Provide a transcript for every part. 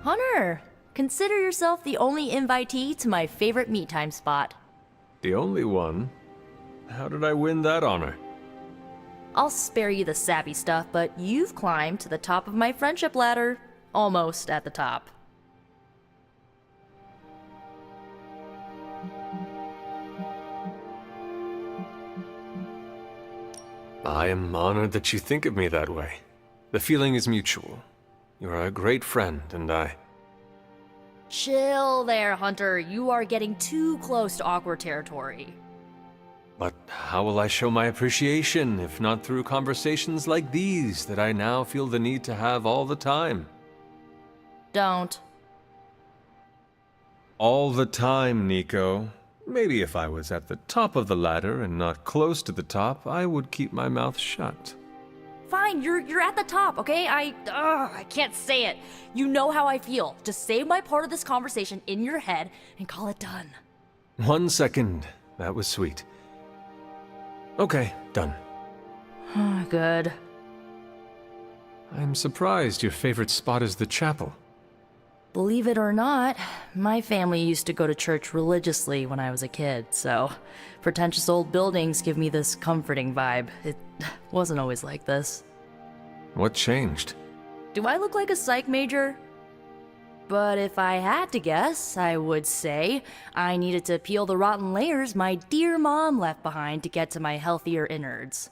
Hunter, consider yourself the only invitee to my favorite meet time spot. The only one? How did I win that honor? I'll spare you the sappy stuff, but you've climbed to the top of my friendship ladder. Almost at the top. I am honored that you think of me that way. The feeling is mutual. You are a great friend, and I... Chill there, Hunter. You are getting too close to awkward territory. But how will I show my appreciation if not through conversations like these that I now feel the need to have all the time? Don't. All the time, Nico. Maybe if I was at the top of the ladder and not close to the top, I would keep my mouth shut. Fine, you're at the top, okay? I can't say it. You know how I feel. Just save my part of this conversation in your head and call it done. 1 second. That was sweet. Okay, done. Good. I'm surprised your favorite spot is the chapel. Believe it or not, my family used to go to church religiously when I was a kid, so pretentious old buildings give me this comforting vibe. It wasn't always like this. What changed? Do I look like a psych major? But if I had to guess, I would say I needed to peel the rotten layers my dear mom left behind to get to my healthier innards.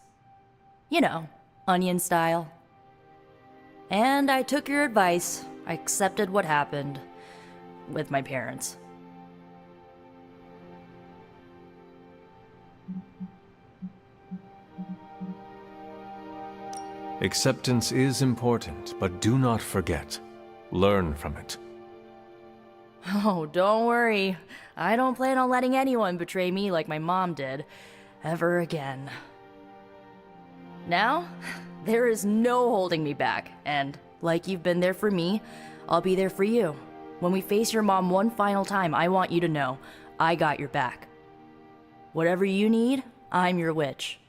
You know, onion style. And I took your advice. I accepted what happened with my parents. Acceptance is important, but do not forget. Learn from it. Oh, don't worry. I don't plan on letting anyone betray me like my mom did, ever again. Now, there is no holding me back, and like you've been there for me, I'll be there for you. When we face your mom one final time, I want you to know, I got your back. Whatever you need, I'm your witch.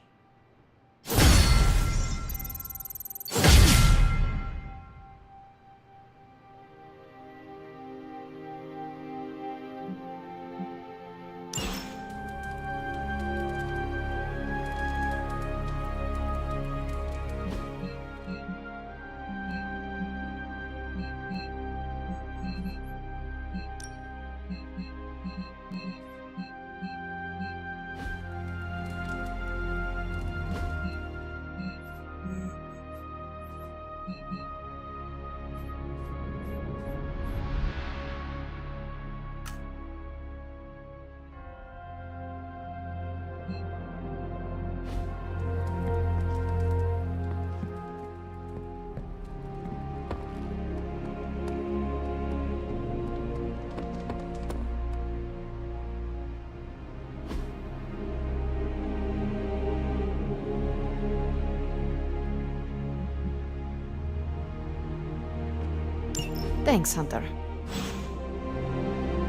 Thanks, Hunter.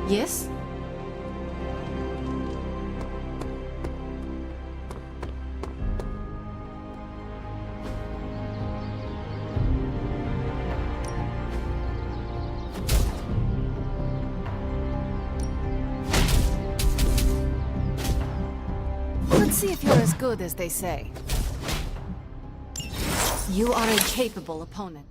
Yes? Let's see if you're as good as they say. You are a capable opponent.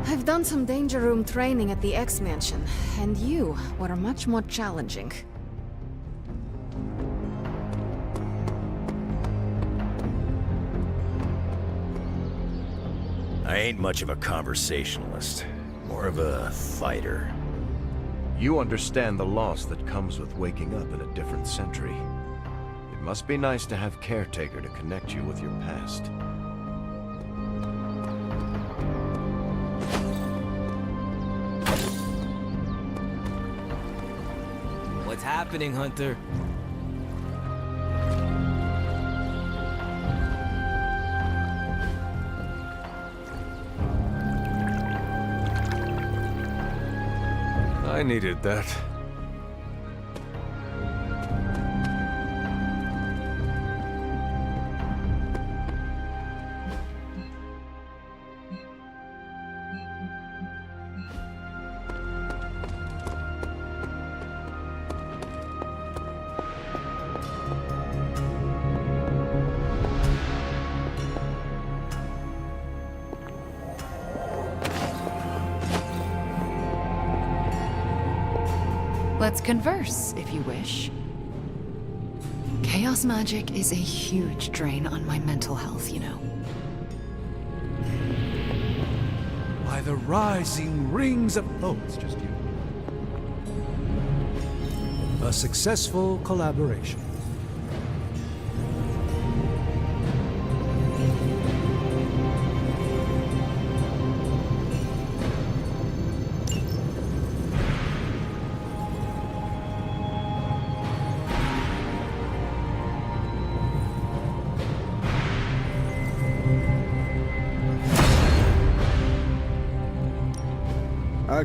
I've done some danger room training at the X-Mansion, and you were much more challenging. I ain't much of a conversationalist, more of a fighter. You understand the loss that comes with waking up in a different century. It must be nice to have Caretaker to connect you with your past. What's happening, Hunter? needed that. Let's converse, if you wish. Chaos magic is a huge drain on my mental health, you know. By the rising rings of... Oh, it's just you. A successful collaboration.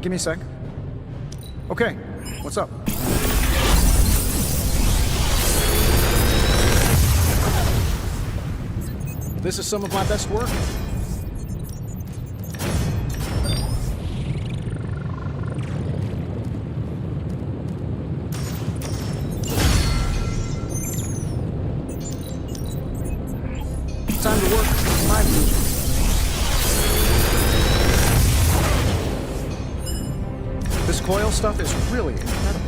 Give me a sec. Okay, what's up? This is some of my best work. Time to work. My music. This coil stuff is really incredible.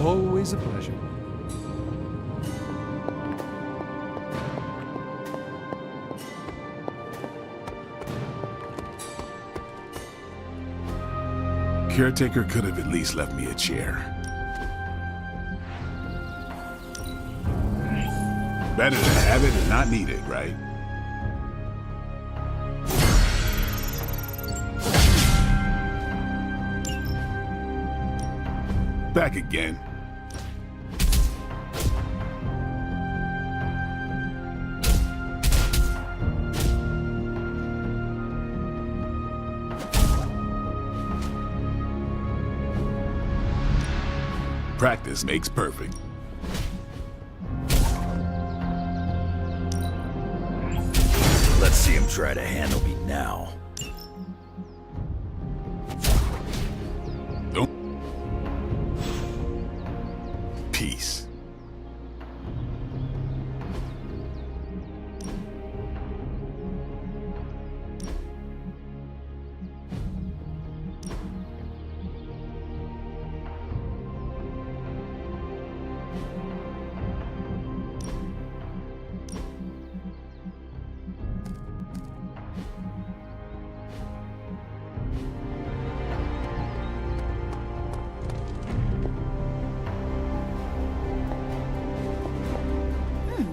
Always a pleasure. Caretaker could have at least left me a chair. Better to have it and not need it, right? Back again. Practice makes perfect. Let's see him try to handle me now. Nope. Peace.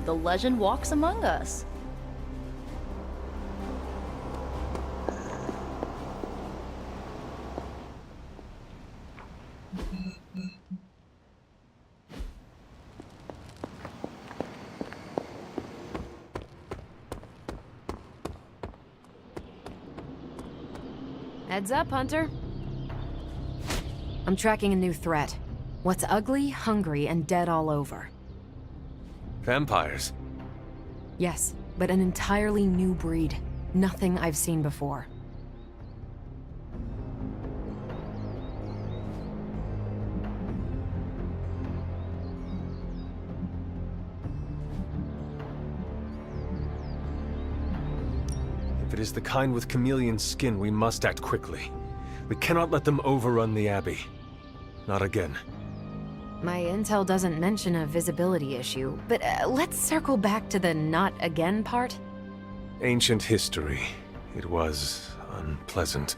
The legend walks among us. Heads up, Hunter. I'm tracking a new threat. What's ugly, hungry, and dead all over. Vampires. Yes, but an entirely new breed. Nothing I've seen before. If it is the kind with chameleon skin, we must act quickly. We cannot let them overrun the Abbey. Not again. My intel doesn't mention a visibility issue, but let's circle back to the not again part. Ancient history. It was unpleasant.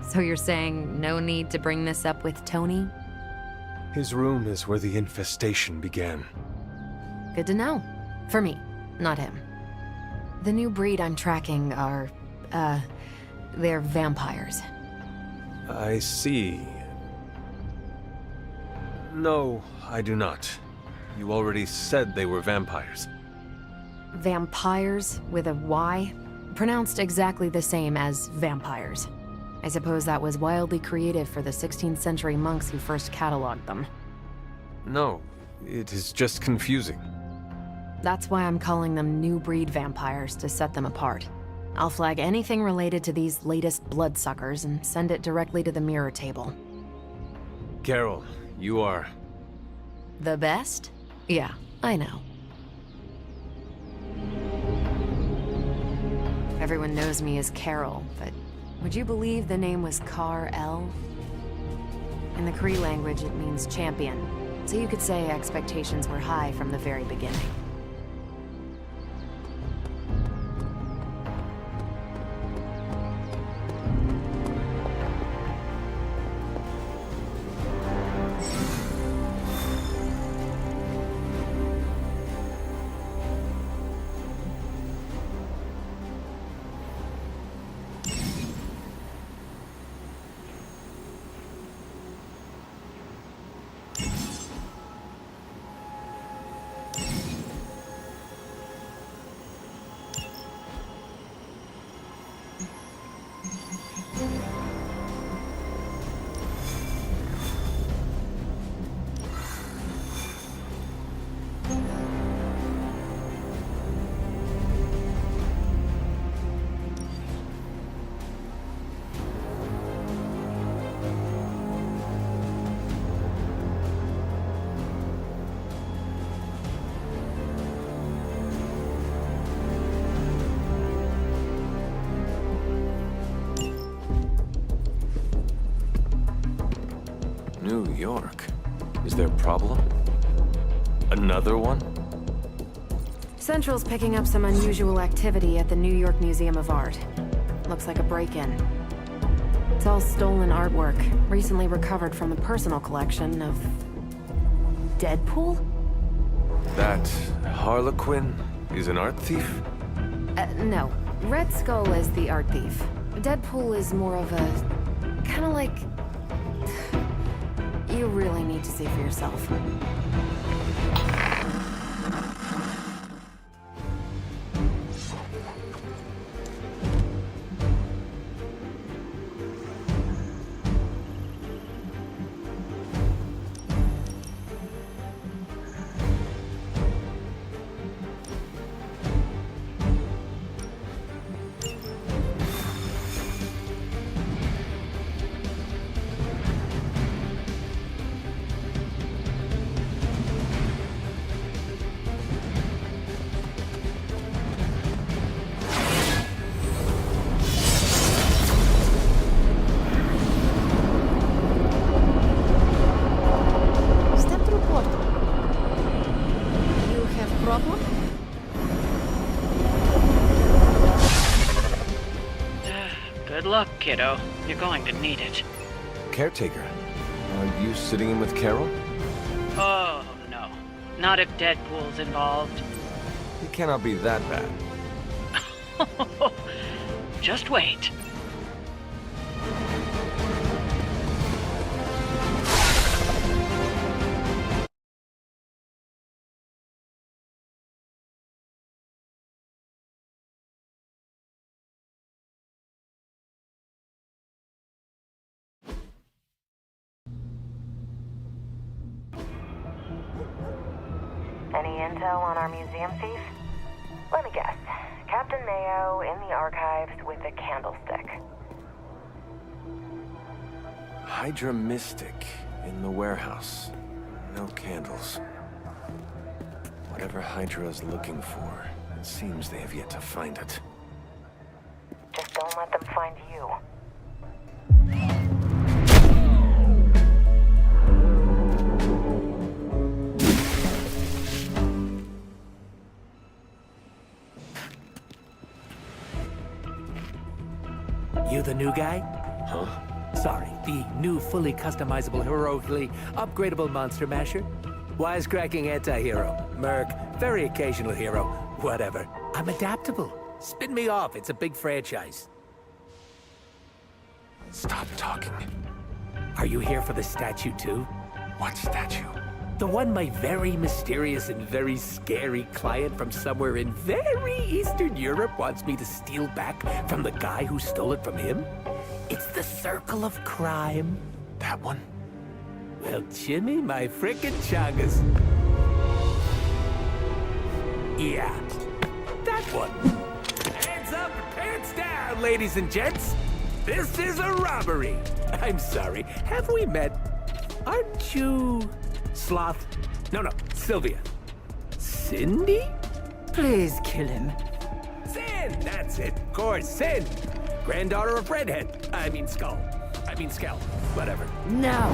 So you're saying no need to bring this up with Tony? His room is where the infestation began. Good to know. For me, not him. The new breed I'm tracking are, they're vampires. I see. No, I do not. You already said they were vampires. Vampires with a Y? Pronounced exactly the same as vampires. I suppose that was wildly creative for the 16th century monks who first cataloged them. No, it is just confusing. That's why I'm calling them new breed vampires, to set them apart. I'll flag anything related to these latest bloodsuckers and send it directly to the mirror table. Carol, you are... The best? Yeah, I know. Everyone knows me as Carol, but would you believe the name was Kar-El? In the Cree language, it means champion, so you could say expectations were high from the very beginning. New York? Is there a problem? Another one? Central's picking up some unusual activity at the New York Museum of Art. Looks like a break-in. It's all stolen artwork, recently recovered from the personal collection of... Deadpool? That Harlequin is an art thief? No. Red Skull is the art thief. Deadpool is more of a... kinda like... You really need to see for yourself. Good luck, kiddo. You're going to need it. Caretaker, are you sitting in with Carol? Oh, no. Not if Deadpool's involved. He cannot be that bad. Just wait. Any intel on our museum thief? Let me guess. Captain Mayo in the archives with a candlestick. Hydra Mystic in the warehouse. No candles. Whatever Hydra is looking for, it seems they have yet to find it. Just don't let them find you. You the new guy? Huh? Sorry, the new fully customizable, heroically upgradable monster masher? Wisecracking anti-hero. Merc, very occasional hero. Whatever. I'm adaptable. Spin me off. It's a big franchise. Stop talking. Are you here for the statue too? What statue? The one my very mysterious and very scary client from somewhere in very Eastern Europe wants me to steal back from the guy who stole it from him? It's the Circle of Crime. That one? Well, Jimmy, my frickin' chungus. Yeah, that one. Hands up and pants down, ladies and gents. This is a robbery. I'm sorry, have we met? Aren't you... Sloth? No, Sylvia. Cindy? Please kill him. Sin, that's it. Of course, Sin. Granddaughter of Redhead. I mean Skell, whatever. Now.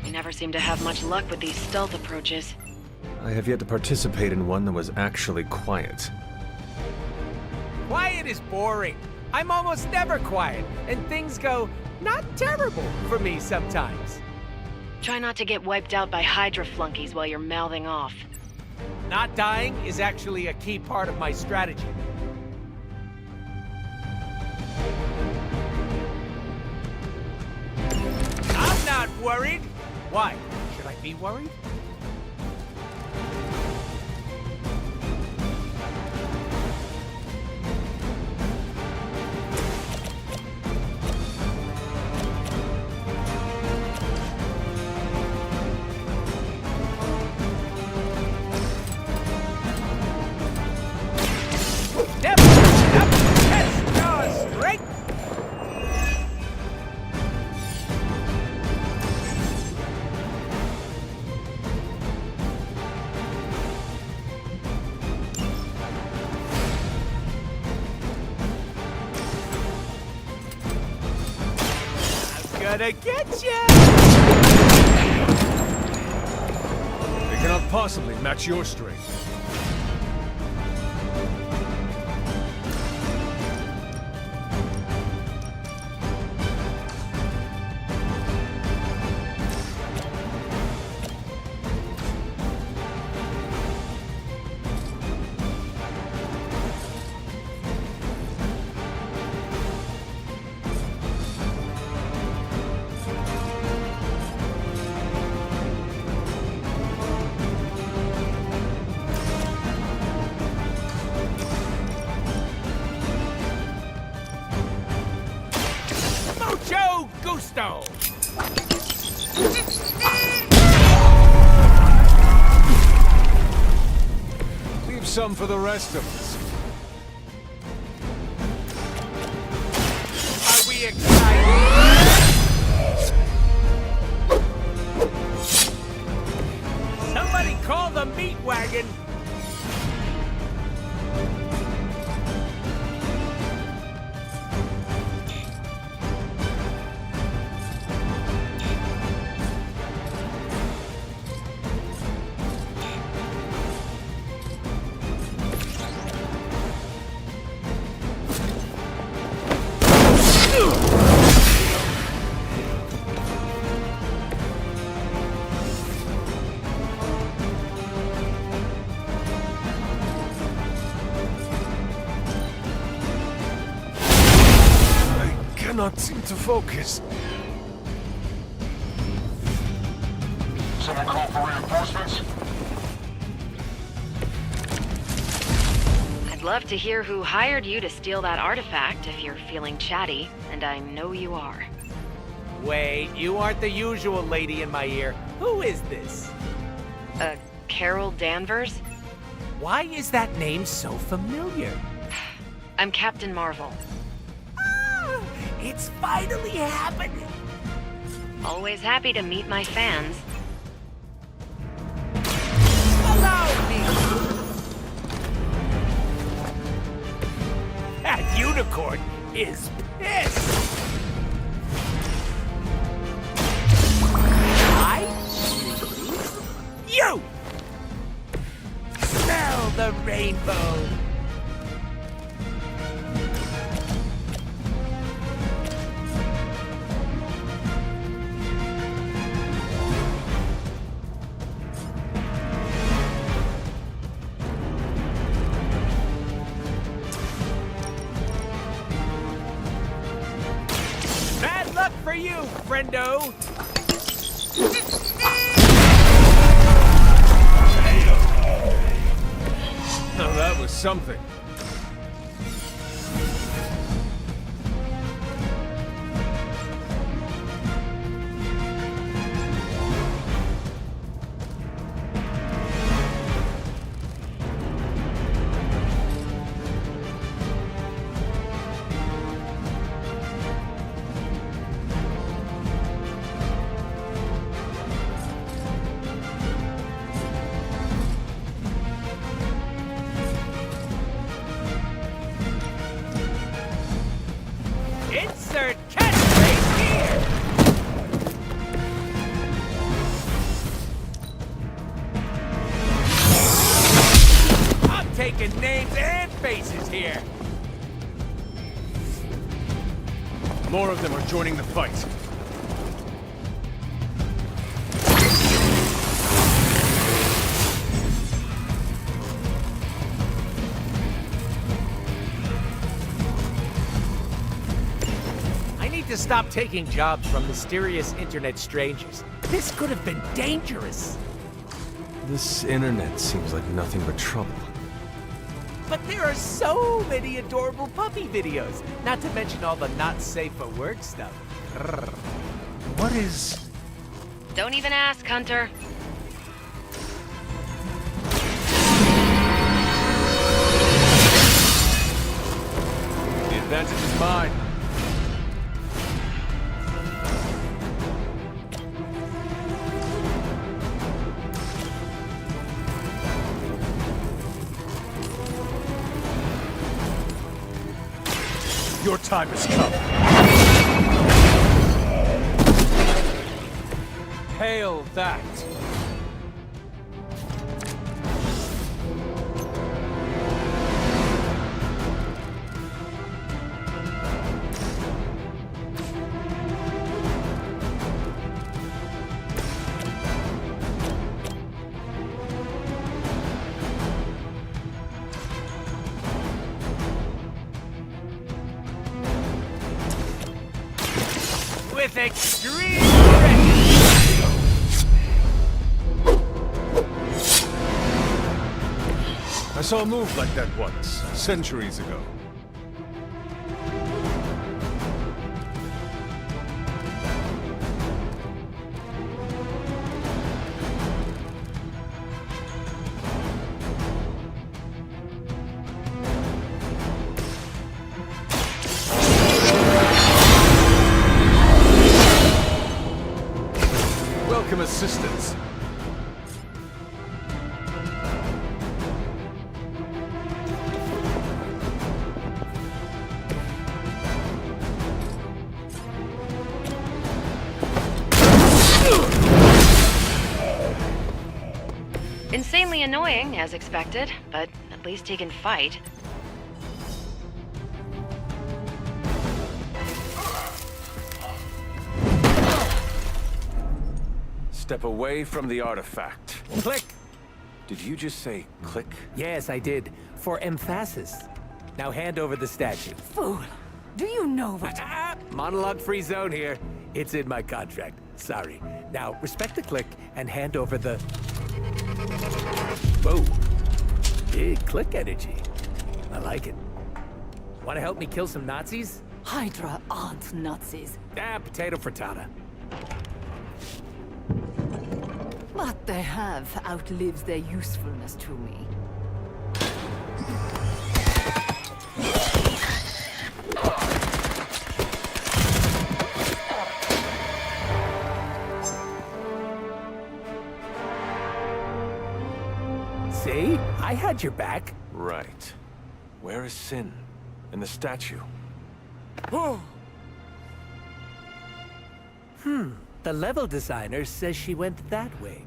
We never seem to have much luck with these stealth approaches. I have yet to participate in one that was actually quiet. Quiet is boring. I'm almost never quiet, and things go not terrible for me sometimes. Try not to get wiped out by Hydra flunkies while you're mouthing off. Not dying is actually a key part of my strategy. I'm not worried. Why? Should I be worried? Gonna get ya! They cannot possibly match your strength. Gusto! Leave some for the rest of us. Are we excited? Somebody call the meat wagon! Cannot seem to focus. Someone call for reinforcements? I'd love to hear who hired you to steal that artifact if you're feeling chatty, and I know you are. Wait, you aren't the usual lady in my ear. Who is this? Carol Danvers? Why is that name so familiar? I'm Captain Marvel. It's finally happening! Always happy to meet my fans. Allow me! That unicorn is pissed! I choose you! Smell the rainbow! you, friendo! Now that was something. Insert catchphrase here! I'm taking names and faces here! More of them are joining the fight. I need to stop taking jobs from mysterious internet strangers. This could have been dangerous. This internet seems like nothing but trouble. But there are so many adorable puppy videos, not to mention all the not safe for work stuff. Grrr. What is... Don't even ask, Hunter. The advantage is mine. Your time has come. Hail that. With extreme precision. I saw a move like that once, centuries ago. Welcome assistance. Insanely annoying, as expected, but at least he can fight. Step away from the artifact. Click! Did you just say click? Yes, I did. For emphasis. Now hand over the statue. Fool! Do you know what... Monologue-free zone here. It's in my contract. Sorry. Now, respect the click and hand over the... Whoa. Big click energy. I like it. Want to help me kill some Nazis? Hydra aren't Nazis. Potato frittata. What they have outlives their usefulness to me. See? I had your back. Right. Where is Sin? And the statue? The level designer says she went that way.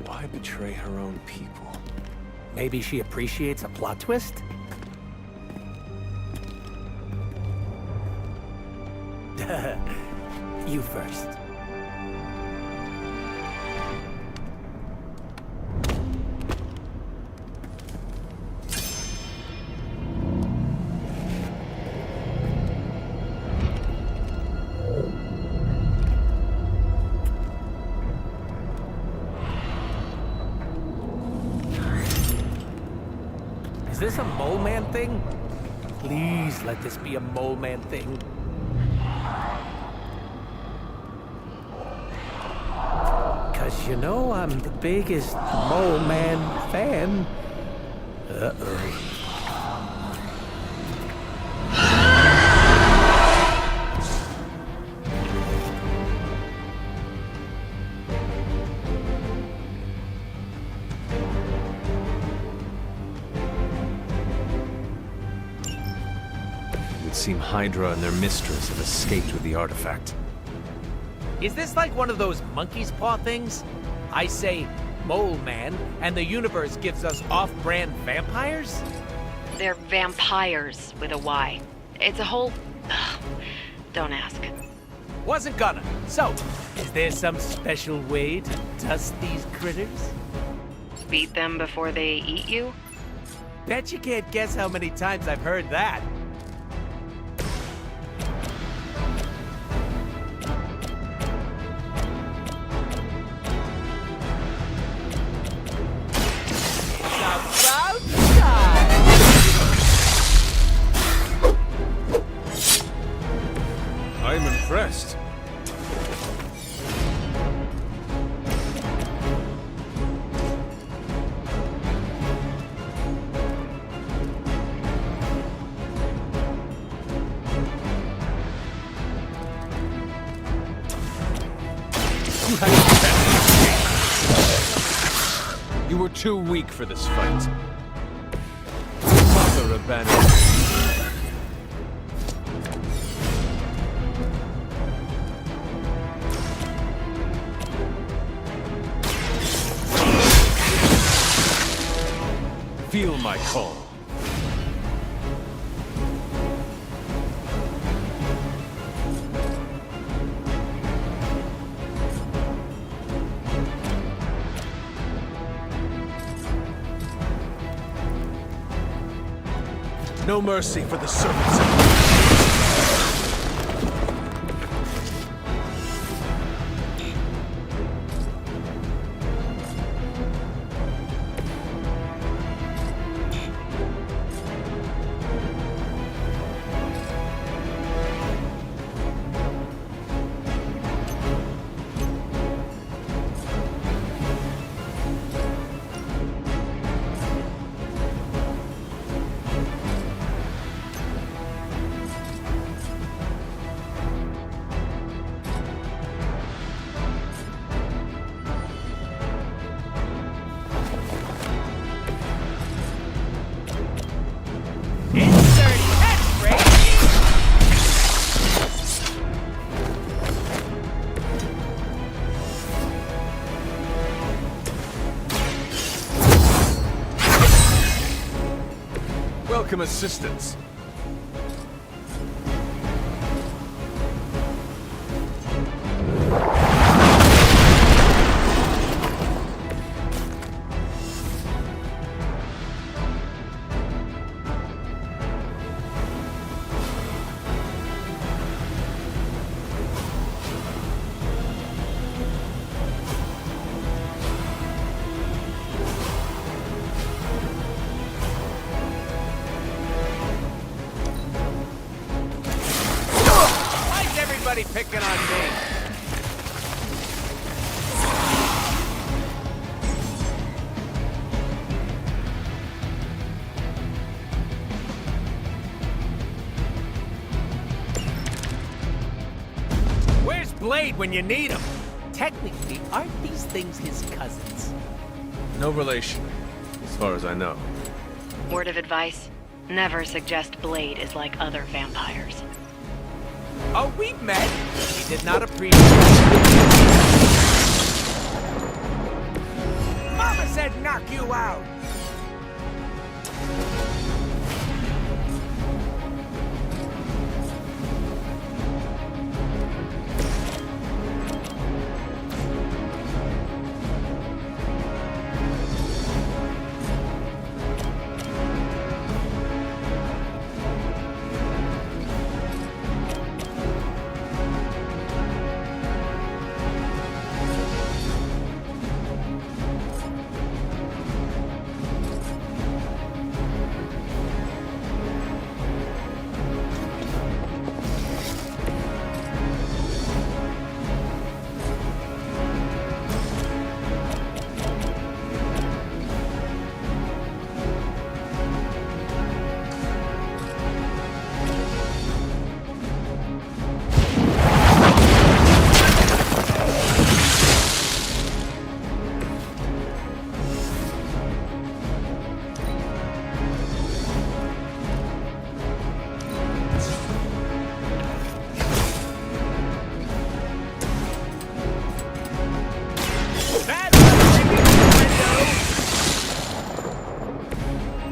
Why betray her own people? Maybe she appreciates a plot twist? You first. this a mole man thing? Please let this be a mole man thing. Cause you know I'm the biggest mole man fan. Uh-oh. It would seem Hydra and their mistress have escaped with the artifact. Is this like one of those monkey's paw things? I say mole man, and the universe gives us off-brand vampires? They're vampires with a Y. It's a whole... Don't ask. Wasn't gonna. So, is there some special way to dust these critters? Beat them before they eat you? Bet you can't guess how many times I've heard that. I'm impressed. You were too weak for this fight. Mother abandoned. Feel my call. No mercy for the servants of... Welcome assistance. Picking on me. Where's Blade when you need him? Technically, aren't these things his cousins? No relation, as far as I know. Word of advice, never suggest Blade is like other vampires. Oh, we've met. He did not appreciate. Mama said knock you out.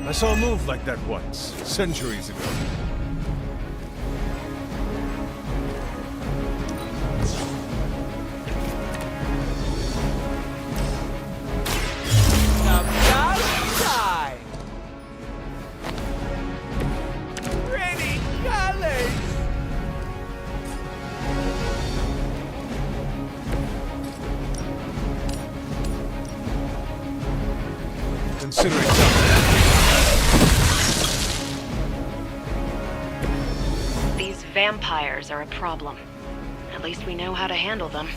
I saw a move like that once, centuries ago. About time! Pretty colors! Considering something. These vampires are a problem. At least we know how to handle them.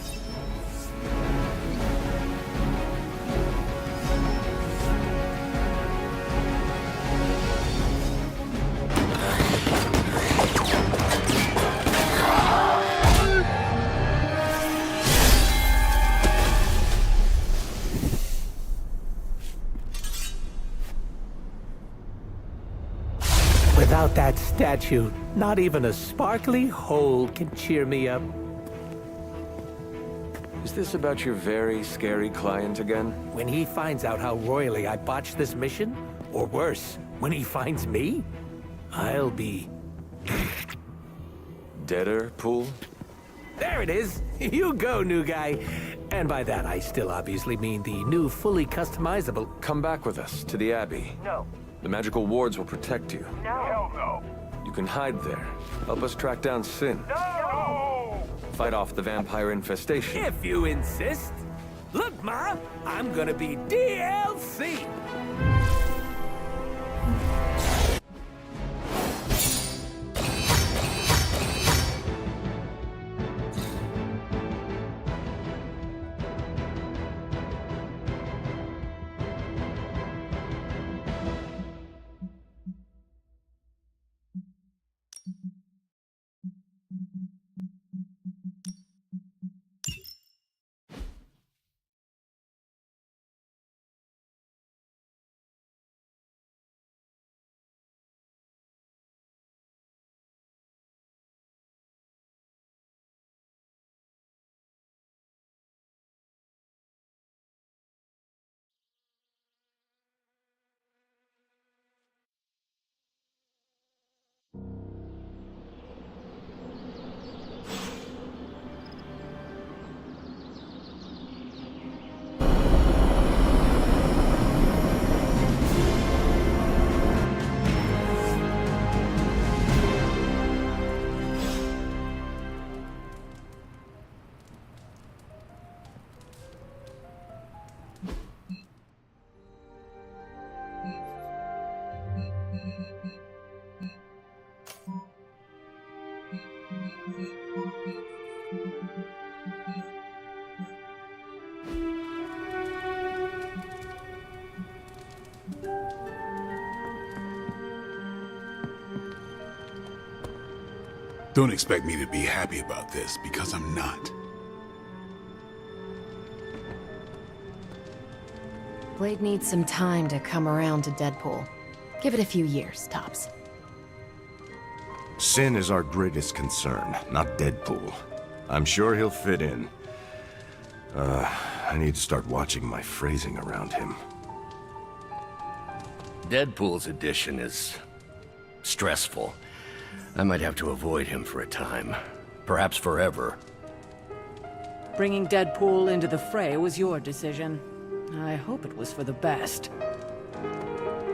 Without that statue, not even a sparkly hole can cheer me up. Is this about your very scary client again? When he finds out how royally I botched this mission, or worse, when he finds me, I'll be... Deader pool? There it is! You go, new guy! And by that, I still obviously mean the new, fully customizable... Come back with us to the Abbey. No. The magical wards will protect you. No. Hell no. You can hide there. Help us track down Sin. No! Fight off the vampire infestation. If you insist. Look, Ma, I'm gonna be DLC! Don't expect me to be happy about this, because I'm not. Blade needs some time to come around to Deadpool. Give it a few years, tops. Sin is our greatest concern, not Deadpool. I'm sure he'll fit in. I need to start watching my phrasing around him. Deadpool's addition is stressful. I might have to avoid him for a time. Perhaps forever. Bringing Deadpool into the fray was your decision. I hope it was for the best.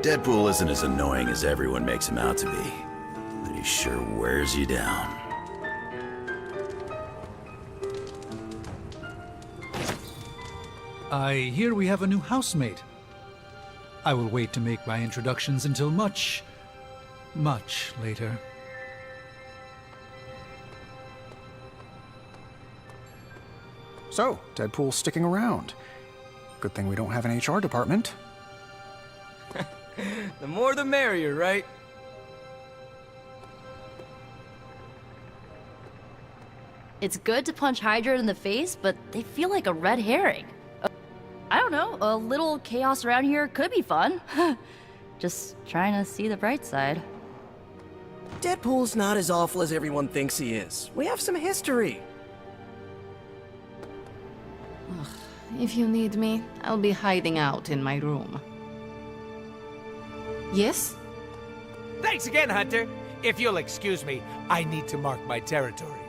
Deadpool isn't as annoying as everyone makes him out to be, but he sure wears you down. I hear we have a new housemate. I will wait to make my introductions until much, much later. So, Deadpool's sticking around. Good thing we don't have an HR department. The more the merrier, right? It's good to punch Hydra in the face, but they feel like a red herring. I don't know, a little chaos around here could be fun. Just trying to see the bright side. Deadpool's not as awful as everyone thinks he is. We have some history. If you need me, I'll be hiding out in my room. Yes? Thanks again, Hunter. If you'll excuse me, I need to mark my territory.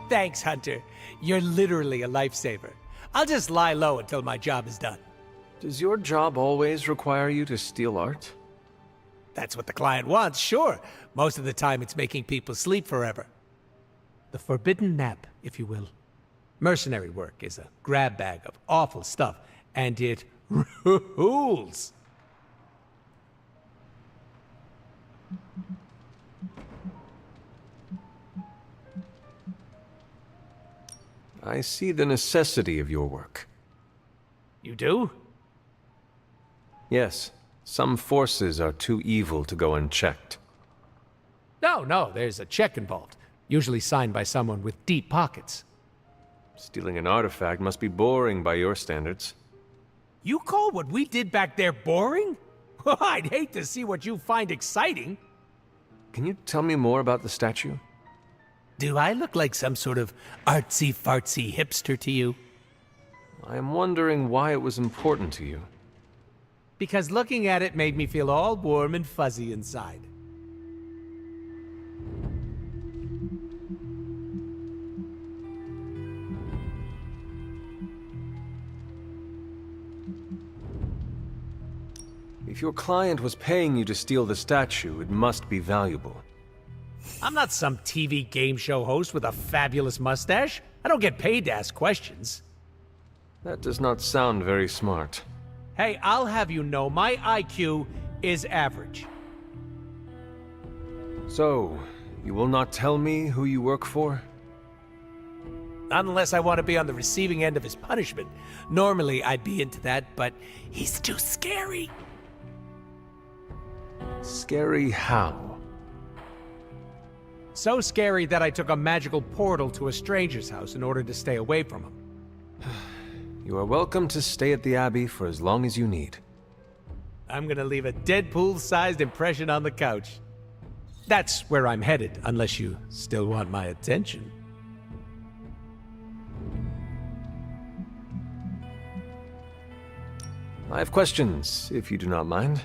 Thanks, Hunter. You're literally a lifesaver. I'll just lie low until my job is done. Does your job always require you to steal art? That's what the client wants, sure. Most of the time it's making people sleep forever. The forbidden nap, if you will. Mercenary work is a grab bag of awful stuff, and it rules. I see the necessity of your work. You do? Yes, some forces are too evil to go unchecked. No, there's a check involved. Usually signed by someone with deep pockets. Stealing an artifact must be boring by your standards. You call what we did back there boring? I'd hate to see what you find exciting. Can you tell me more about the statue? Do I look like some sort of artsy-fartsy hipster to you? I am wondering why it was important to you. Because looking at it made me feel all warm and fuzzy inside. If your client was paying you to steal the statue, it must be valuable. I'm not some TV game show host with a fabulous mustache. I don't get paid to ask questions. That does not sound very smart. Hey, I'll have you know my IQ is average. So, you will not tell me who you work for? Not unless I want to be on the receiving end of his punishment. Normally, I'd be into that, but he's too scary. Scary how? So scary that I took a magical portal to a stranger's house in order to stay away from him. You are welcome to stay at the Abbey for as long as you need. I'm gonna leave a Deadpool-sized impression on the couch. That's where I'm headed, unless you still want my attention. I have questions, if you do not mind.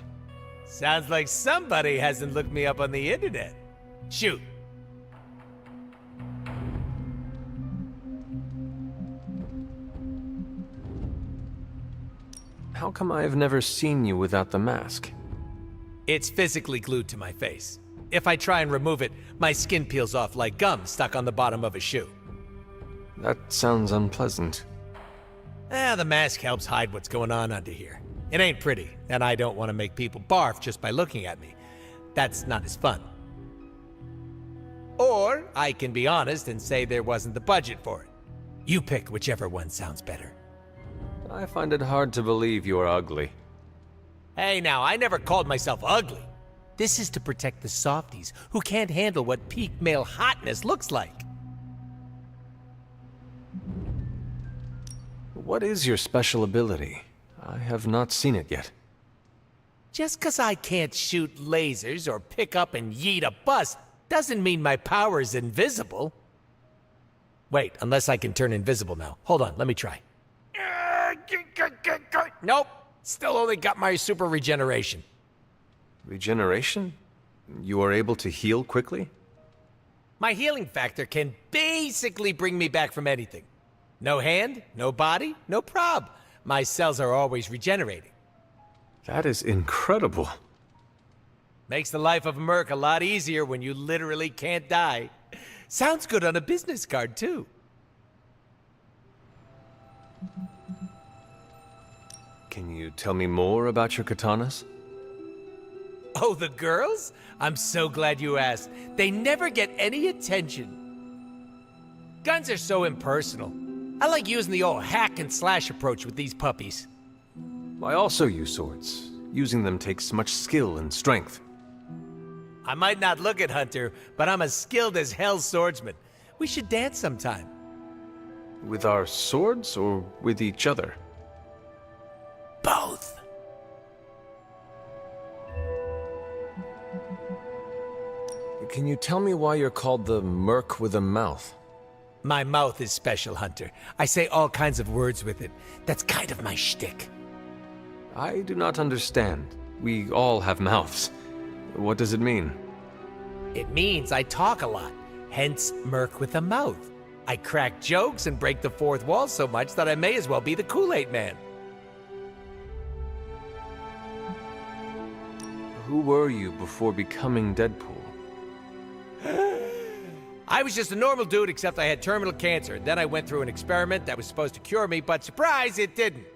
Sounds like somebody hasn't looked me up on the internet. Shoot. How come I have never seen you without the mask? It's physically glued to my face. If I try and remove it, my skin peels off like gum stuck on the bottom of a shoe. That sounds unpleasant. The mask helps hide what's going on under here. It ain't pretty, and I don't want to make people barf just by looking at me. That's not as fun. Or I can be honest and say there wasn't the budget for it. You pick whichever one sounds better. I find it hard to believe you are ugly. Hey now, I never called myself ugly. This is to protect the softies who can't handle what peak male hotness looks like. What is your special ability? I have not seen it yet. Just 'cause I can't shoot lasers or pick up and yeet a bus doesn't mean my power is invisible. Wait, unless I can turn invisible now. Hold on, let me try. Nope, still only got my super regeneration. Regeneration? You are able to heal quickly? My healing factor can basically bring me back from anything. No hand, no body, no prob. My cells are always regenerating. That is incredible. Makes the life of a merc a lot easier when you literally can't die. Sounds good on a business card, too. Can you tell me more about your katanas? Oh, the girls? I'm so glad you asked. They never get any attention. Guns are so impersonal. I like using the old hack and slash approach with these puppies. I also use swords. Using them takes much skill and strength. I might not look it, Hunter, but I'm as skilled as hell's swordsman. We should dance sometime. With our swords or with each other? Both. Can you tell me why you're called the Merc with a Mouth? My mouth is special, Hunter. I say all kinds of words with it. That's kind of my shtick. I do not understand. We all have mouths. What does it mean? It means I talk a lot, hence Merc with a mouth. I crack jokes and break the fourth wall so much that I may as well be the Kool-Aid Man. Who were you before becoming Deadpool? I was just a normal dude, except I had terminal cancer. Then I went through an experiment that was supposed to cure me, but surprise, it didn't.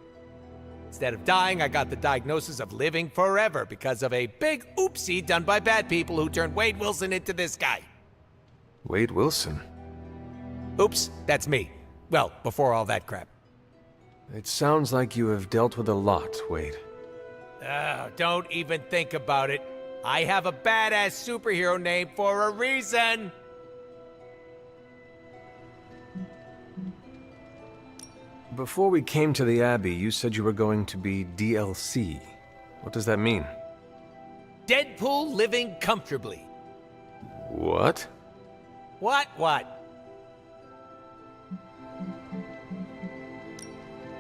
Instead of dying, I got the diagnosis of living forever because of a big oopsie done by bad people who turned Wade Wilson into this guy. Wade Wilson? Oops, that's me. Well, before all that crap. It sounds like you have dealt with a lot, Wade. Oh, don't even think about it. I have a badass superhero name for a reason. Before we came to the Abbey, you said you were going to be DLC. What does that mean? Deadpool living comfortably. What? What?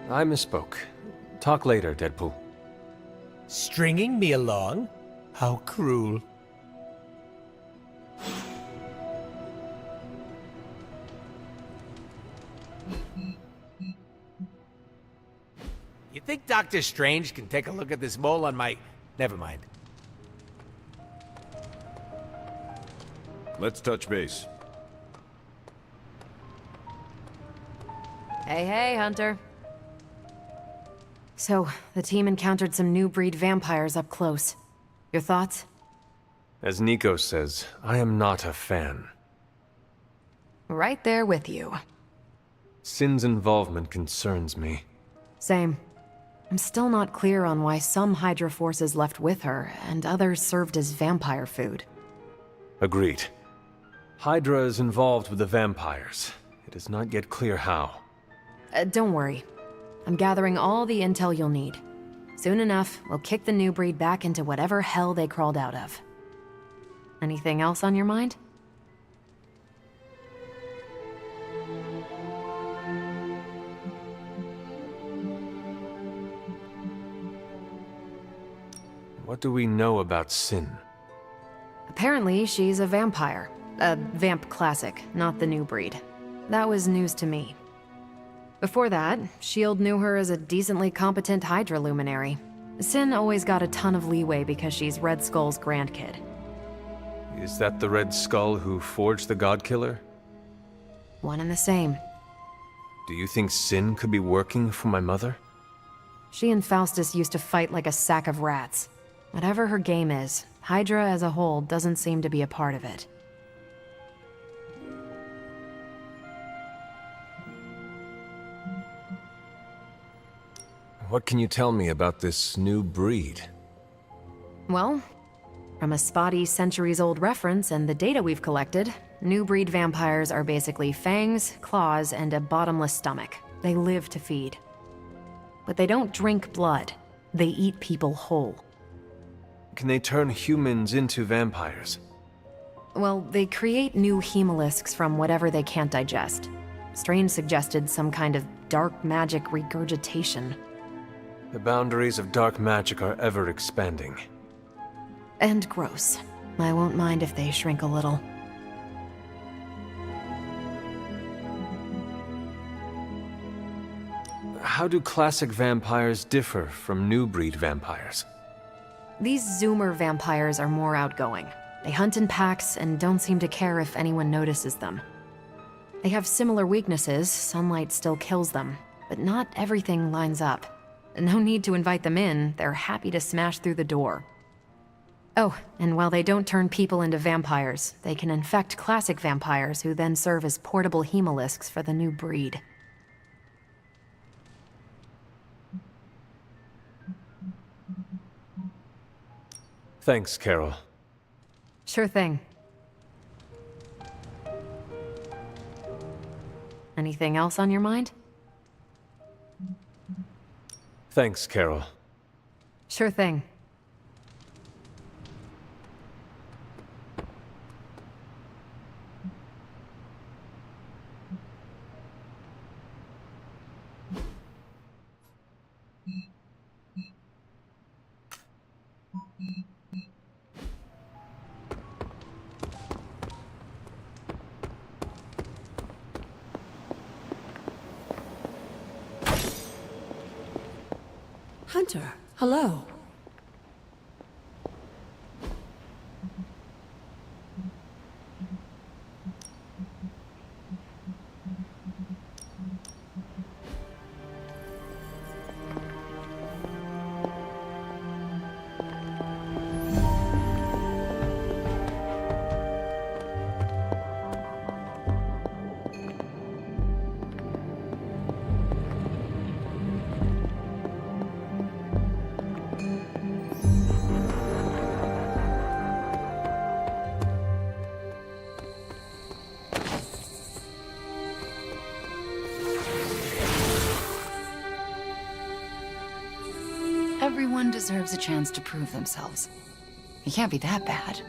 I misspoke. Talk later, Deadpool. Stringing me along? How cruel. You think Doctor Strange can take a look at this mole on my... Never mind. Let's touch base. Hey, Hunter. So, the team encountered some new breed vampires up close. Your thoughts? As Nico says, I am not a fan. Right there with you. Sin's involvement concerns me. Same. I'm still not clear on why some Hydra forces left with her, and others served as vampire food. Agreed. Hydra is involved with the vampires. It is not yet clear how. Don't worry. I'm gathering all the intel you'll need. Soon enough, we'll kick the new breed back into whatever hell they crawled out of. Anything else on your mind? What do we know about Sin? Apparently, she's a vampire. A vamp classic, not the new breed. That was news to me. Before that, S.H.I.E.L.D. knew her as a decently competent Hydra luminary. Sin always got a ton of leeway because she's Red Skull's grandkid. Is that the Red Skull who forged the God Killer? One and the same. Do you think Sin could be working for my mother? She and Faustus used to fight like a sack of rats. Whatever her game is, Hydra as a whole doesn't seem to be a part of it. What can you tell me about this new breed? Well, from a spotty centuries-old reference and the data we've collected, new breed vampires are basically fangs, claws, and a bottomless stomach. They live to feed. But they don't drink blood. They eat people whole. Can they turn humans into vampires? Well, they create new hemolisks from whatever they can't digest. Strange suggested some kind of dark magic regurgitation. The boundaries of dark magic are ever expanding. And gross. I won't mind if they shrink a little. How do classic vampires differ from new breed vampires? These Zoomer vampires are more outgoing. They hunt in packs and don't seem to care if anyone notices them. They have similar weaknesses, sunlight still kills them, but not everything lines up. No need to invite them in, they're happy to smash through the door. Oh, and while they don't turn people into vampires, they can infect classic vampires who then serve as portable hemolisks for the new breed. Thanks, Carol. Sure thing. Anything else on your mind? Thanks, Carol. Sure thing. Hunter, hello. Everyone deserves a chance to prove themselves. You can't be that bad.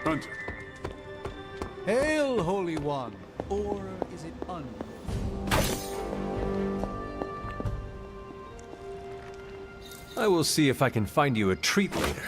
Hunter. Hail, Holy One! Or is it un? I will see if I can find you a treat later.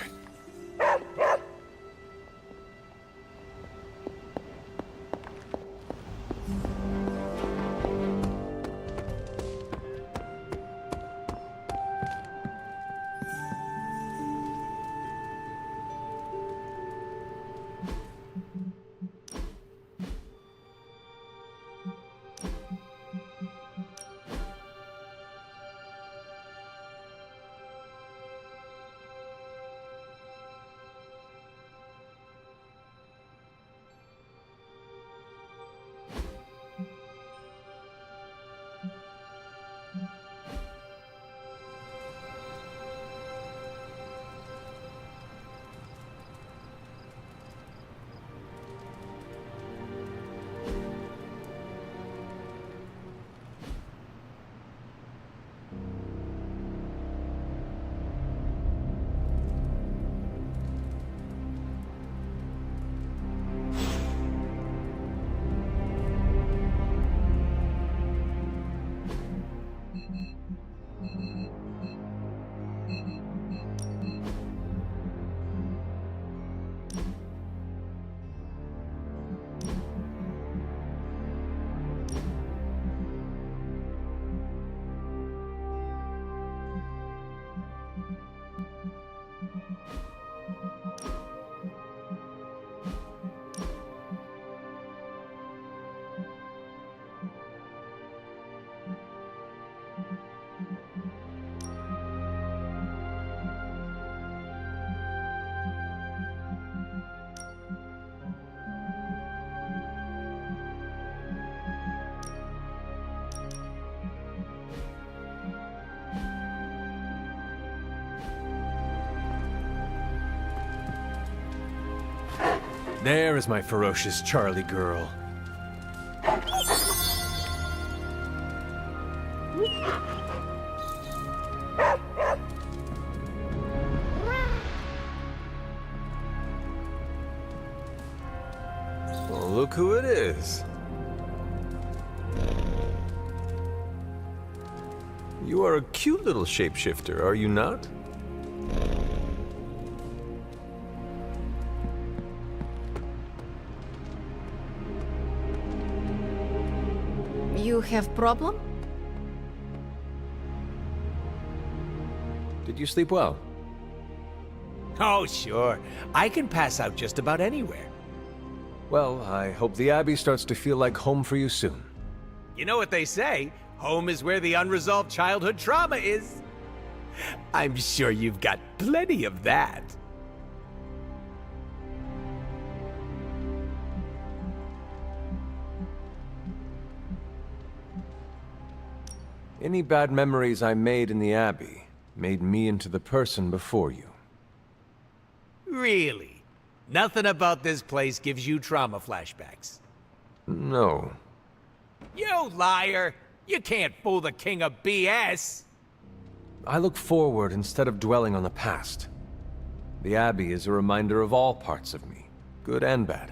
There is my ferocious Charlie girl. Well, look who it is. You are a cute little shapeshifter, are you not? You have problem? Did you sleep well? Oh, sure. I can pass out just about anywhere. Well, I hope the Abbey starts to feel like home for you soon. You know what they say? Home is where the unresolved childhood trauma is. I'm sure you've got plenty of that. Any bad memories I made in the Abbey made me into the person before you. Really? Nothing about this place gives you trauma flashbacks? No. You liar! You can't fool the king of BS! I look forward instead of dwelling on the past. The Abbey is a reminder of all parts of me, good and bad.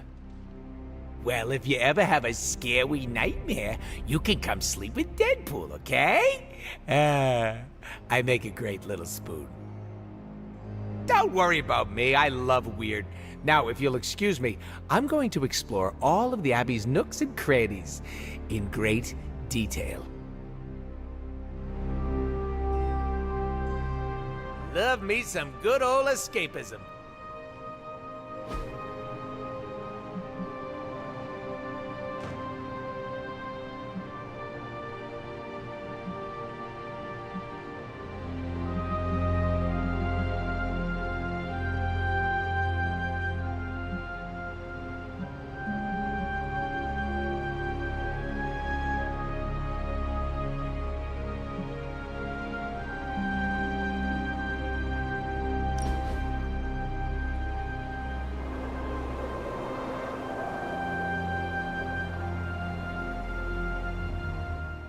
Well, if you ever have a scary nightmare, you can come sleep with Deadpool, okay? I make a great little spoon. Don't worry about me, I love weird. Now, if you'll excuse me, I'm going to explore all of the Abbey's nooks and crannies in great detail. Love me some good old escapism.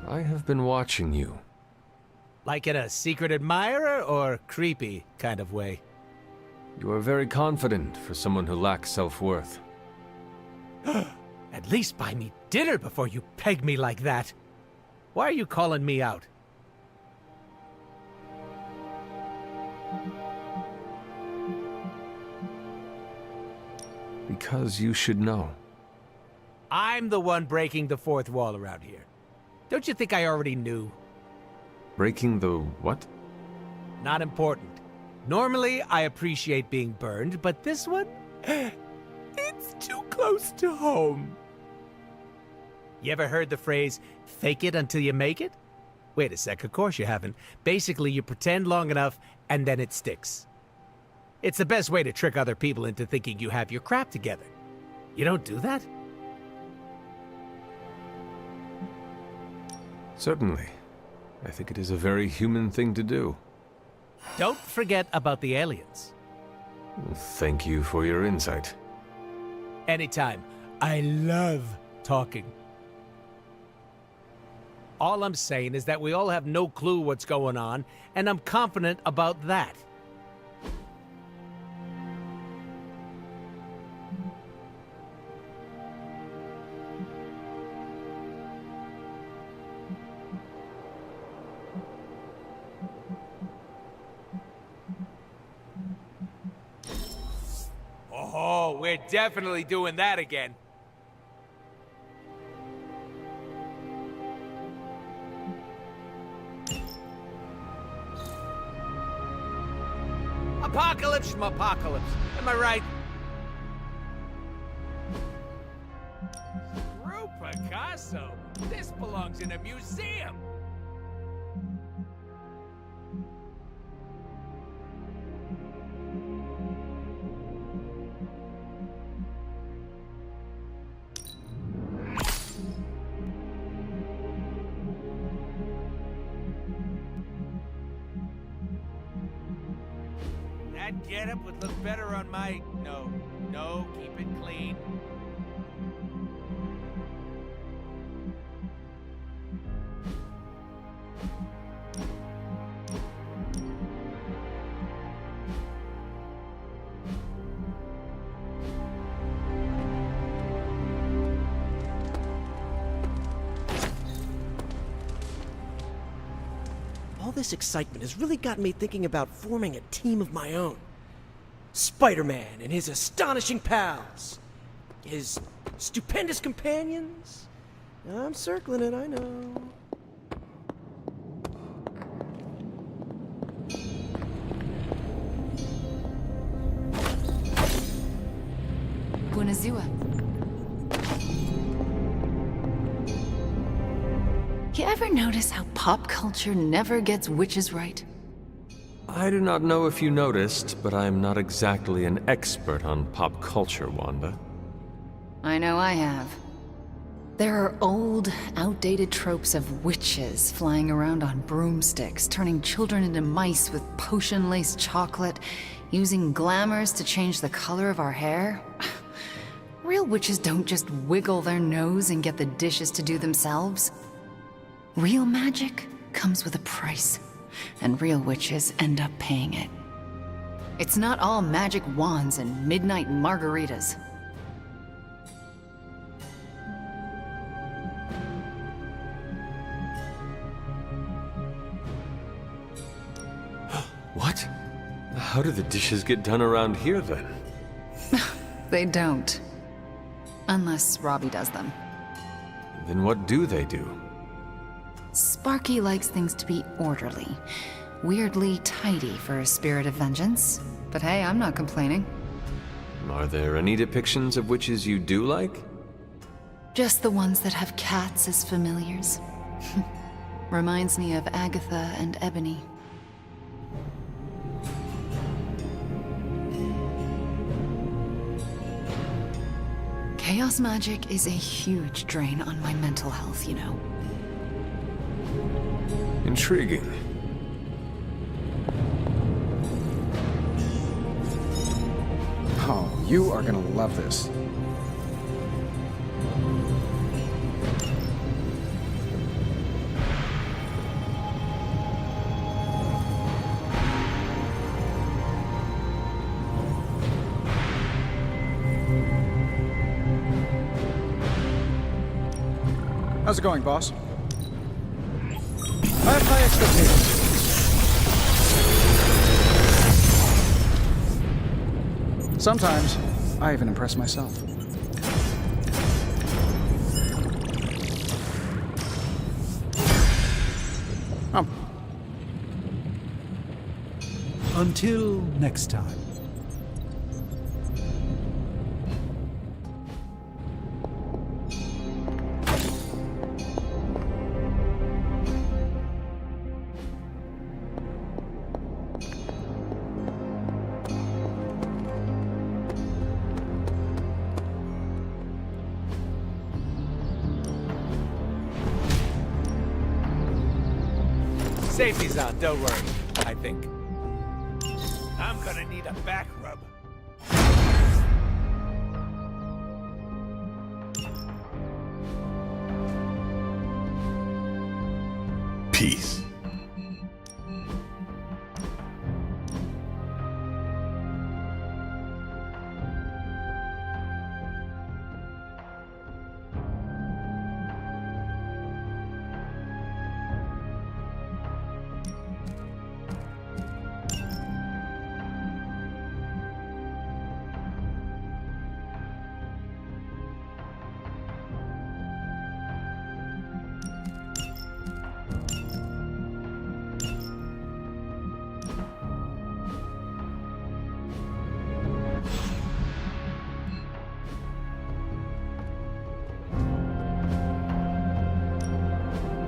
I have been watching you. Like in a secret admirer or creepy kind of way? You are very confident for someone who lacks self-worth. At least buy me dinner before you peg me like that. Why are you calling me out? Because you should know. I'm the one breaking the fourth wall around here. Don't you think I already knew? Breaking the what? Not important. Normally, I appreciate being burned, but this one? It's too close to home. You ever heard the phrase, fake it until you make it? Wait a sec, of course you haven't. Basically, you pretend long enough, and then it sticks. It's the best way to trick other people into thinking you have your crap together. You don't do that? Certainly. I think it is a very human thing to do. Don't forget about the aliens. Thank you for your insight. Anytime. I love talking. All I'm saying is that we all have no clue what's going on, and I'm confident about that. Oh, we're definitely doing that again. Apocalypse from apocalypse. Am I right? Screw Picasso. This belongs in a museum. That getup would look better on my... No, keep it clean. All this excitement has really got me thinking about forming a team of my own. Spider-Man and his astonishing pals. His stupendous companions. I'm circling it, I know. Buonazua. You ever notice how pop culture never gets witches right? I do not know if you noticed, but I'm not exactly an expert on pop culture, Wanda. I know I have. There are old, outdated tropes of witches flying around on broomsticks, turning children into mice with potion-laced chocolate, using glamours to change the color of our hair. Real witches don't just wiggle their nose and get the dishes to do themselves. Real magic comes with a price, and real witches end up paying it. It's not all magic wands and midnight margaritas. How do the dishes get done around here, then? They don't. Unless Robbie does them. Then what do they do? Sparky likes things to be orderly. Weirdly tidy for a spirit of vengeance. But hey, I'm not complaining. Are there any depictions of witches you do like? Just the ones that have cats as familiars. Reminds me of Agatha and Ebony. Chaos magic is a huge drain on my mental health, you know. Intriguing. Oh, you are gonna love this. How's it going, boss? I have high expectations. Sometimes, I even impress myself. Until next time. Safety's on, don't worry, I think. I'm gonna need a back rub. Peace.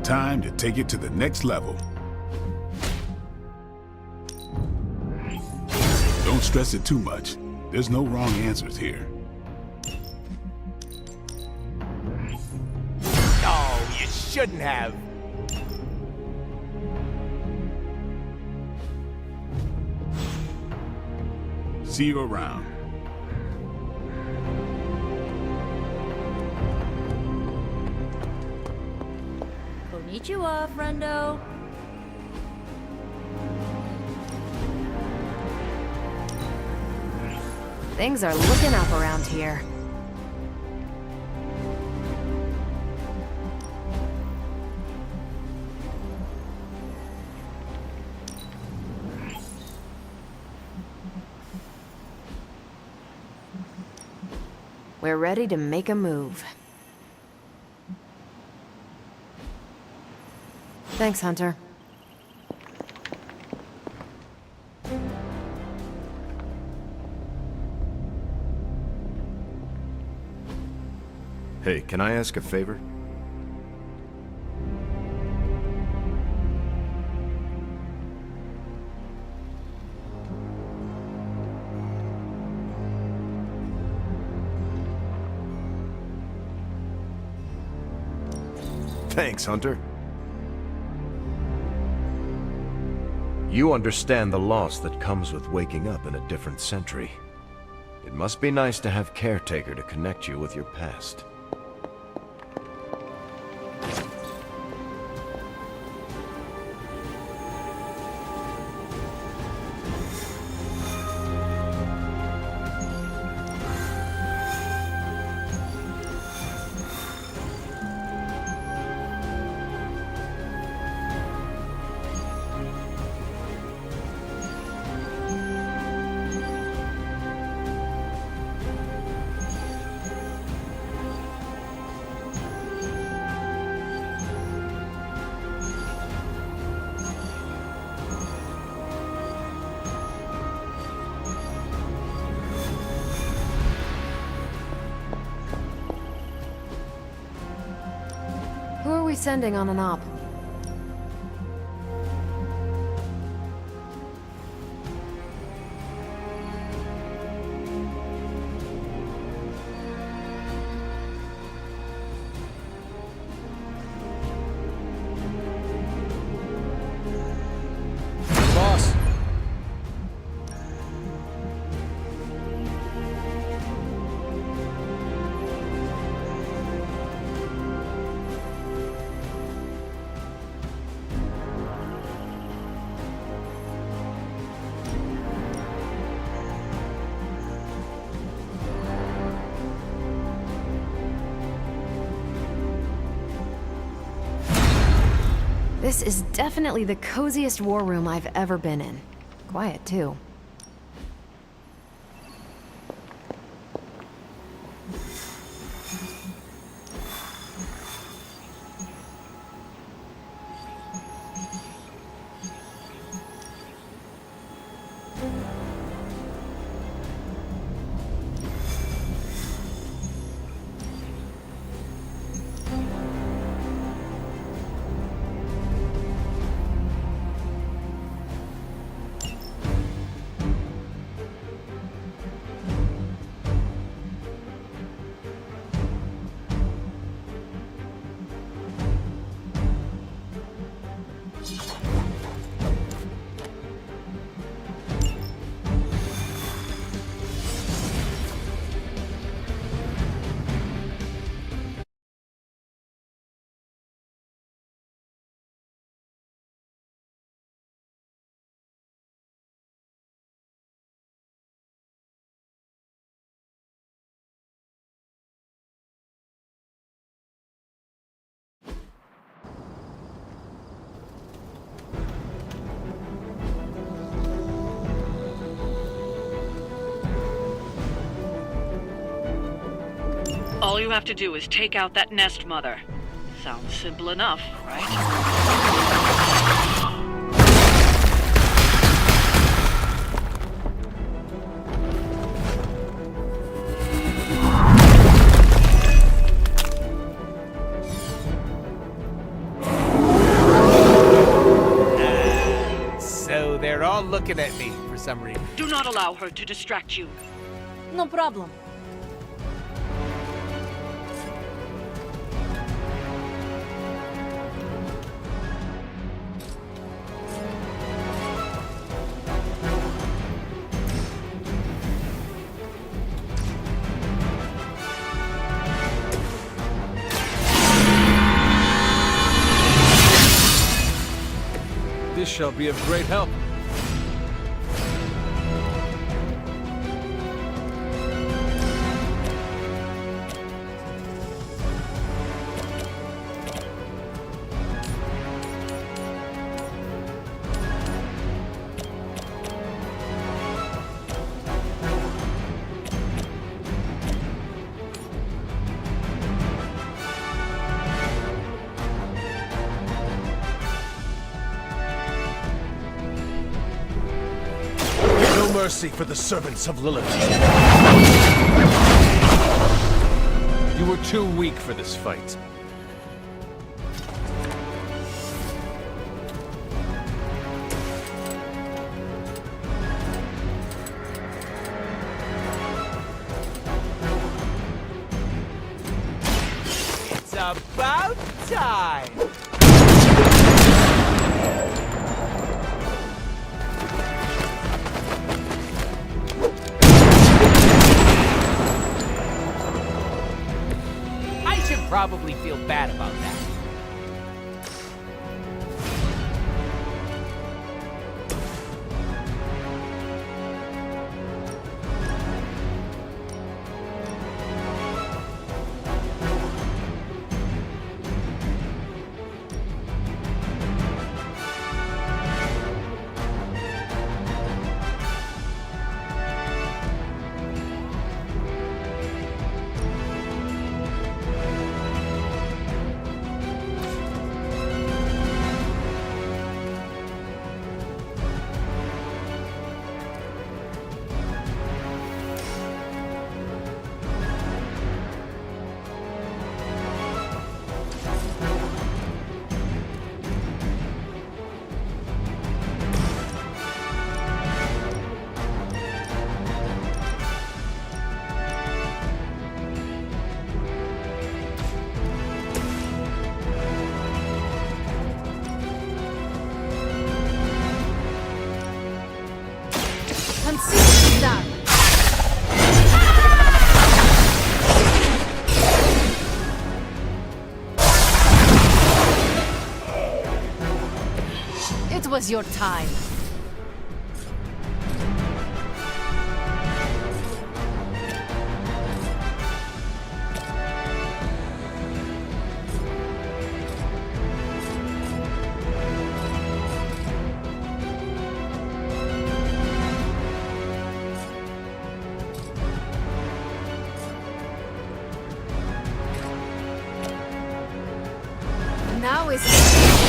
Time to take it to the next level. Don't stress it too much. There's no wrong answers here. Oh, you shouldn't have. See you around. Konnichiwa, friendo. Things are looking up around here. We're ready to make a move. Thanks, Hunter. Hey, can I ask a favor? Thanks, Hunter. You understand the loss that comes with waking up in a different century. It must be nice to have Caretaker to connect you with your past. Who are we sending on an op? Boss. This is definitely the coziest war room I've ever been in. Quiet, too. All you have to do is take out that nest mother. Sounds simple enough, right? So they're all looking at me for some reason. Do not allow her to distract you. No problem. This shall be of great help. Mercy for the servants of Lilith. You were too weak for this fight. It's about time! Probably feel bad about that. That was your time. Now is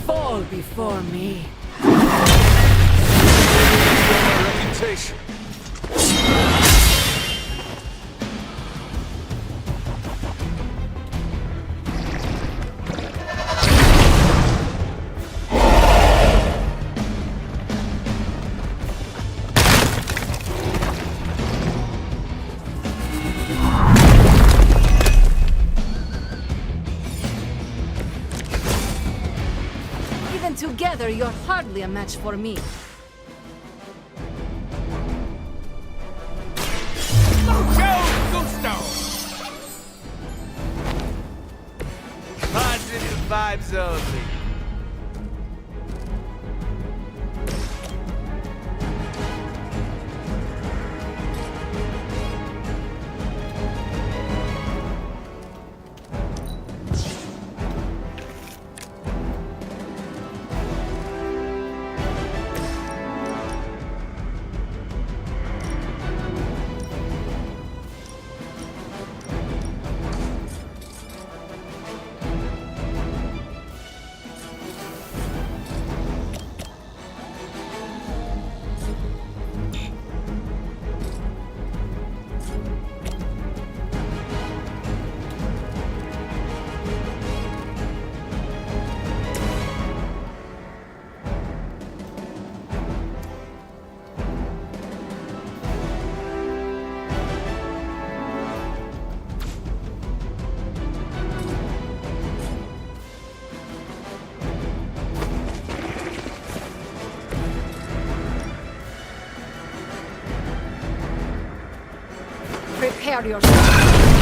Fall before me. Reputation. even together, you're hardly a match for me. Mucho gusto! Positive vibes only. Prepare yourself.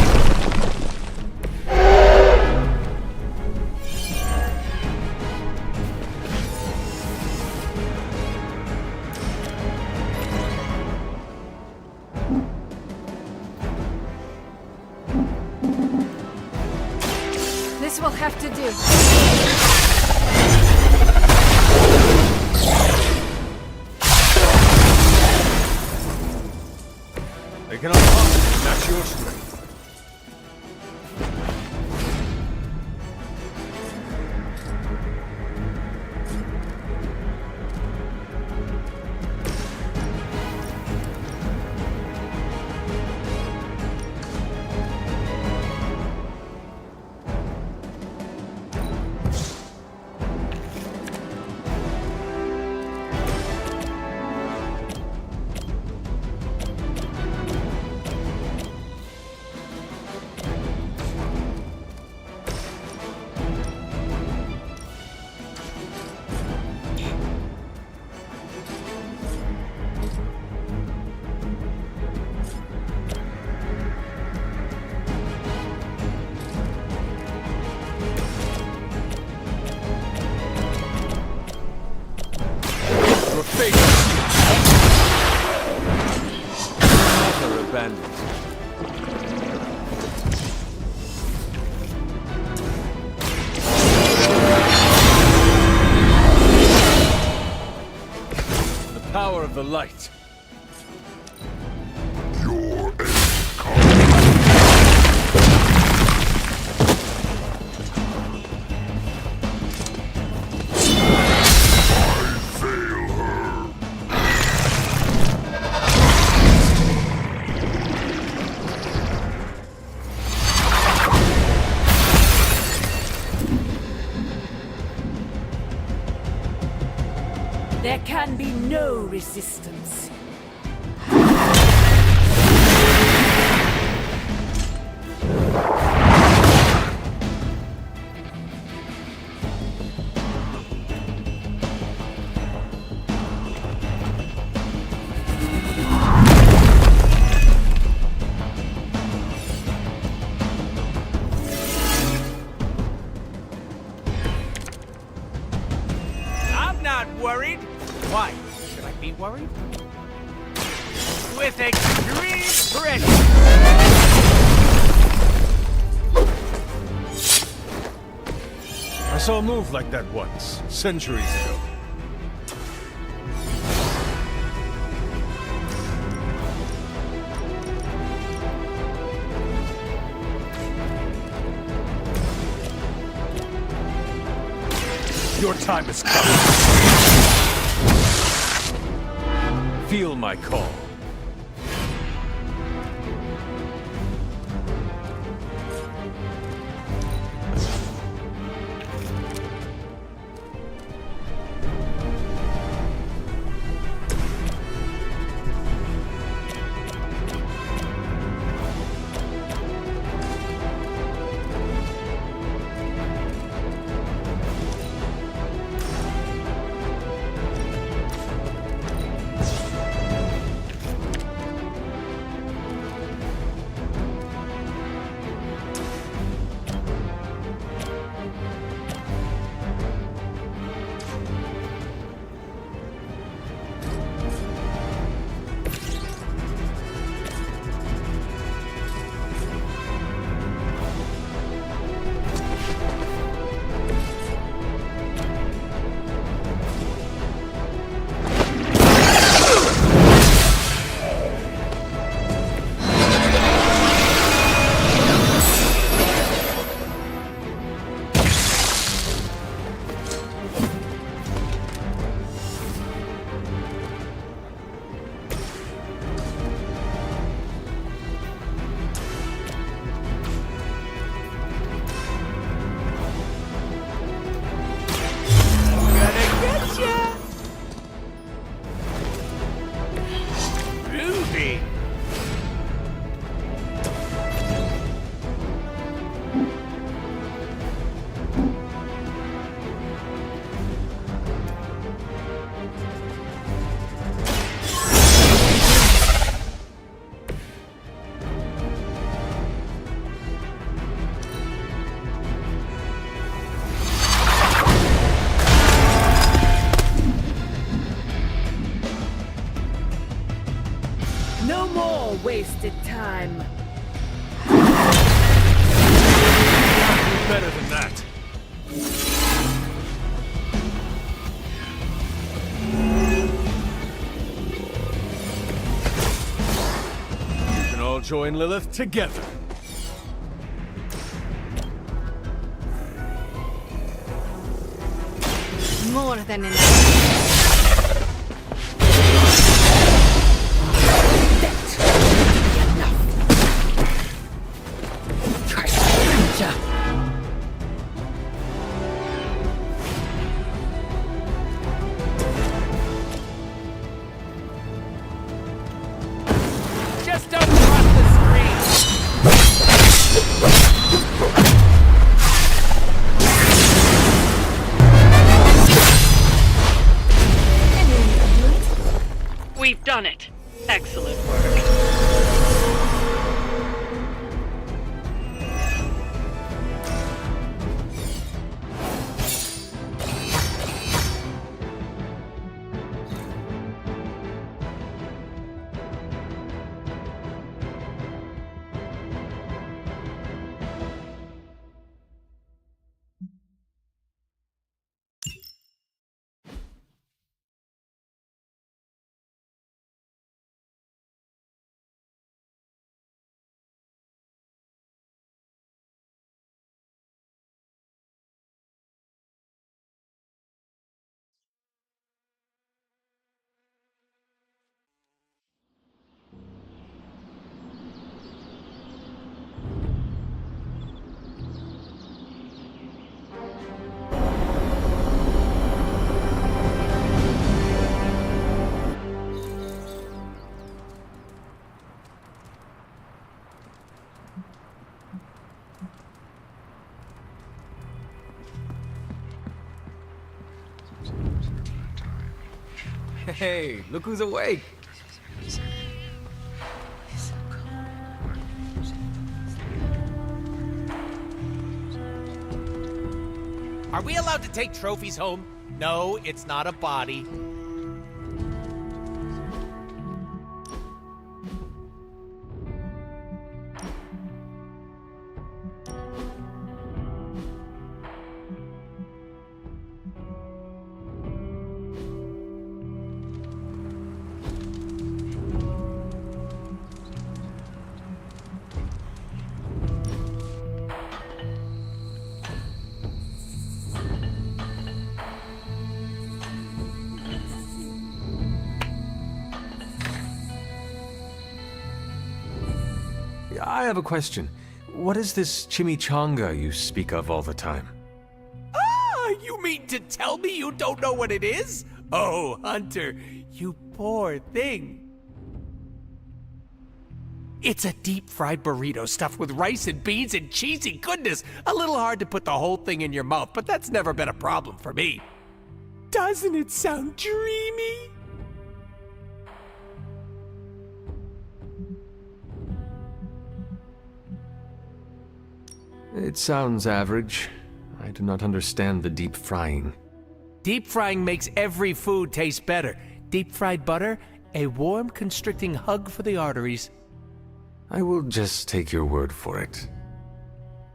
This will have to do. They can unlock match your strength. The power of the light. There can be no resistance. I'm not worried. Why? Should I be worried? With extreme pressure. I saw a move like that once, centuries ago. Your time has come. Feel my call. Ruby! No more wasted time. Better than that. You can all join Lilith together. More than enough. Just don't cross the screen! We've done it. Excellent work. Hey, look who's awake. Are we allowed to take trophies home? No, it's not a body. I have a question. What is this chimichanga you speak of all the time? Ah, you mean to tell me you don't know what it is? Oh, Hunter, you poor thing. It's a deep-fried burrito stuffed with rice and beans and cheesy goodness. A little hard to put the whole thing in your mouth, but that's never been a problem for me. Doesn't it sound dreamy? It sounds average. I do not understand the deep frying. Deep frying makes every food taste better. Deep fried butter, a warm, constricting hug for the arteries. I will just take your word for it.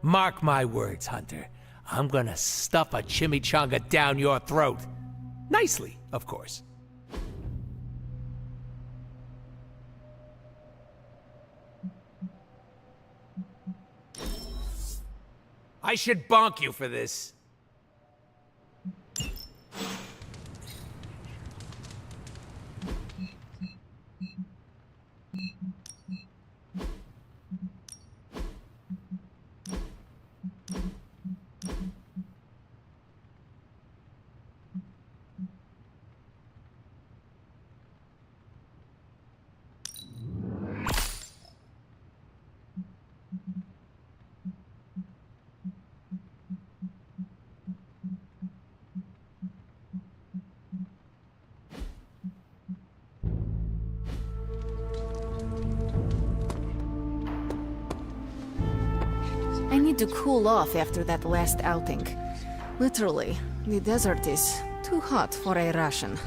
Mark my words, Hunter. I'm gonna stuff a chimichanga down your throat. Nicely, of course. I should bonk you for this. I need to cool off after that last outing. Literally, the desert is too hot for a ration.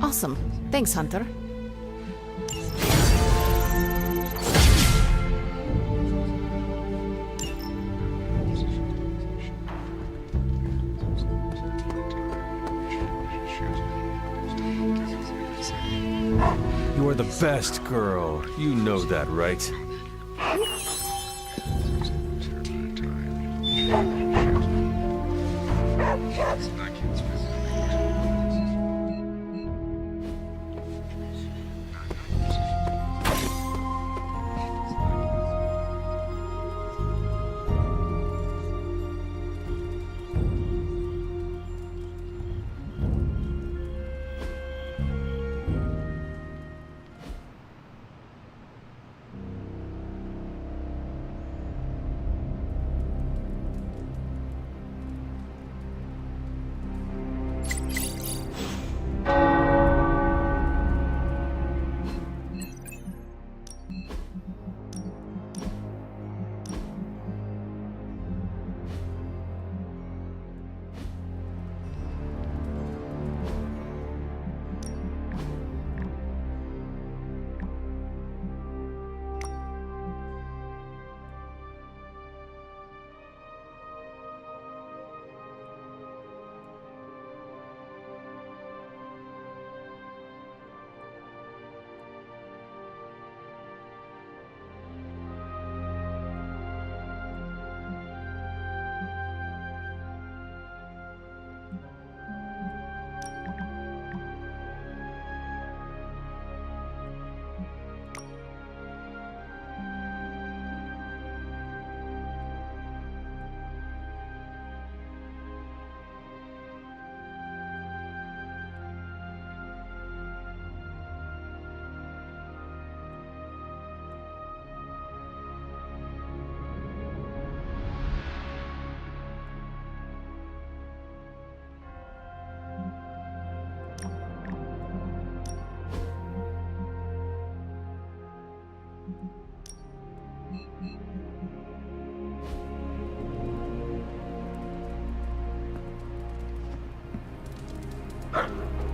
Awesome. Thanks, Hunter. You are the best girl. You know that, right?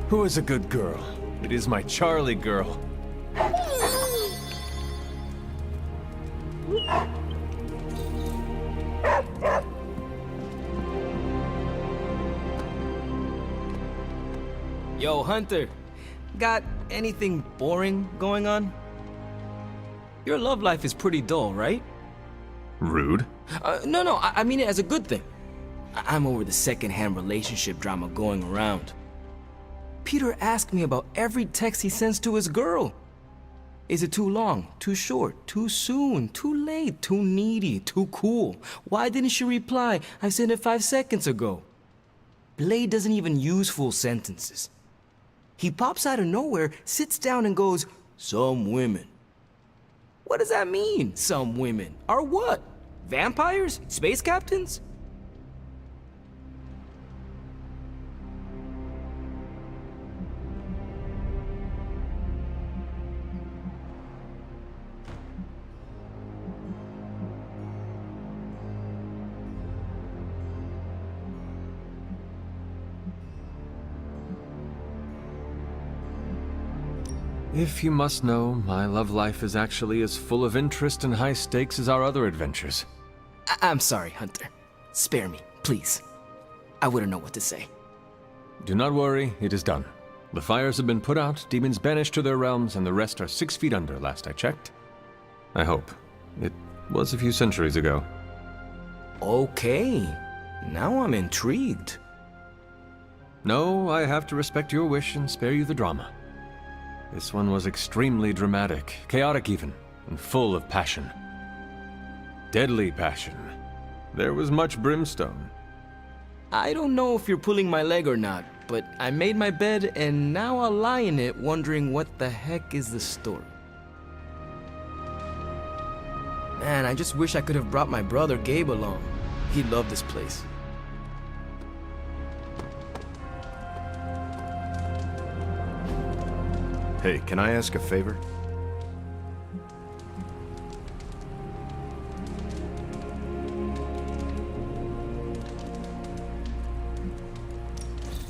Who is a good girl? It is my Charlie girl. Yo, Hunter. Got anything boring going on? Your love life is pretty dull, right? Rude. No, I mean it as a good thing. I'm over the second-hand relationship drama going around. Peter asked me about every text he sends to his girl. Is it too long, too short, too soon, too late, too needy, too cool? Why didn't she reply? I sent it 5 seconds ago. Blade doesn't even use full sentences. He pops out of nowhere, sits down and goes, "Some women." What does that mean, some women? Are what? Vampires? Space captains? If you must know, my love life is actually as full of interest and high stakes as our other adventures. I'm sorry, Hunter. Spare me, please. I wouldn't know what to say. Do not worry, it is done. The fires have been put out, demons banished to their realms, and the rest are 6 feet under, last I checked. I hope. It was a few centuries ago. Okay. Now I'm intrigued. No, I have to respect your wish and spare you the drama. This one was extremely dramatic, chaotic even, and full of passion. Deadly passion. There was much brimstone. I don't know if you're pulling my leg or not, but I made my bed and now I'll lie in it wondering what the heck is the story. Man, I just wish I could have brought my brother Gabe along. He'd love this place. Hey, can I ask a favor?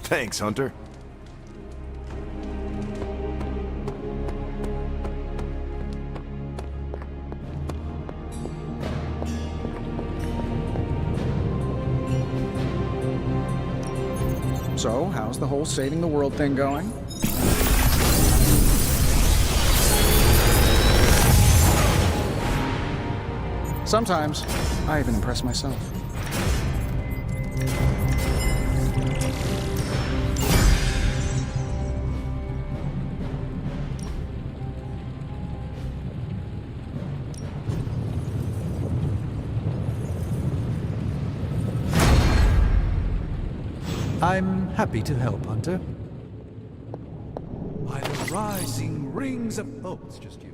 Thanks, Hunter. So, how's the whole saving the world thing going? Sometimes, I even impress myself. I'm happy to help, Hunter. By the rising rings of... Oh, it's just you.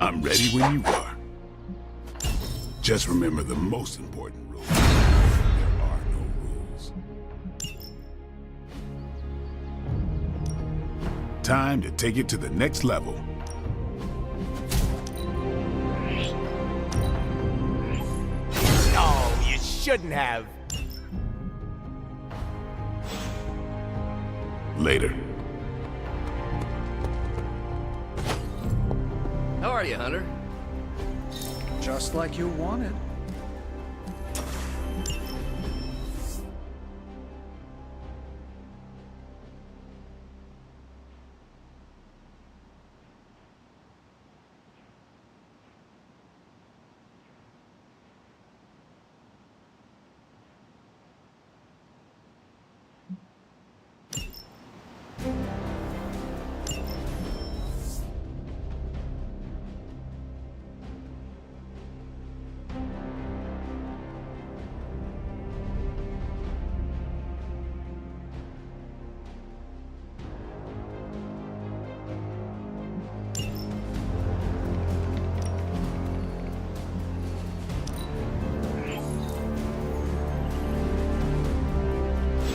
I'm ready when you are. Just remember the most important rule. There are no rules. Time to take it to the next level. Oh, you shouldn't have. Later. How are you, Hunter? Just like you wanted.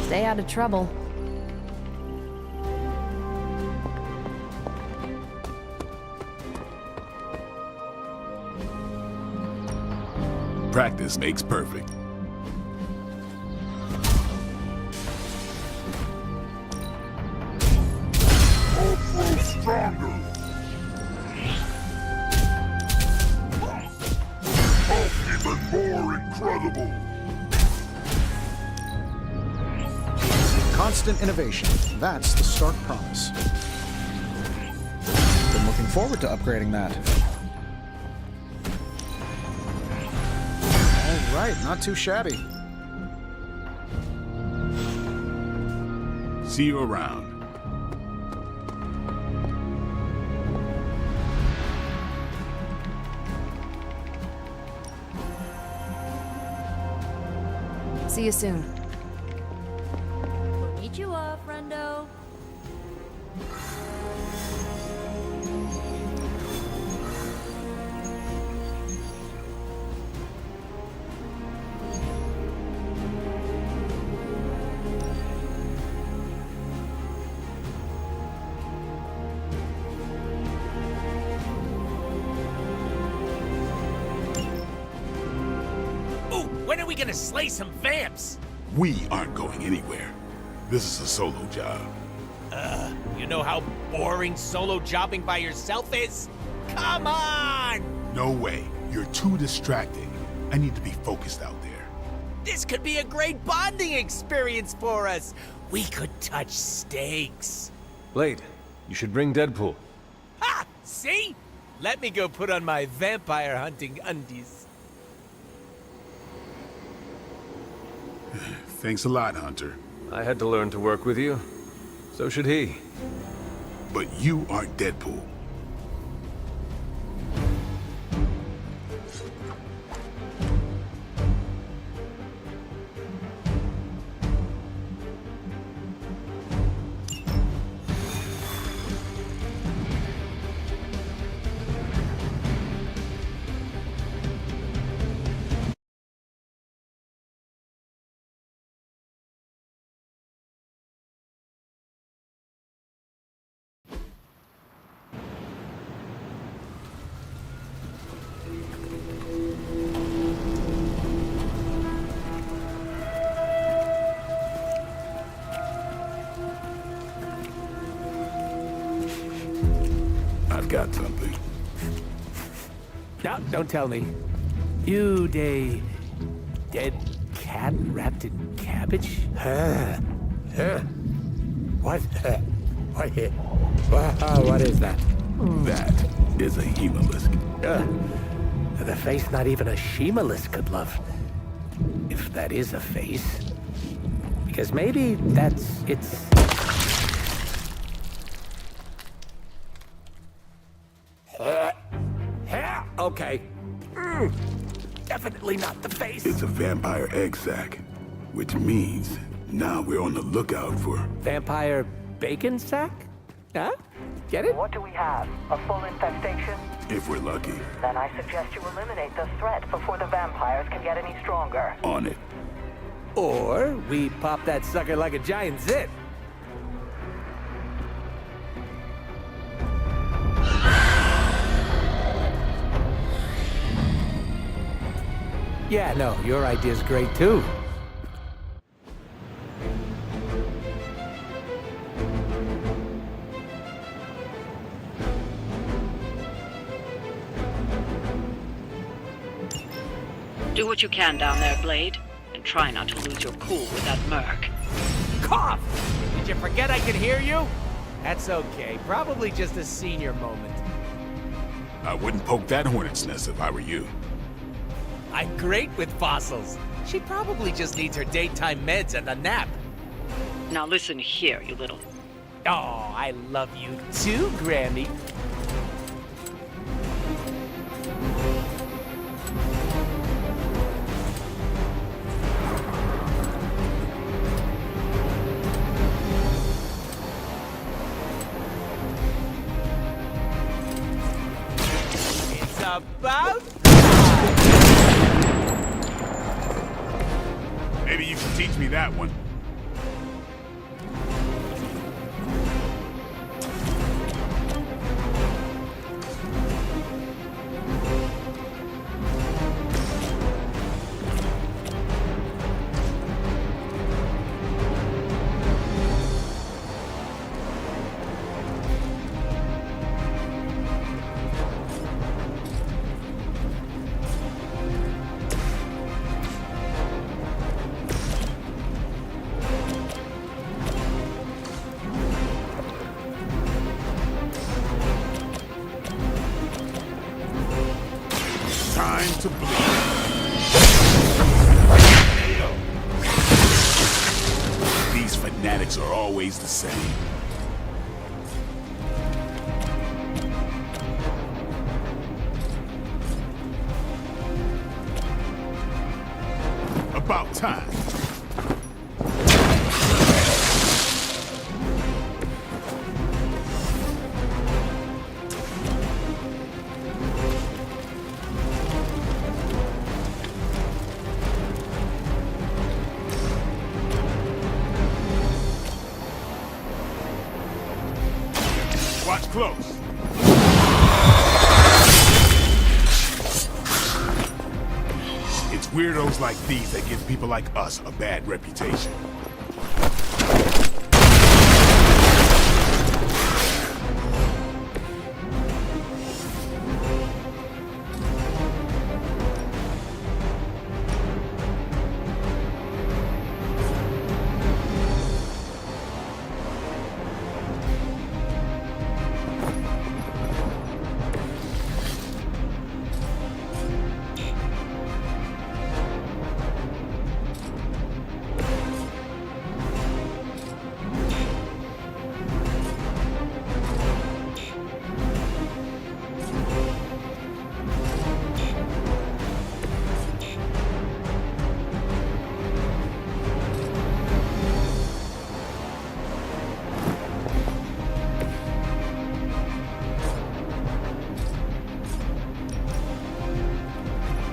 Stay out of trouble. Practice makes perfect. Grow stronger. Even more incredible. Constant innovation. That's the stark promise. Been looking forward to upgrading that. All right, not too shabby. See you around. See you soon. Konnichiwa, friendo. Ooh, when are we gonna slay some vamps? We aren't going anywhere. This is a solo job. You know how boring solo jobbing by yourself is? Come on! No way. You're too distracting. I need to be focused out there. This could be a great bonding experience for us. We could touch steaks. Blade, you should bring Deadpool. Ha! See? Let me go put on my vampire hunting undies. Thanks a lot, Hunter. I had to learn to work with you. So should he. But you aren't Deadpool. I've got something. No, don't tell me. You dead cat wrapped in cabbage? What? What is that? That is a Hemolisk. The face not even a Shemalisk could love. If that is a face. Because maybe that's its... Okay. Definitely not the face. It's a vampire egg sac, which means now we're on the lookout for... Vampire bacon sack? Huh? Get it? What do we have? A full infestation? If we're lucky. Then I suggest you eliminate the threat before the vampires can get any stronger. On it. Or we pop that sucker like a giant zit. Yeah, no, your idea's great too. Do what you can down there, Blade, and try not to lose your cool with that merc. Cough! Did you forget I could hear you? That's okay. Probably just a senior moment. I wouldn't poke that hornet's nest if I were you. I'm great with fossils. She probably just needs her daytime meds and a nap. Now listen here, you little... Oh, I love you too, Grammy. It's about Maybe you can teach me that one. Time to bleed. These fanatics are always the same. About time. Watch close. It's weirdos like these that give people like us a bad reputation.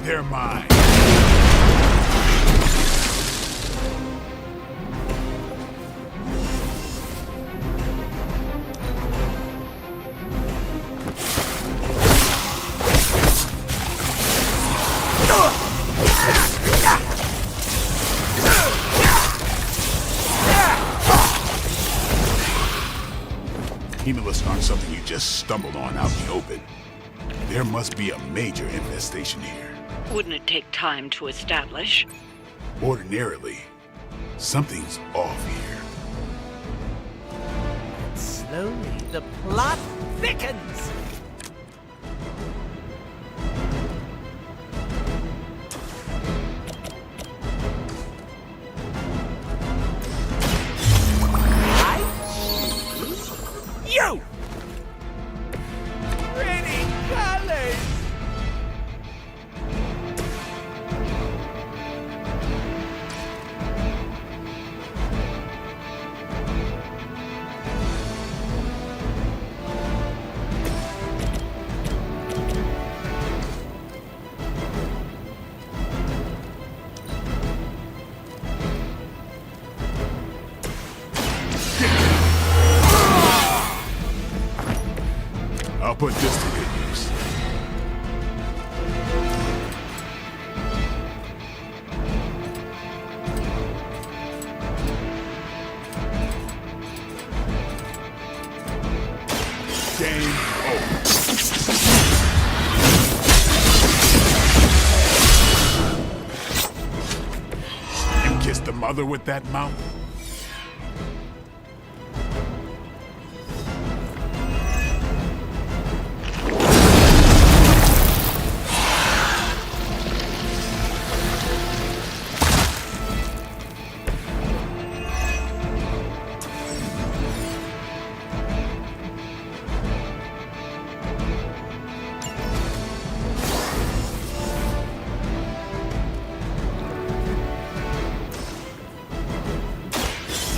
They're mine. Hemolysts aren't something you just stumbled on out in the open. There must be a major infestation here. Wouldn't it take time to establish? Ordinarily, something's off here. slowly the plot thickens. You! Pretty colors! put this to good use. Game over. You kissed the mother with that mouth?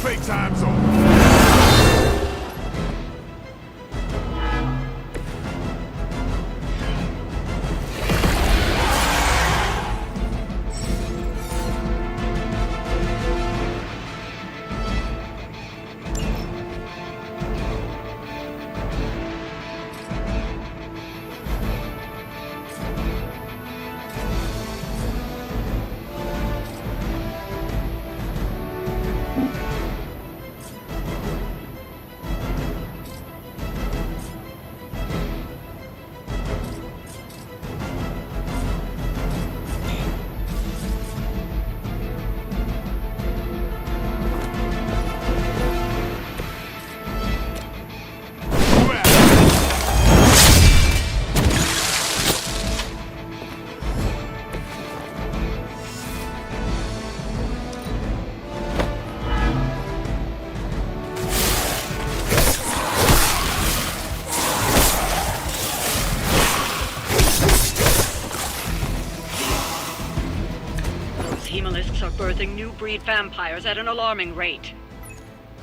Playtime's over. Hemalists are birthing new breed vampires at an alarming rate.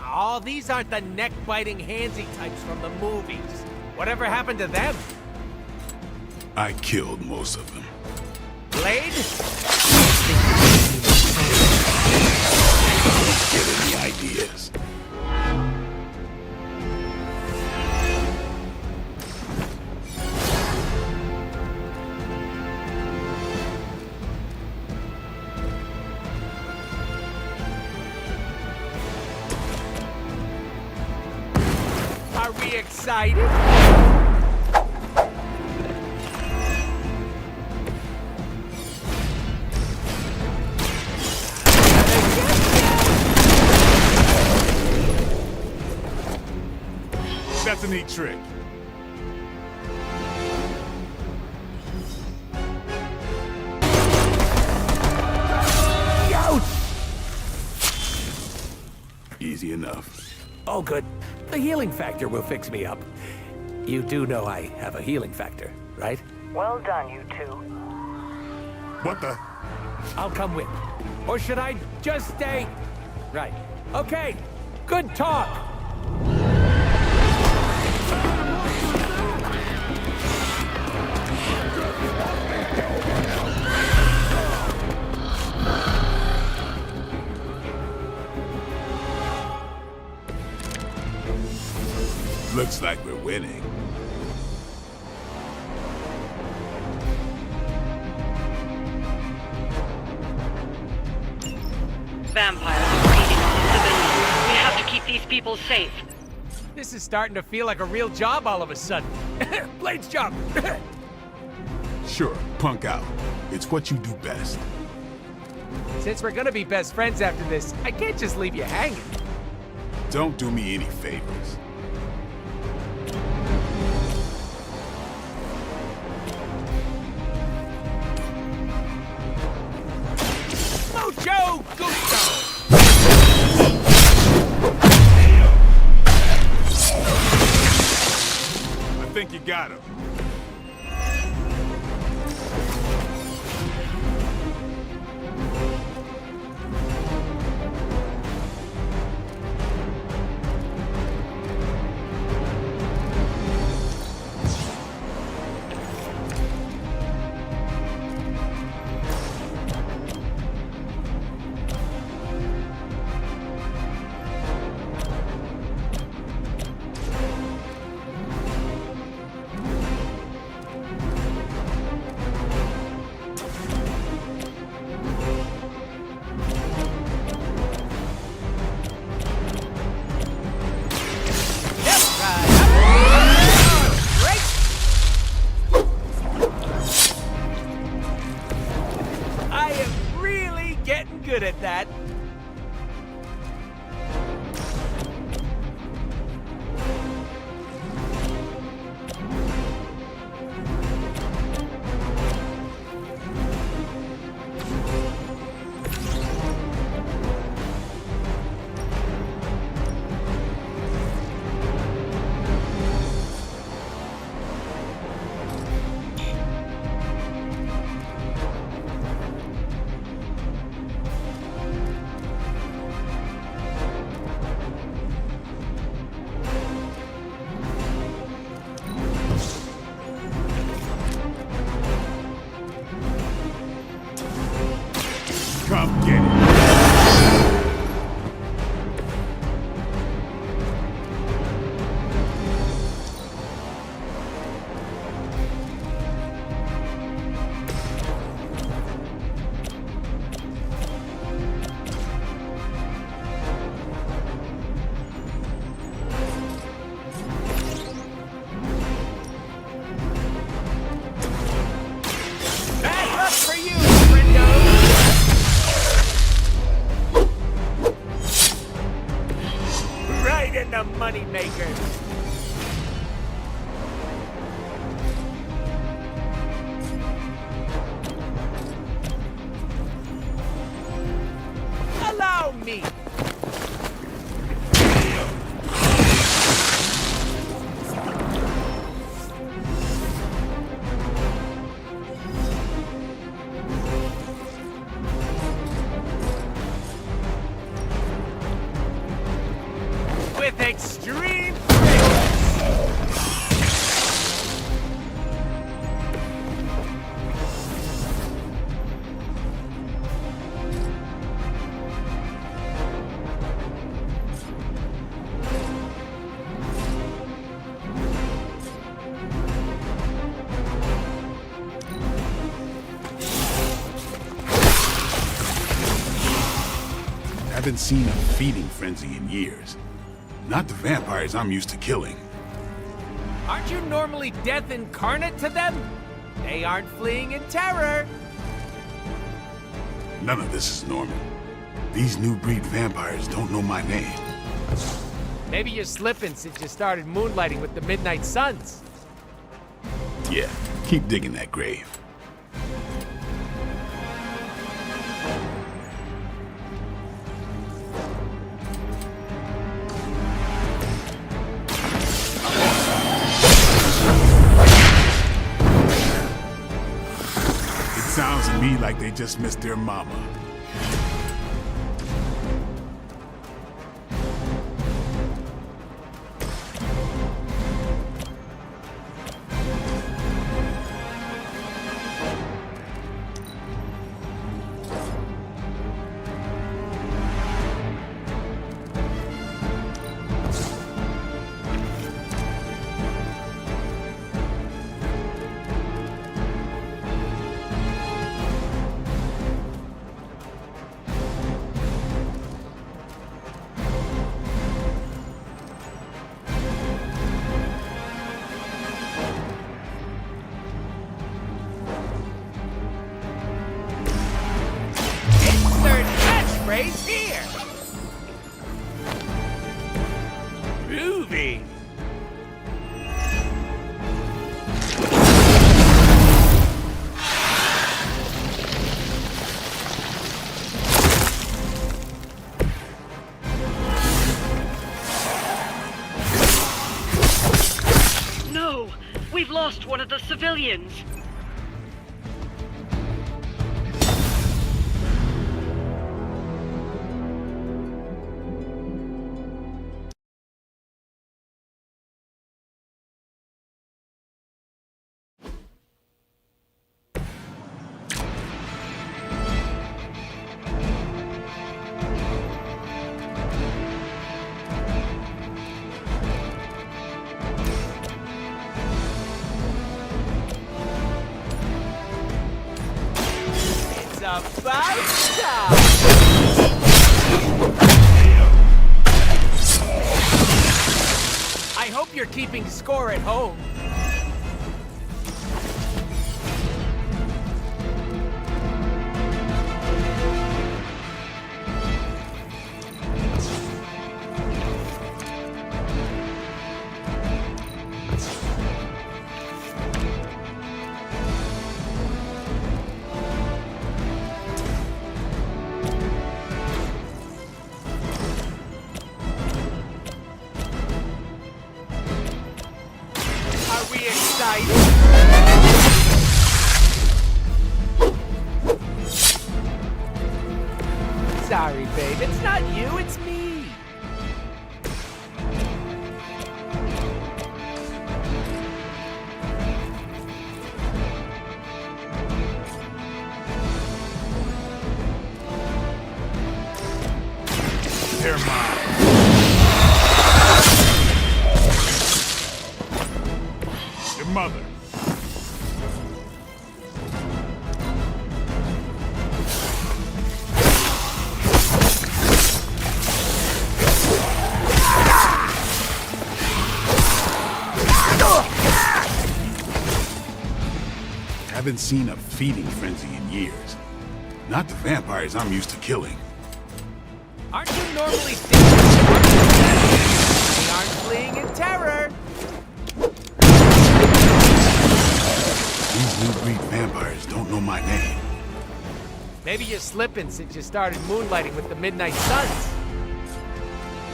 Oh, these aren't the neck-biting handsy types from the movies. Whatever happened to them? I killed most of them. Blade? Get any ideas? Are we excited? That's a neat trick. Easy enough. Oh, good. The healing factor will fix me up. You do know I have a healing factor, right? Well done, you two. What the? I'll come with. Or should I just stay? Right. Okay. Good talk. Looks like we're winning. Vampires are feeding on civilians. We have to keep these people safe. This is starting to feel like a real job all of a sudden. Blade's job. Sure, punk out. It's what you do best. Since we're gonna be best friends after this, I can't just leave you hanging. Don't do me any favors. Mucho gusto! I think you got him. good at that. Come get it. Back up for you, friendo! Right in the moneymaker. Allow me. With extreme Haven't seen a feeding frenzy in years. Not the vampires I'm used to killing. Aren't you normally death incarnate to them? They aren't fleeing in terror. None of this is normal. These new breed vampires don't know my name. Maybe you're slipping since you started moonlighting with the Midnight Suns. Yeah, keep digging that grave. It sounds to me like they just missed their mama. Insert catchphrase here. Groovy. No! We've lost one of the civilians! About time! I hope you're keeping score at home. sorry, babe. It's not you, it's me. They're mine. Your mother. Haven't seen a feeding frenzy in years. Not the vampires I'm used to killing. Aren't you normally stingy? We aren't fleeing in terror. These new breed vampires don't know my name. Maybe you're slipping since you started moonlighting with the Midnight Suns.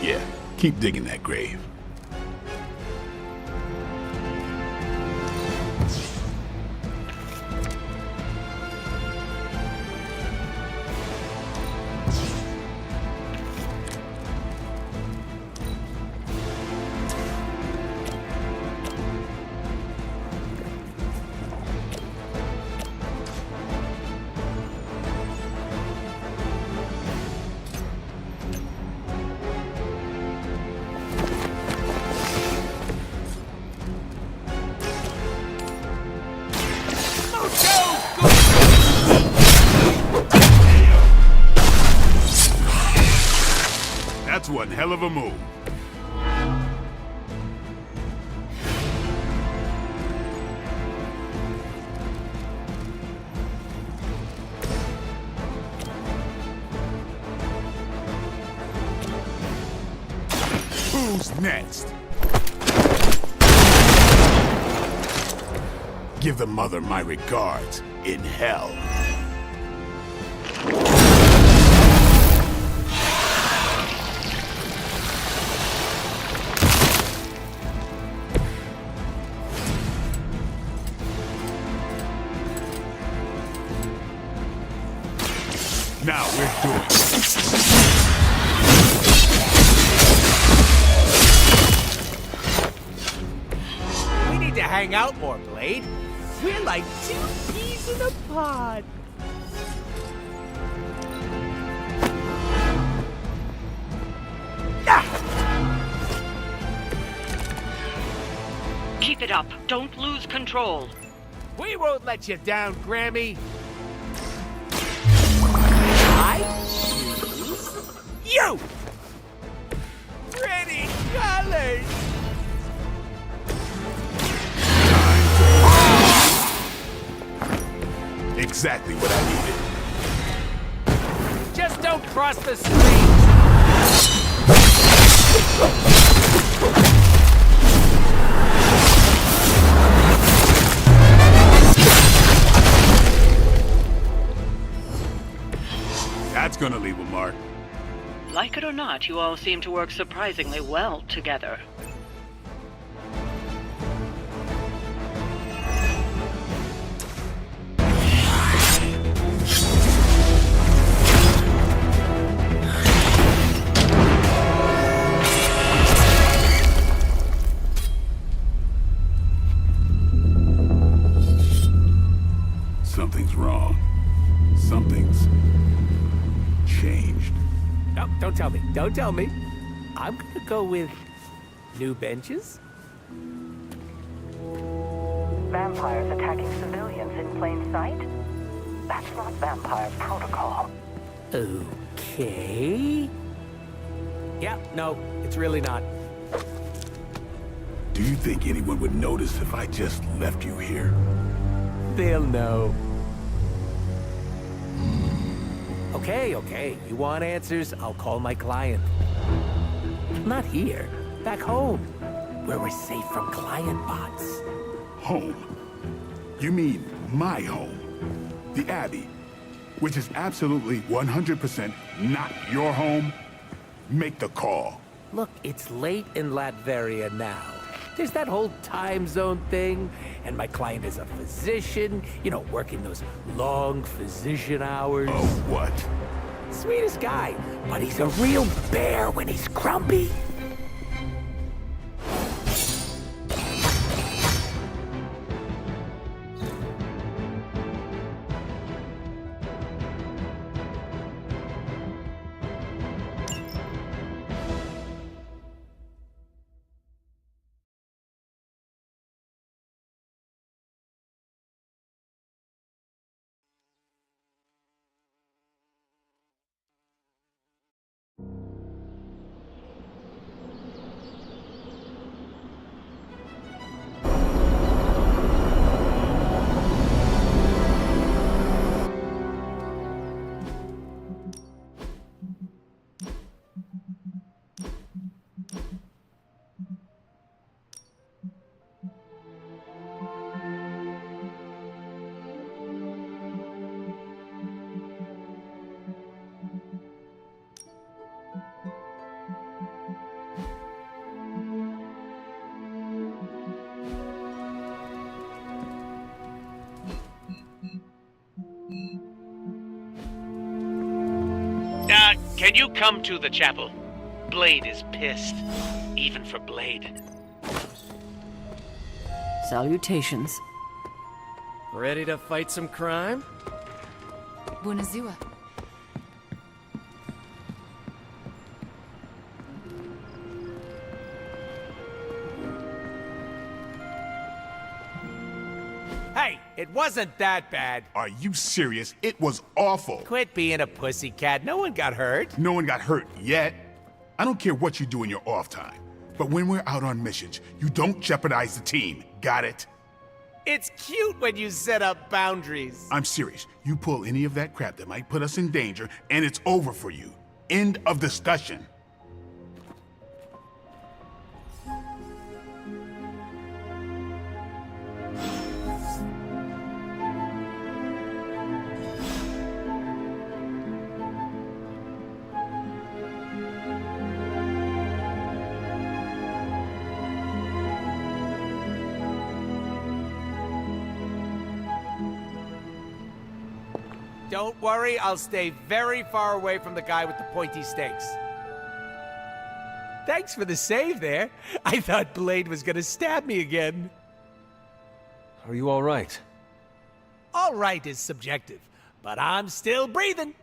Yeah, keep digging that grave. That's one hell of a move. Who's next? Give the mother my regards in hell. Now we're doing it. We need to hang out more, Blade. We're like two peas in a pod. Keep it up. Don't lose control. We won't let you down, Grammy. I choose you! Pretty colors! Exactly what I needed. Just don't cross the street! That's gonna leave a mark. Like it or not, you all seem to work surprisingly well together. Something's wrong. Something's changed. No, don't tell me. Don't tell me. I'm gonna go with new benches. Vampires attacking civilians in plain sight? That's not vampire protocol. Okay. Yeah, no, it's really not. Do you think anyone would notice if I just left you here? They'll know. Okay. You want answers? I'll call my client. Not here. Back home. Where we're safe from client bots. Home? You mean my home? The Abbey, which is absolutely 100% not your home? Make the call. Look, it's late in Latveria now. There's that whole time zone thing, and my client is a physician, you know, working those long physician hours. Oh, what? Sweetest guy, but he's a real bear when he's grumpy. Can you come to the chapel? Blade is pissed. Even for Blade. Salutations. Ready to fight some crime? Bunazua. Hey, it wasn't that bad. Are you serious? It was awful. Quit being a pussycat. No one got hurt. No one got hurt yet. I don't care what you do in your off time, but when we're out on missions, you don't jeopardize the team. Got it? It's cute when you set up boundaries. I'm serious. You pull any of that crap that might put us in danger, and it's over for you. End of discussion. Don't worry, I'll stay very far away from the guy with the pointy stakes. Thanks for the save there. I thought Blade was gonna stab me again. Are you all right? All right is subjective, but I'm still breathing.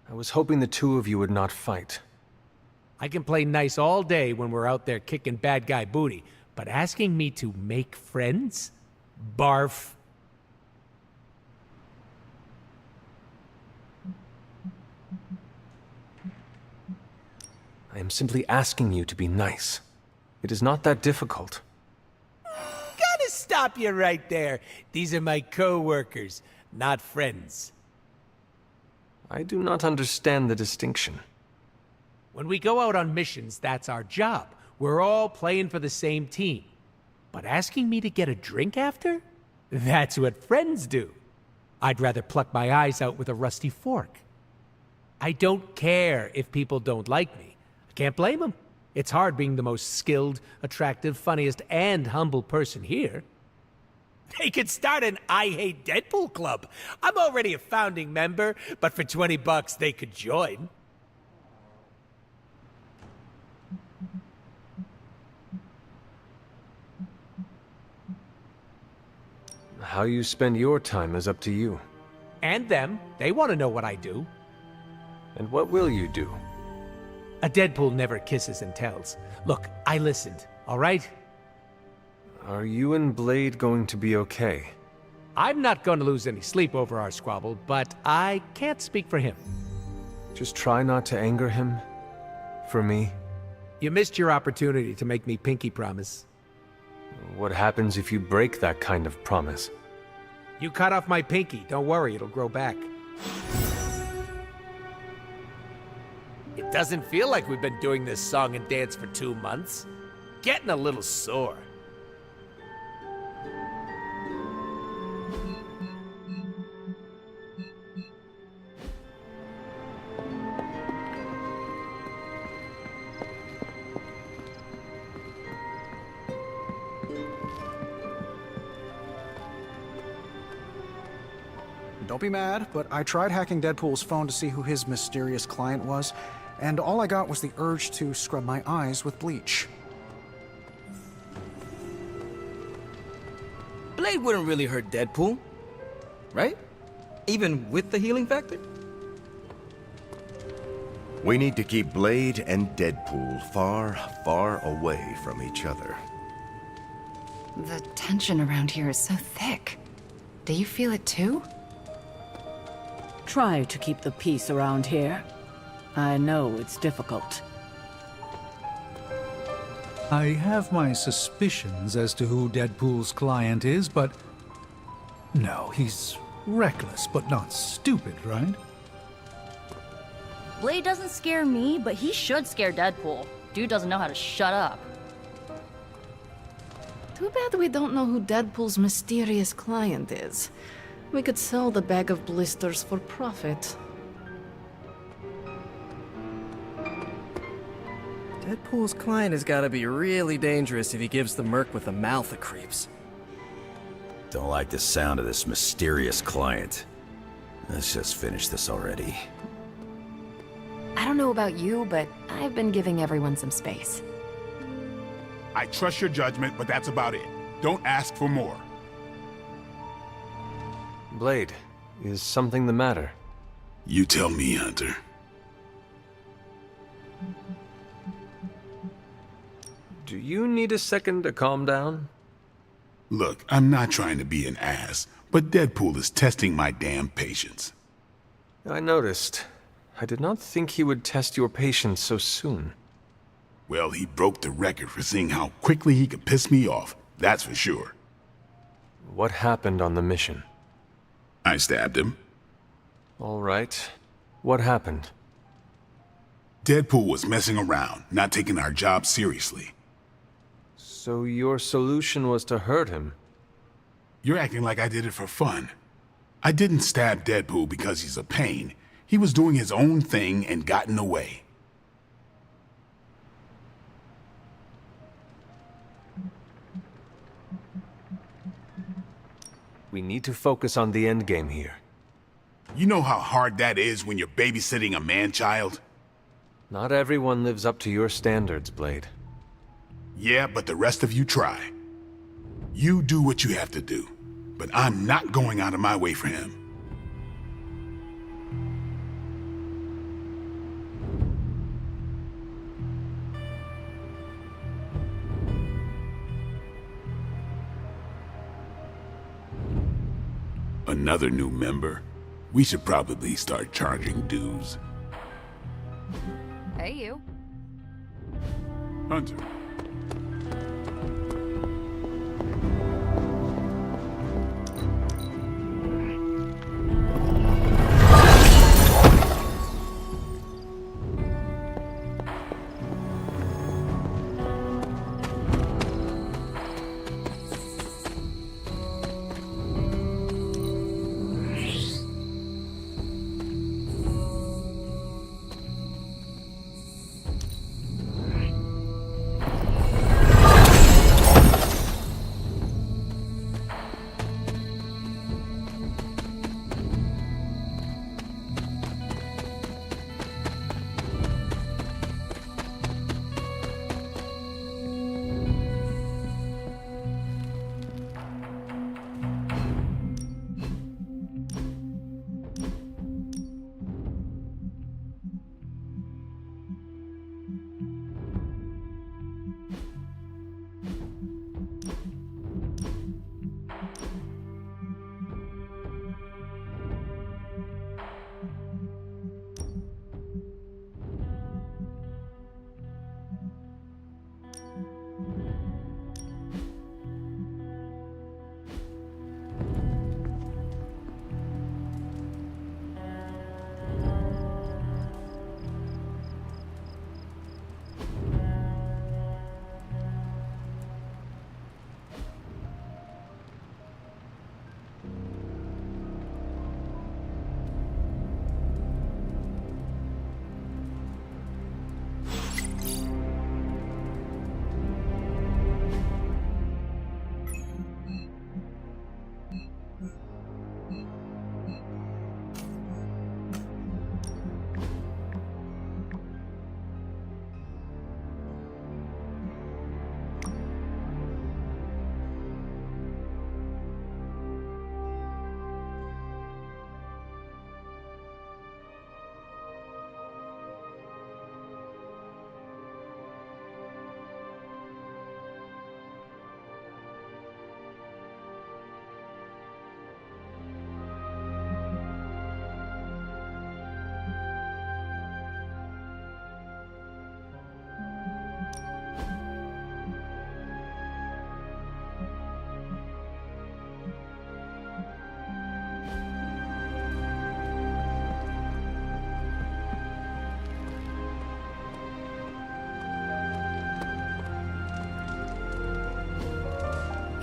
I was hoping the two of you would not fight. I can play nice all day when we're out there kicking bad guy booty, but asking me to make friends? Barf. I am simply asking you to be nice. It is not that difficult. Gotta stop you right there. These are my co-workers, not friends. I do not understand the distinction. When we go out on missions, that's our job. We're all playing for the same team. But asking me to get a drink after? That's what friends do. I'd rather pluck my eyes out with a rusty fork. I don't care if people don't like me. I can't blame them. It's hard being the most skilled, attractive, funniest, and humble person here. They could start an I Hate Deadpool club. I'm already a founding member, but for $20 they could join. How you spend your time is up to you. And them. They want to know what I do. And what will you do? A Deadpool never kisses and tells. Look, I listened, all right? Are you and Blade going to be okay? I'm not going to lose any sleep over our squabble, but I can't speak for him. Just try not to anger him. For me. You missed your opportunity to make me pinky promise. What happens if you break that kind of promise? You cut off my pinky. Don't worry, it'll grow back. It doesn't feel like we've been doing this song and dance for 2 months. Getting a little sore. Don't be mad, but I tried hacking Deadpool's phone to see who his mysterious client was, and all I got was the urge to scrub my eyes with bleach. Blade wouldn't really hurt Deadpool, right? Even with the healing factor? We need to keep Blade and Deadpool far, far away from each other. The tension around here is so thick. Do you feel it too? Try to keep the peace around here. I know it's difficult. I have my suspicions as to who Deadpool's client is, but... No, he's reckless, but not stupid, right? Blade doesn't scare me, but he should scare Deadpool. Dude doesn't know how to shut up. Too bad we don't know who Deadpool's mysterious client is. We could sell the bag of blisters for profit. Deadpool's client has got to be really dangerous if he gives the merc with a mouth that creeps. Don't like the sound of this mysterious client. Let's just finish this already. I don't know about you, but I've been giving everyone some space. I trust your judgment, but that's about it. Don't ask for more. Blade, is something the matter? You tell me, Hunter. Do you need a second to calm down? Look, I'm not trying to be an ass, but Deadpool is testing my damn patience. I noticed. I did not think he would test your patience so soon. Well, he broke the record for seeing how quickly he could piss me off, that's for sure. What happened on the mission? I stabbed him. All right. What happened? Deadpool was messing around, not taking our job seriously. So your solution was to hurt him? You're acting like I did it for fun. I didn't stab Deadpool because he's a pain. He was doing his own thing and got in the way. We need to focus on the end game here. You know how hard that is when you're babysitting a man-child? Not everyone lives up to your standards, Blade. Yeah, but the rest of you try. You do what you have to do, but I'm not going out of my way for him. Another new member? We should probably start charging dues. Hey, you. Hunter.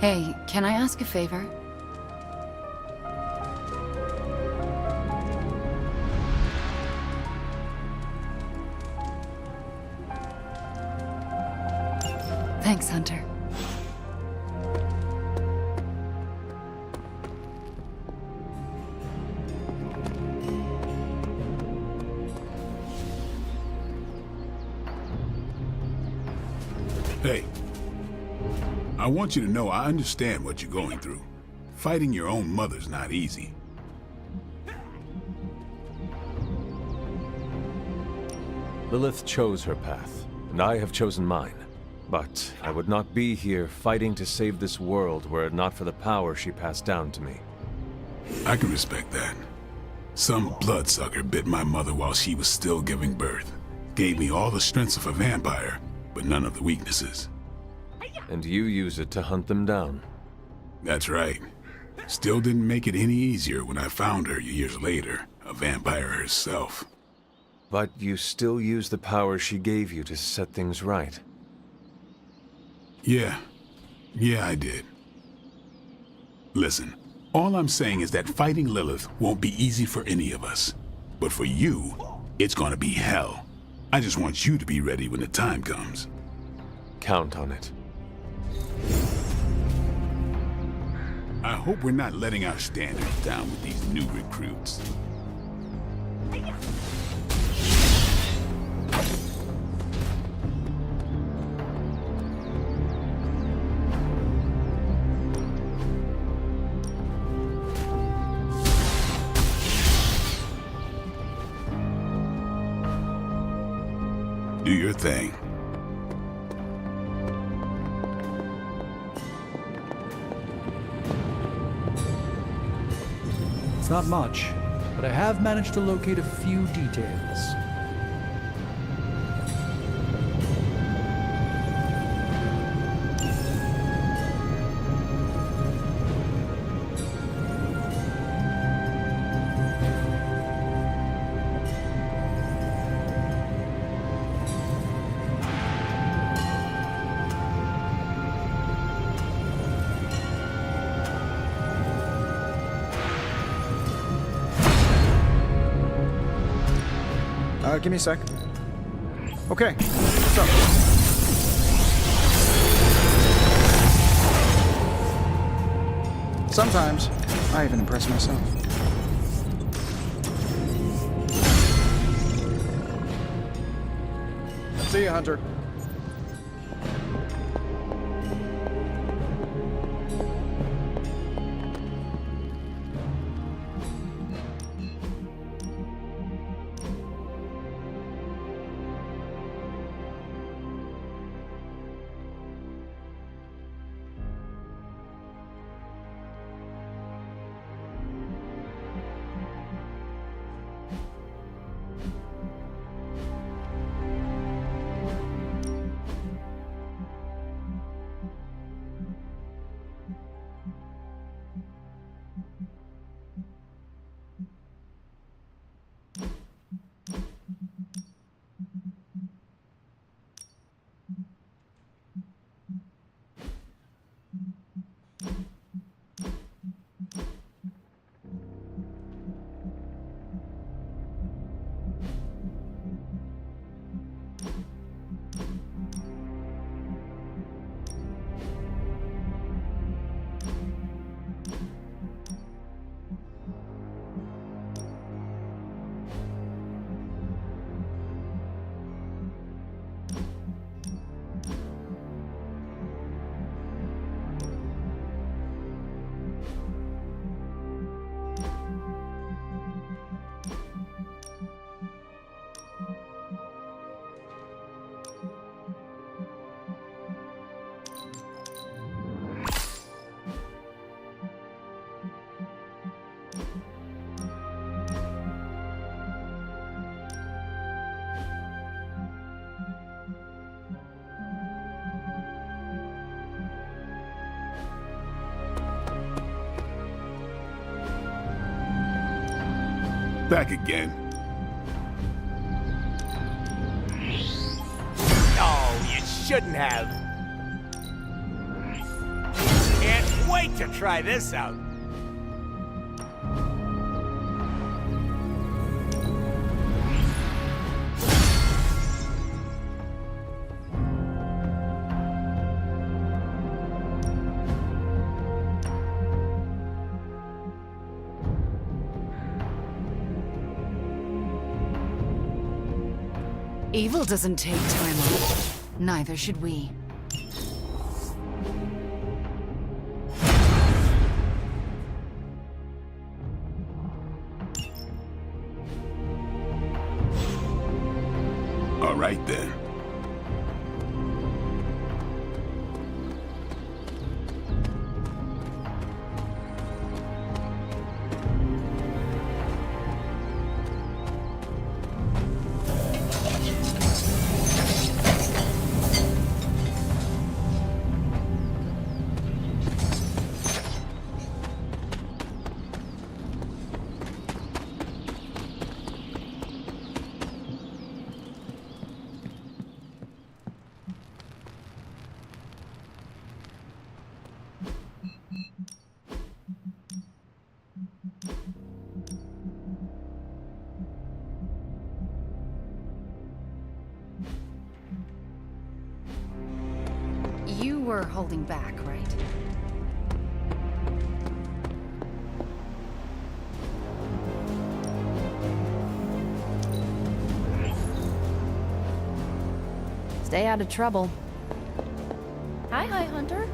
Hey, can I ask a favor? Thanks, Hunter. Hey, I want you to know I understand what you're going through. Fighting your own mother's not easy. Lilith chose her path, and I have chosen mine. But I would not be here fighting to save this world were it not for the power she passed down to me. I can respect that. Some bloodsucker bit my mother while she was still giving birth. Gave me all the strengths of a vampire, but none of the weaknesses. And you use it to hunt them down. That's right. Still didn't make it any easier when I found her years later, a vampire herself. But you still use the power she gave you to set things right. Yeah, I did. Listen, all I'm saying is that fighting Lilith won't be easy for any of us. But for you, it's gonna be hell. I just want you to be ready when the time comes. Count on it. I hope we're not letting our standards down with these new recruits. Do your thing. It's not much, but I have managed to locate a few details. Give me a sec. Okay, so... Sometimes, I even impress myself. See you, Hunter. Back again. Oh, you shouldn't have. Can't wait to try this out. Evil doesn't take time off. Neither should we. All right then. You were holding back, right? Stay out of trouble. Hi, Hunter.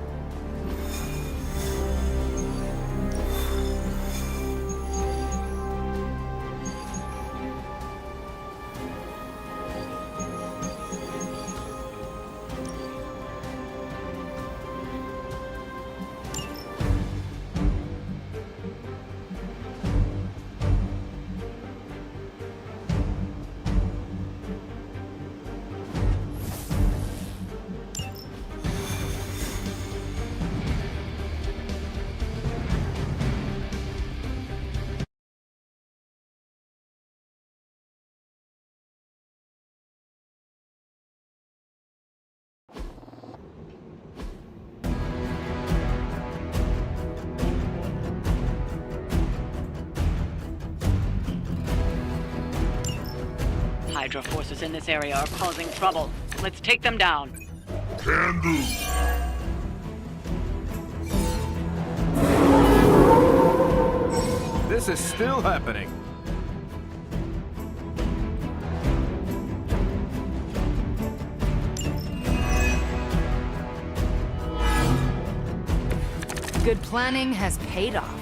Hydra forces in this area are causing trouble. Let's take them down. Can do. This is still happening. Good planning has paid off.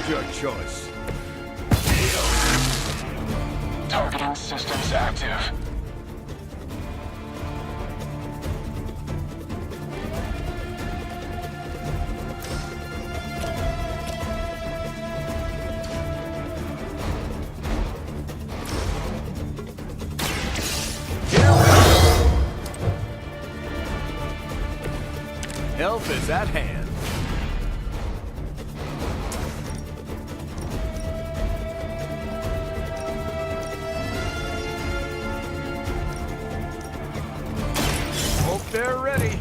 Your choice. Targeting systems active. Help is at hand. They're ready.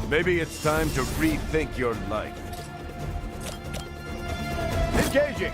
Maybe it's time to rethink your life. Engaging!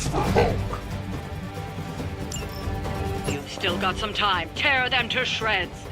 for Hulk! You've still got some time. Tear them to shreds.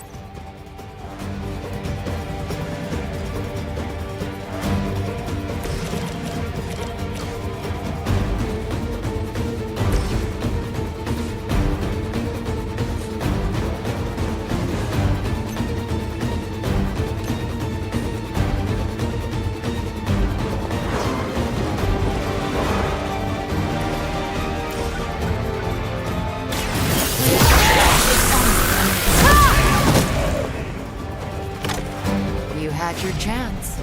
You had your chance.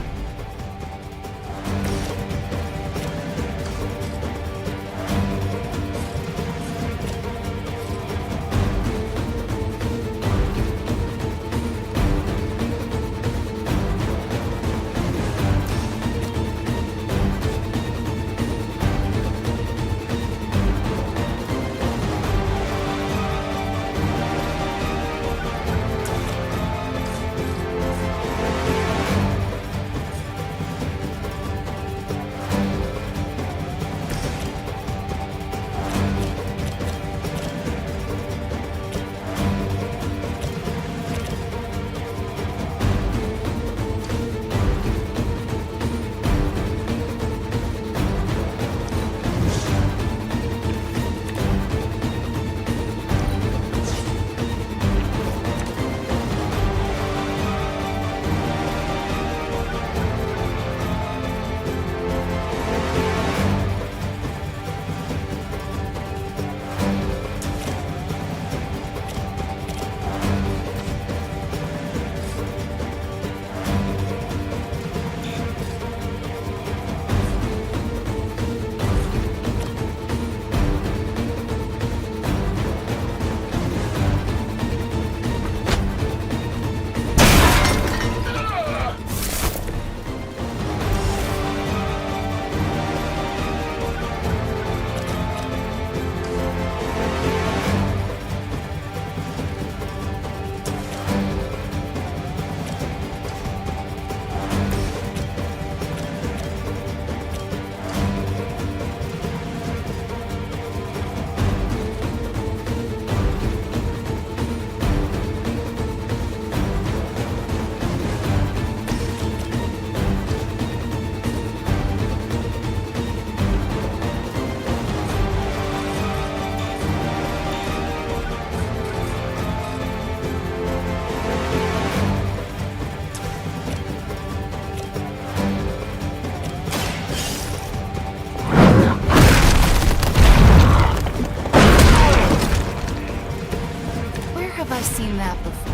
Seen that before.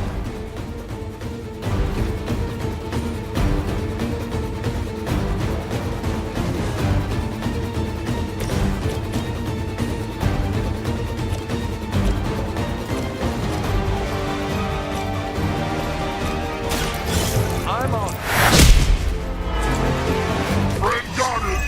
I'm on. Red guarded!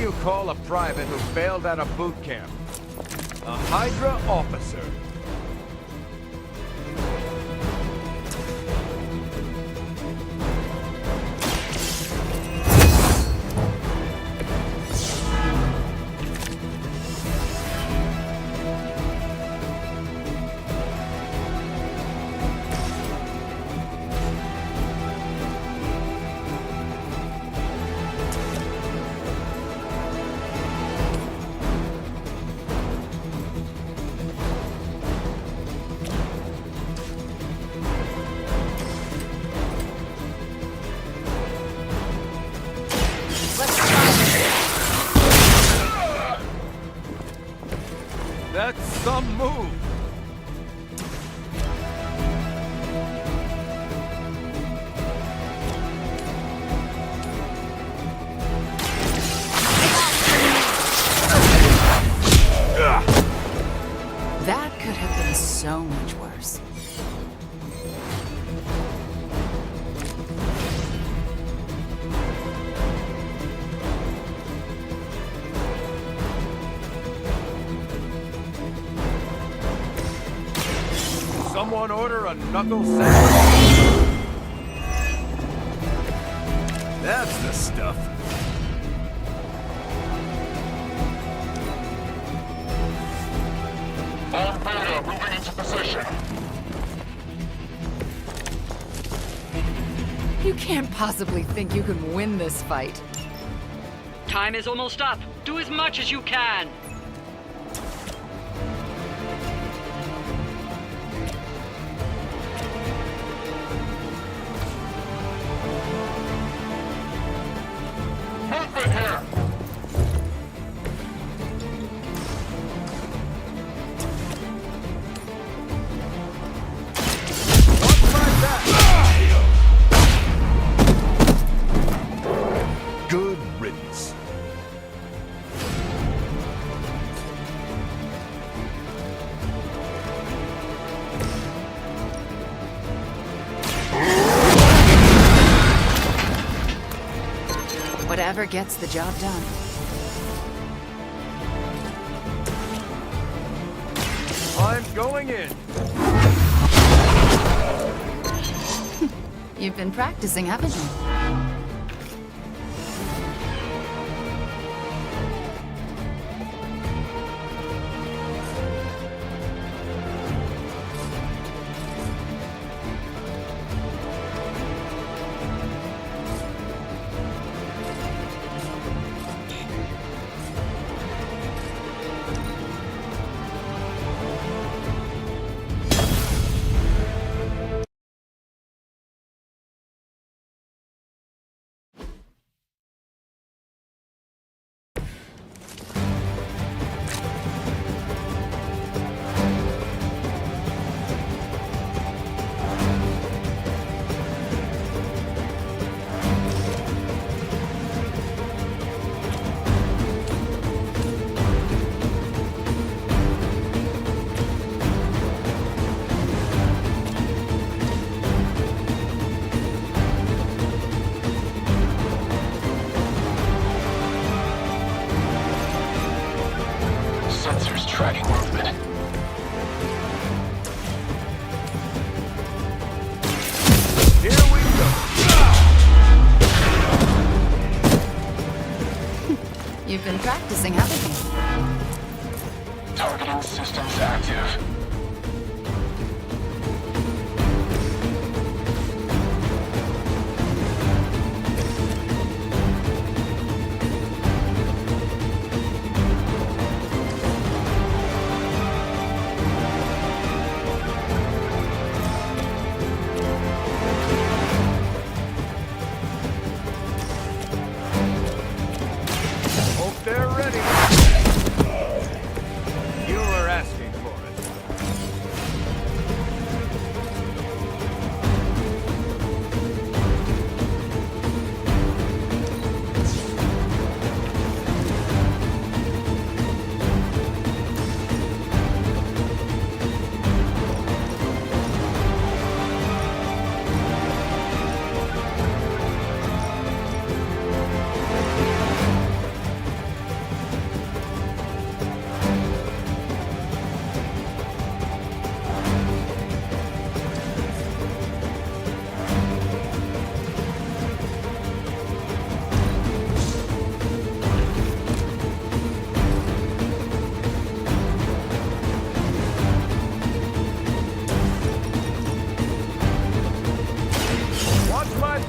you call a private who failed out of boot camp? A Hydra officer. That's some move. That could have been so much worse. Someone order a knuckle sandwich. That's the stuff. On Beta, moving into position. You can't possibly think you can win this fight. Time is almost up. Do as much as you can. Movement here. Good riddance. Whatever gets the job done. I'm going in. You've been practicing, haven't you? Sensors tracking movement. Here we go. You've been practicing, haven't you? Targeting systems active. Hope they're ready. You were asking for it.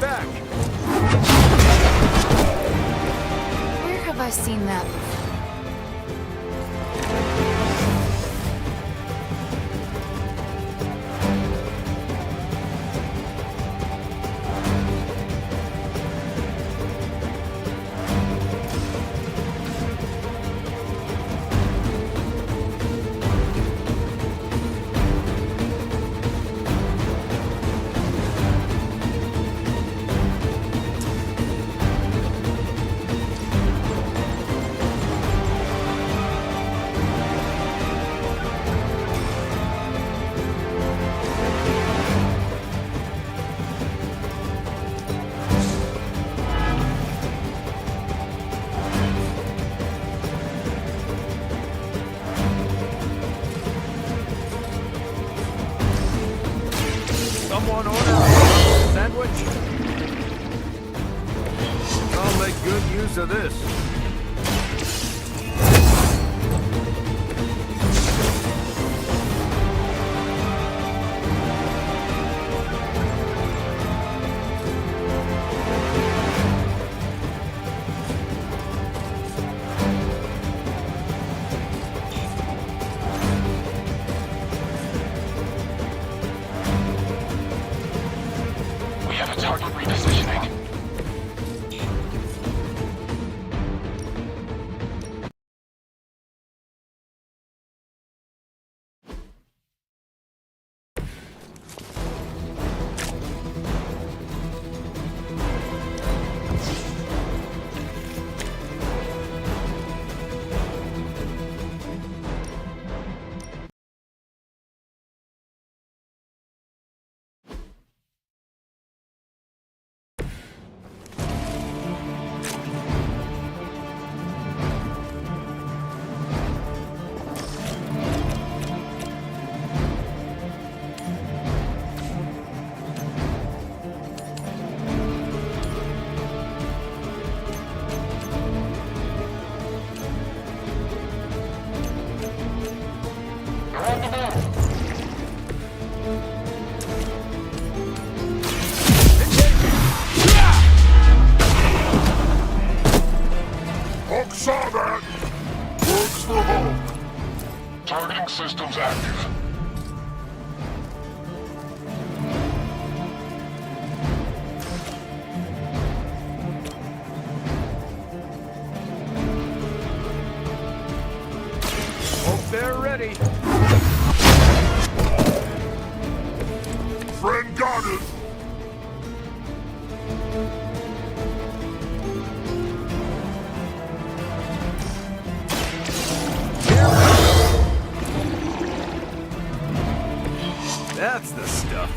attack! Where have I seen that before? Someone order a sandwich? I'll make good use of this. We have a target repositioning. Hulk saw that! Hulk's for Hulk! Targeting systems active. Hope they're ready. Friend got it! That's the stuff.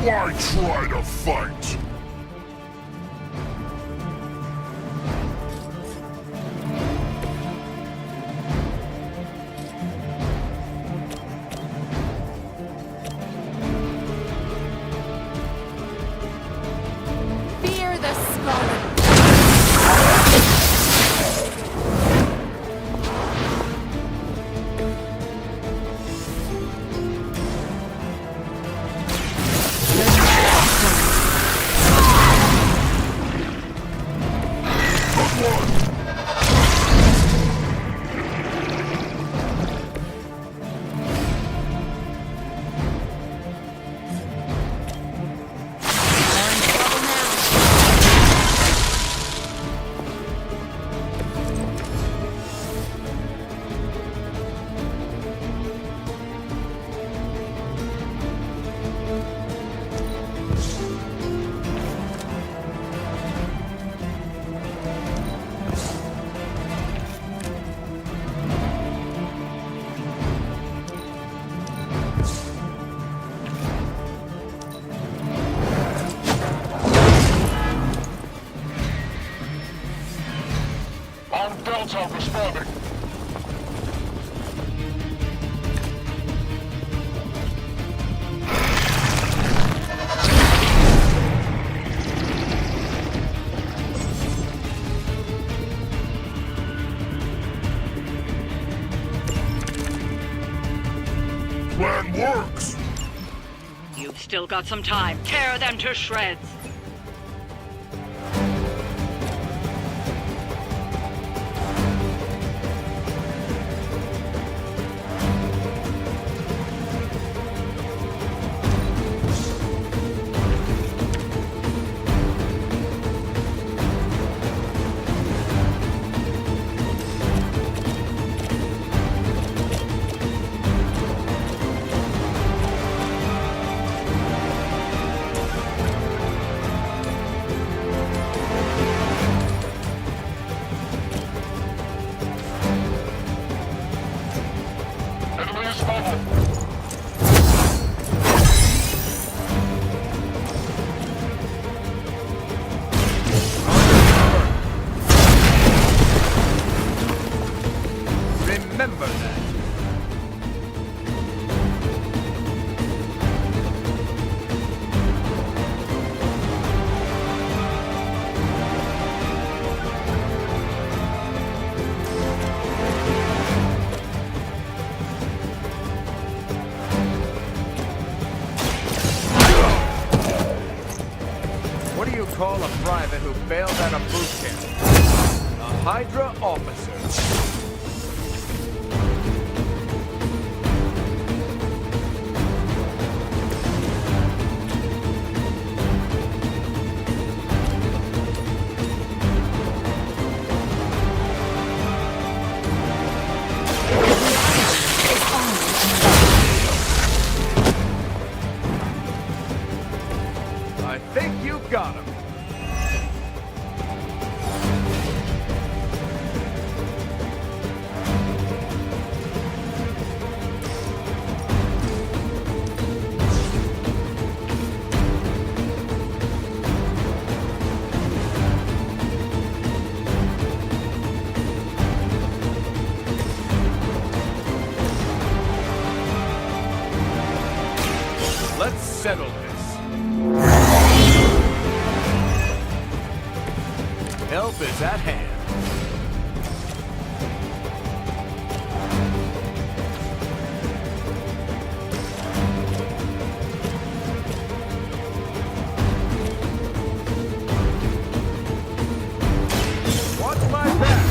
Why try to fight? Fear the skull. intel responding. Plan works! You've still got some time. Tear them to shreds. Remember that. What do you call a private who bailed out a boot camp? A Hydra officer. I think you got him. Let's settle this. Help is at hand. Watch my back.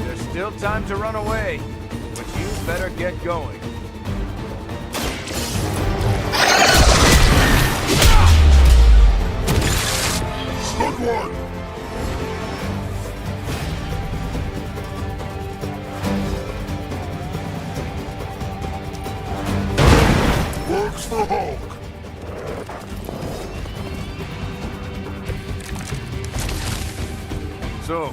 There's still time to run away, but you better get going. Good one! Works for Hulk! So,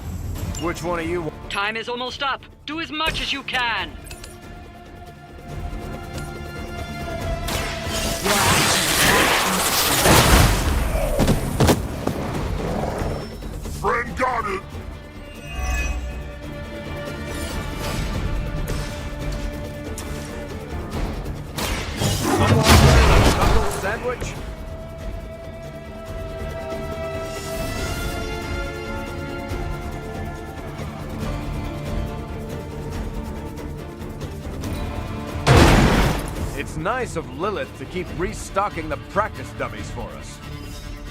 which one of you... Time is almost up. Do as much as you can. Friend got it! Someone want a knuckle sandwich? It's nice of Lilith to keep restocking the practice dummies for us.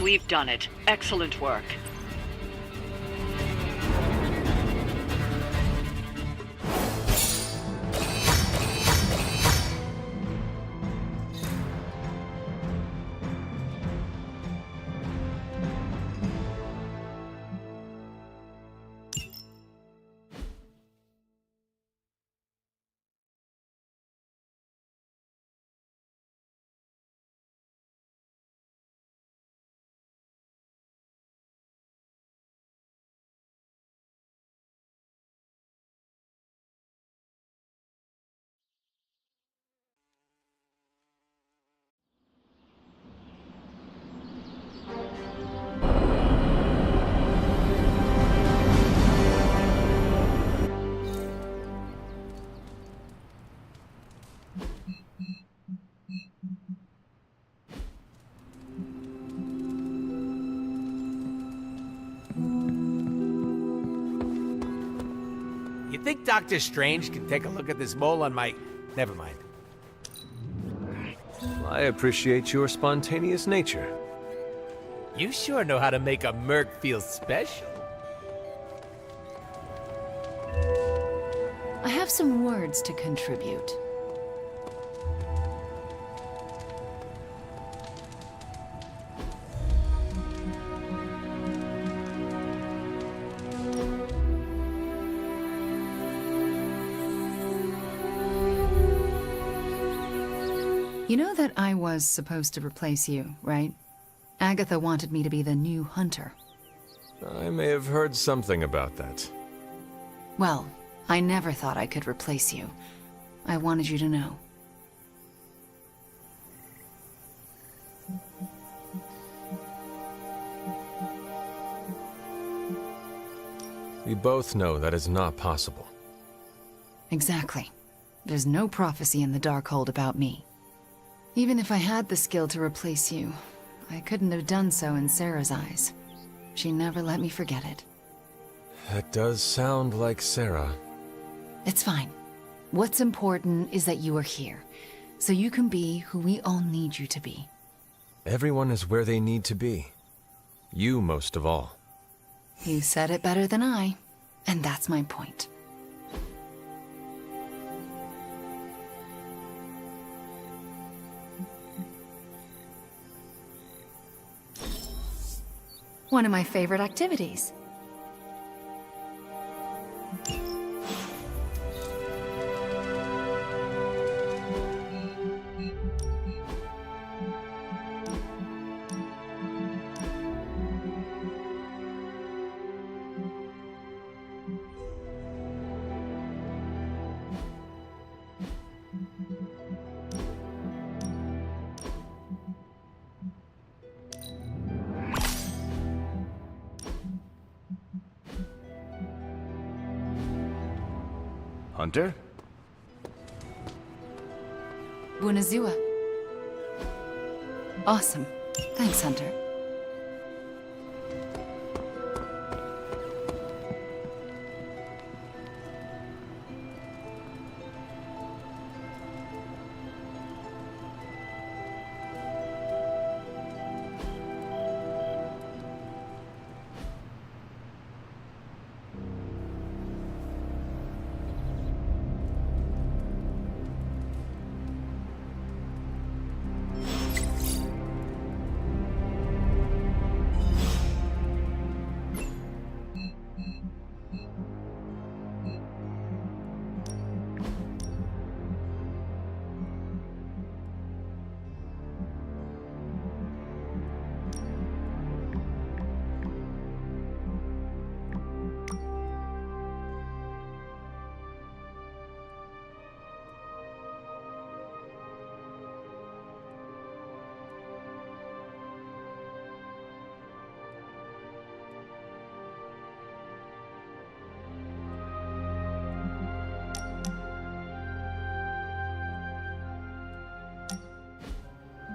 We've done it. Excellent work. You think Doctor Strange can take a look at this mole on my... Never mind. I appreciate your spontaneous nature. You sure know how to make a merc feel special. I have some words to contribute. You know that I was supposed to replace you, right? Agatha wanted me to be the new hunter. I may have heard something about that. Well, I never thought I could replace you. I wanted you to know. We both know that is not possible. Exactly. There's no prophecy in the Darkhold about me. Even if I had the skill to replace you, I couldn't have done so in Sarah's eyes. She never let me forget it. That does sound like Sarah. It's fine. What's important is that you are here, so you can be who we all need you to be. Everyone is where they need to be. You most of all. You said it better than I, and that's my point. One of my favorite activities. Hunter? Bunazua. Awesome. Thanks, Hunter.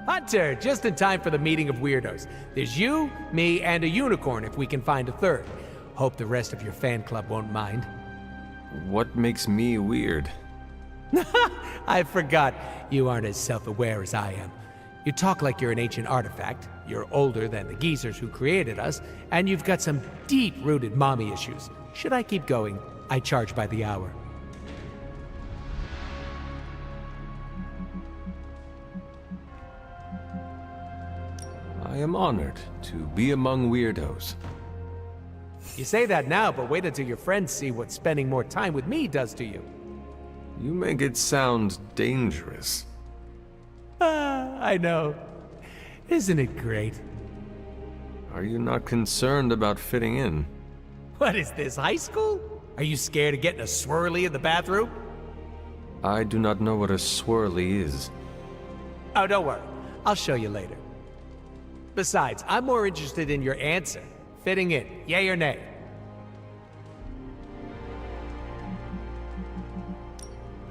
Hunter, just in time for the meeting of weirdos. There's you, me, and a unicorn if we can find a third. Hope the rest of your fan club won't mind. What makes me weird? I forgot. You aren't as self-aware as I am. You talk like you're an ancient artifact, you're older than the geezers who created us, and you've got some deep-rooted mommy issues. Should I keep going? I charge by the hour. I am honored to be among weirdos. You say that now, but wait until your friends see what spending more time with me does to you. You make it sound dangerous. I know. Isn't it great? Are you not concerned about fitting in? What is this, high school? Are you scared of getting a swirly in the bathroom? I do not know what a swirly is. Oh, don't worry. I'll show you later. Besides, I'm more interested in your answer. Fitting in, yay or nay?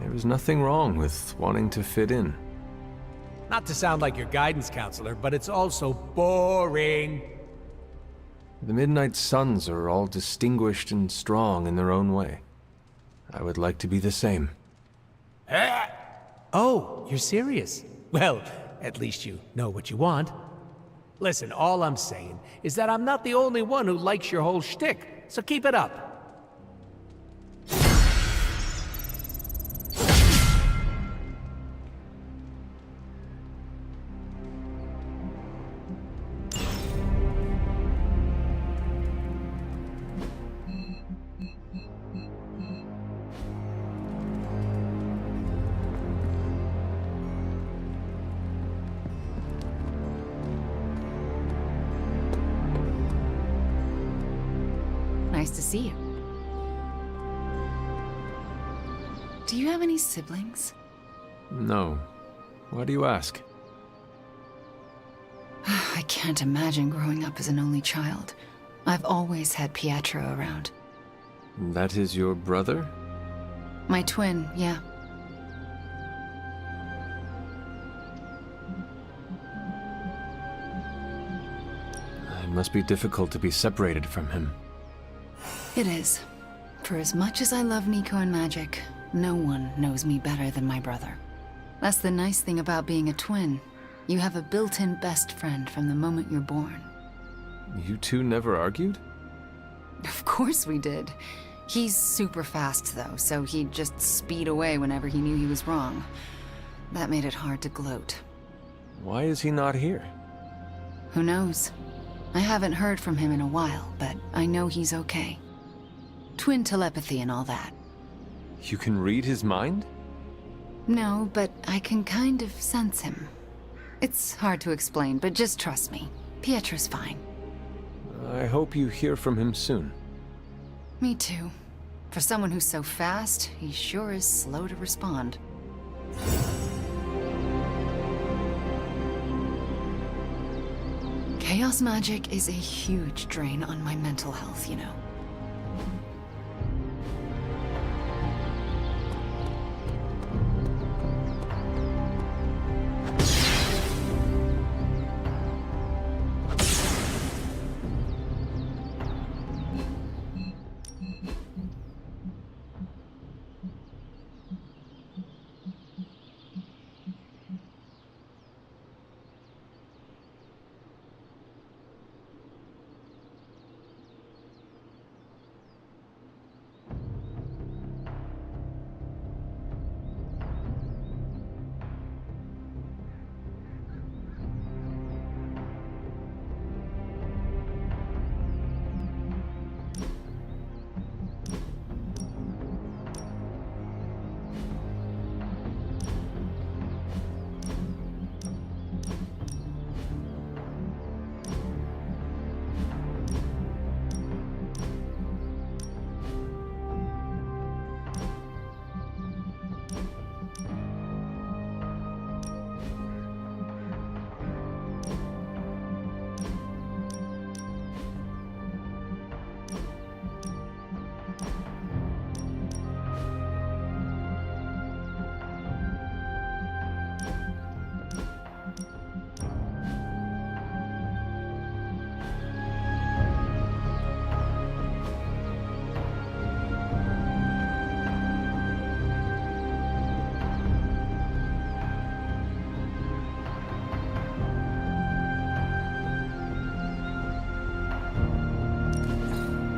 There is nothing wrong with wanting to fit in. Not to sound like your guidance counselor, but it's also boring. The Midnight Suns are all distinguished and strong in their own way. I would like to be the same. Oh, you're serious? Well, at least you know what you want. Listen, all I'm saying is that I'm not the only one who likes your whole shtick, so keep it up. Nice to see you. Do you have any siblings? No. Why do you ask? I can't imagine growing up as an only child. I've always had Pietro around. That is your brother? My twin, yeah. It must be difficult to be separated from him. It is. For as much as I love Nico and magic, no one knows me better than my brother. That's the nice thing about being a twin. You have a built-in best friend from the moment you're born. You two never argued? Of course we did. He's super fast, though, so he'd just speed away whenever he knew he was wrong. That made it hard to gloat. Why is he not here? Who knows? I haven't heard from him in a while, but I know he's okay. Twin telepathy and all that. You can read his mind? No, but I can kind of sense him. It's hard to explain, but just trust me. Pietro's fine. I hope you hear from him soon. Me too. For someone who's so fast, he sure is slow to respond. Chaos magic is a huge drain on my mental health, you know.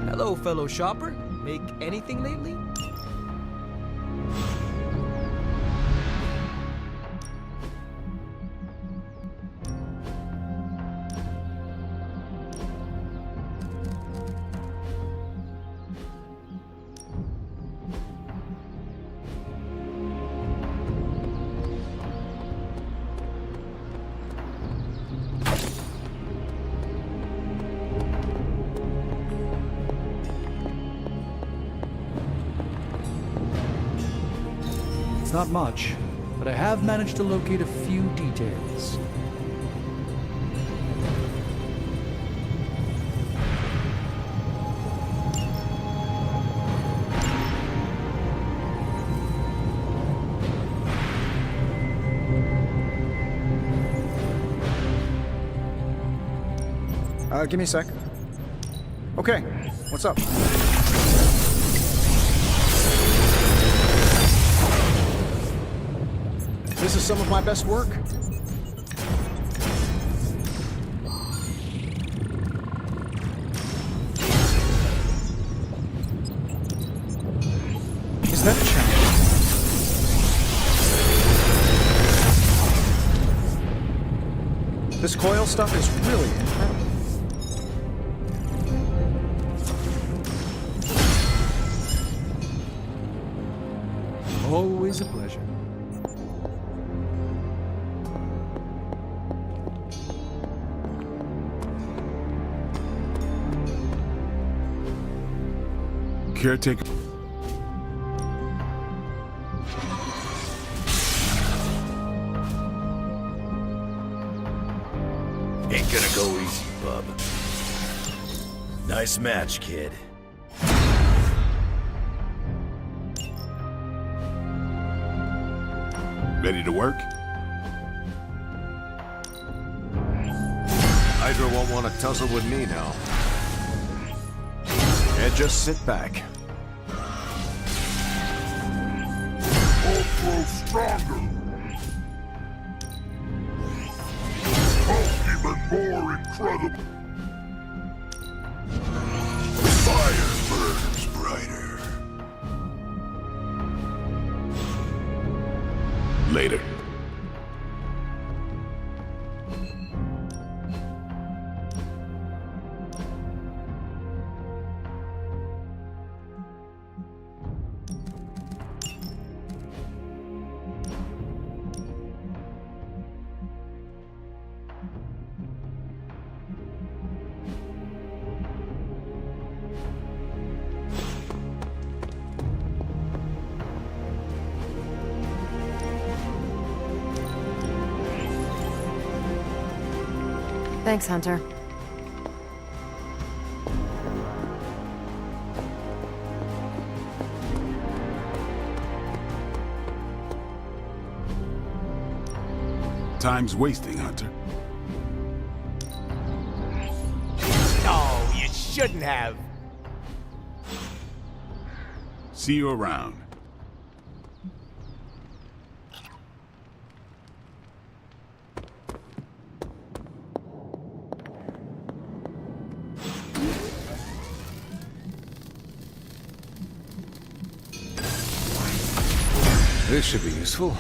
Hello, fellow shopper. Make anything lately? It's not much, but I have managed to locate a few details. Give me a sec. Okay, what's up? This is some of my best work. Is that a challenge? This coil stuff is really incredible. Always a pleasure. Caretaker. Ain't gonna go easy, bub. Nice match, kid. Ready to work? Hydra won't want to tussle with me now. And just sit back. Grow stronger. Hulk even more incredible. Fire burns brighter. Later. Thanks, Hunter. Time's wasting, Hunter. No, you shouldn't have. See you around. This should be useful.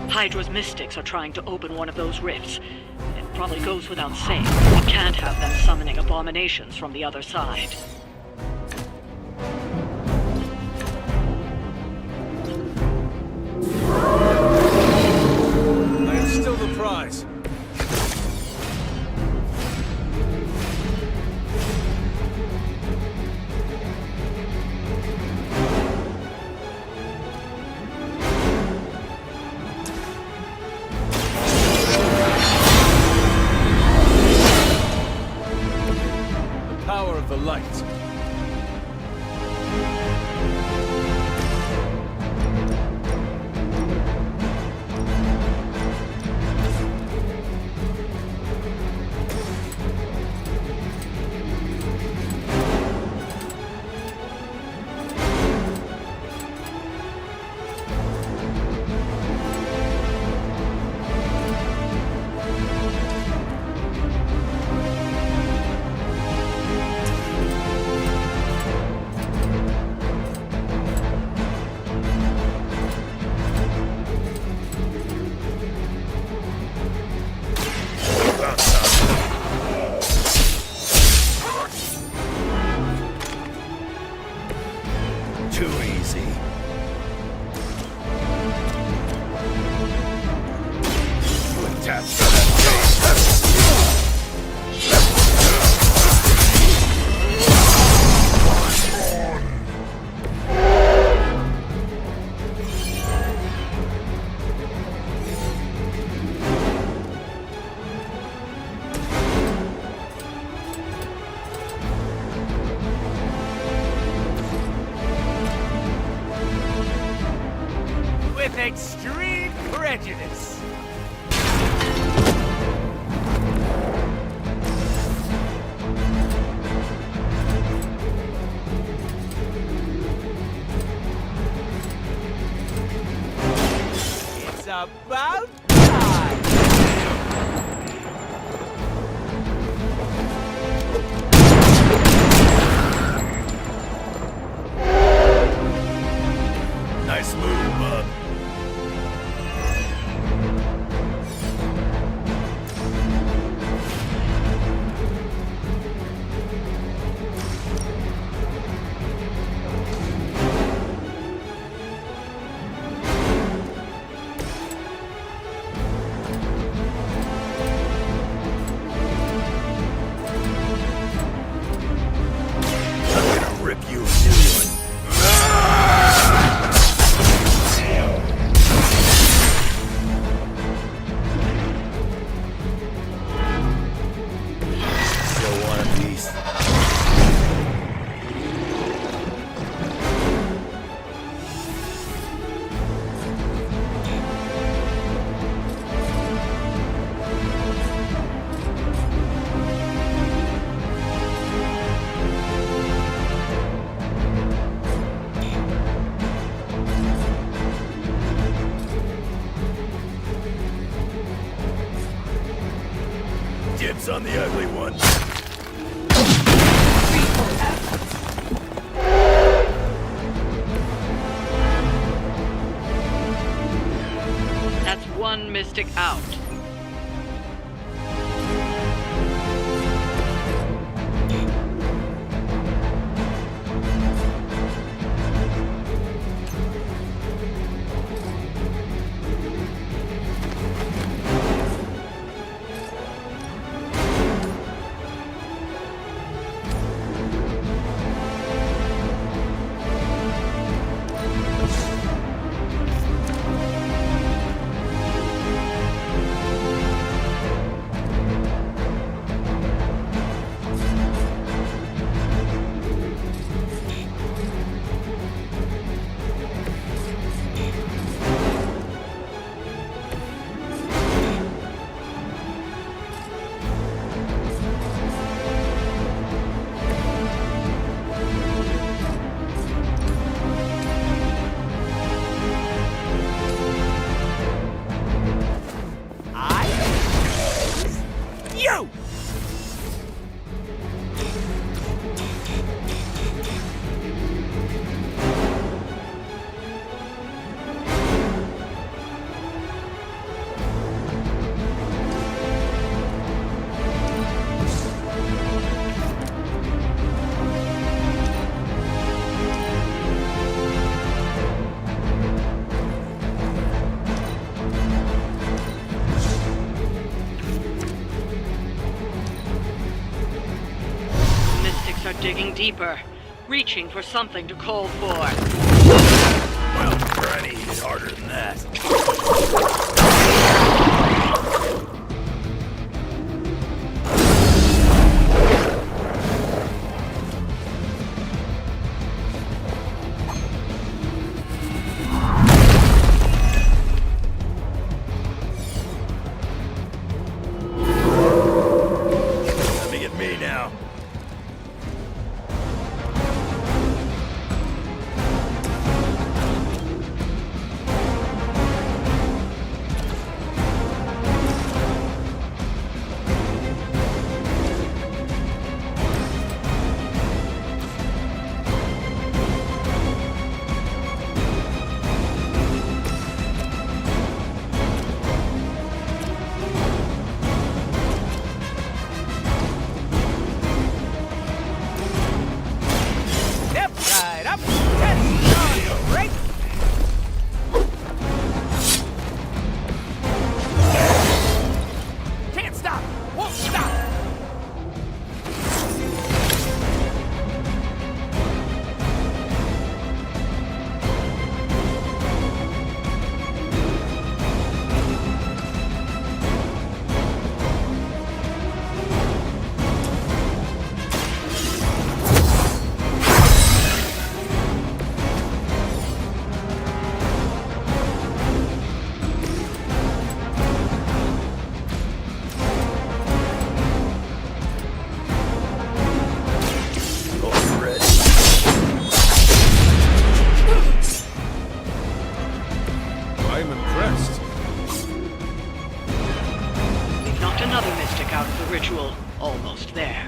Hydra's mystics are trying to open one of those rifts. It probably goes without saying. We can't have them summoning abominations from the other side. I am still the prize. Power of the light. Dibs on the ugly one. That's one Mystic out. You! Mystics are digging deeper, reaching for something to call for. Well, Granny hit harder than that. Coming at me now. Left, right, up, left, on, right. Can't stop, won't stop. I'm impressed. We've knocked another Mystic out of the ritual. Almost there.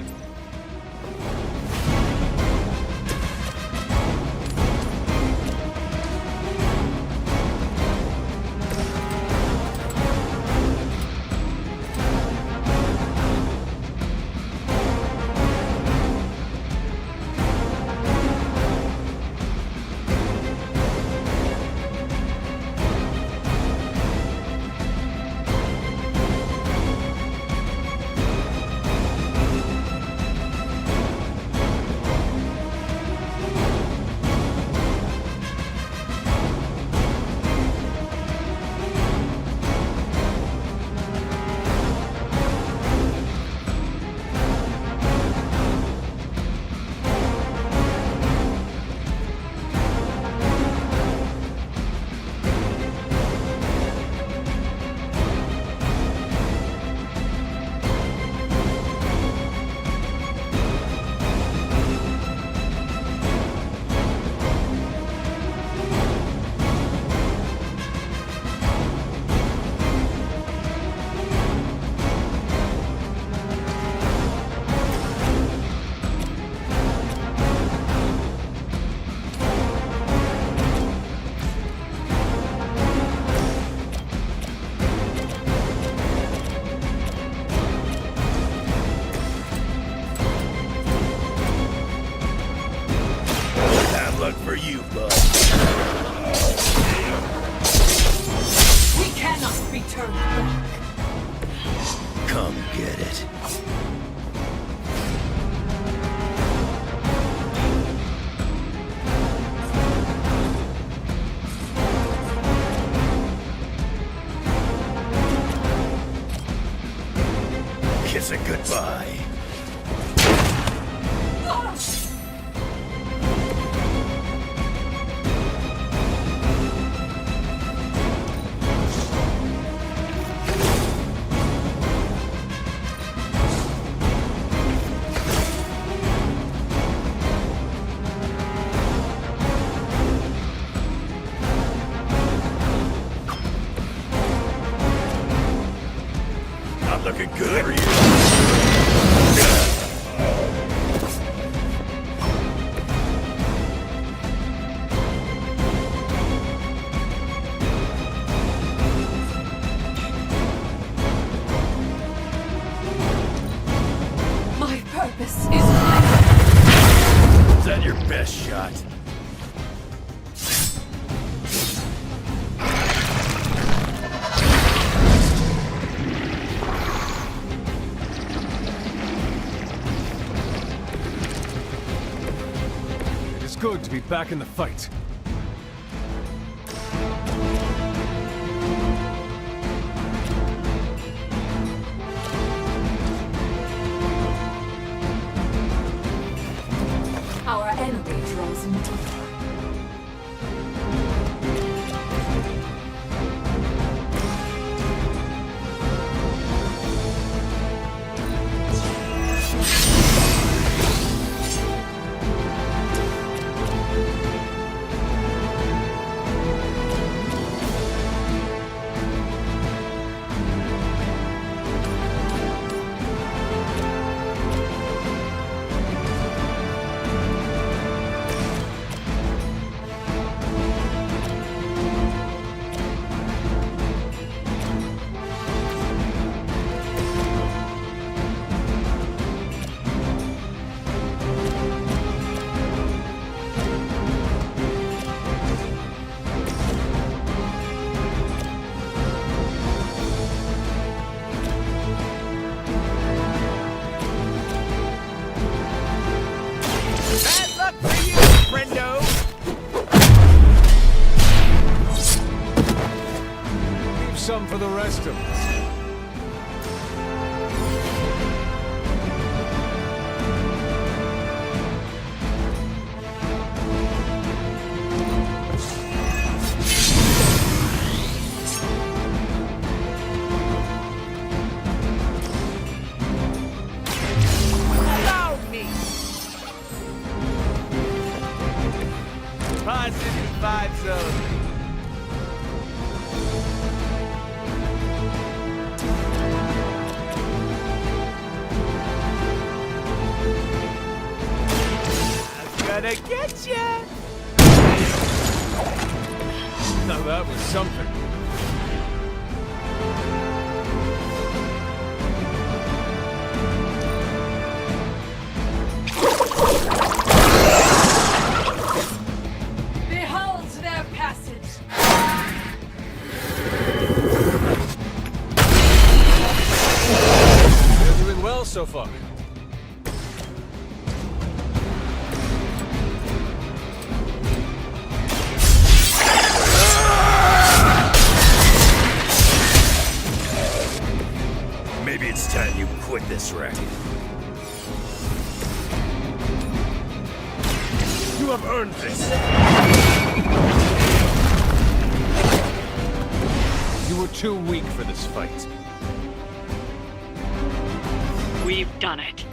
you, bud. We cannot be turned back. Come get it. Kiss it goodbye. Not looking good for you. My purpose is Is that your best shot? It is good to be back in the fight. our enemy draws near. Bad luck for you, friendo! Leave some for the rest of us. Allow me! Positive vibes only. I'm gonna get ya! Now that was something. Behold their passage! You're doing well so far. Maybe it's time you quit this racket. You have earned this. You were too weak for this fight. We've done it.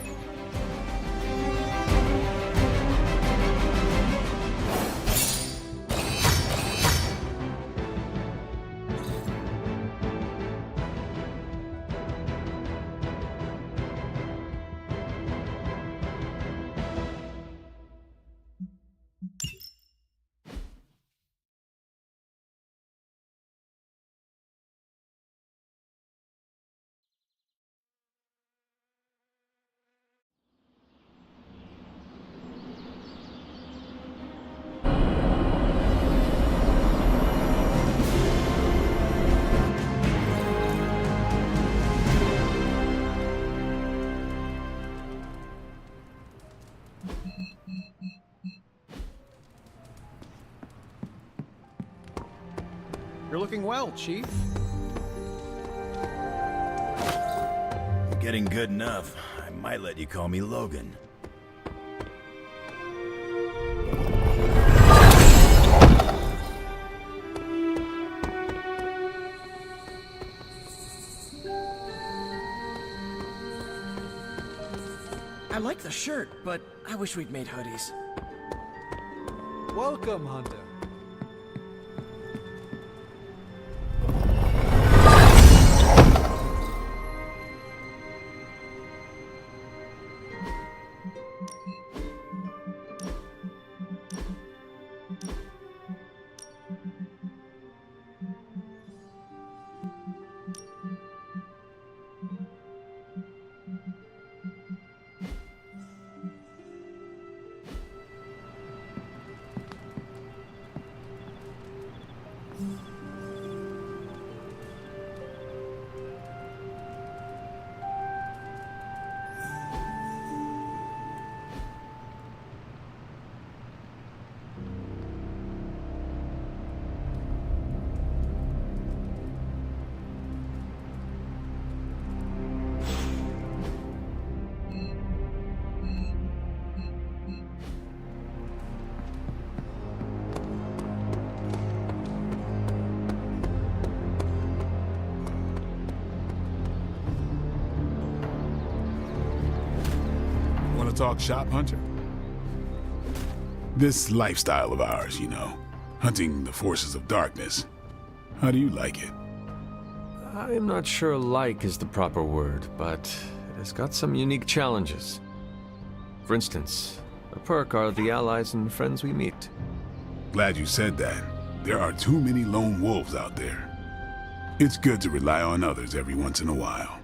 You're looking well, Chief. You're getting good enough. I might let you call me Logan. I like the shirt, but I wish we'd made hoodies. Welcome, Hunter. Want to talk shop, Hunter? This lifestyle of ours, you know, hunting the forces of darkness. How do you like it? I'm not sure like is the proper word, but it has got some unique challenges. For instance, a perk are the allies and friends we meet. Glad you said that. There are too many lone wolves out there. It's good to rely on others every once in a while.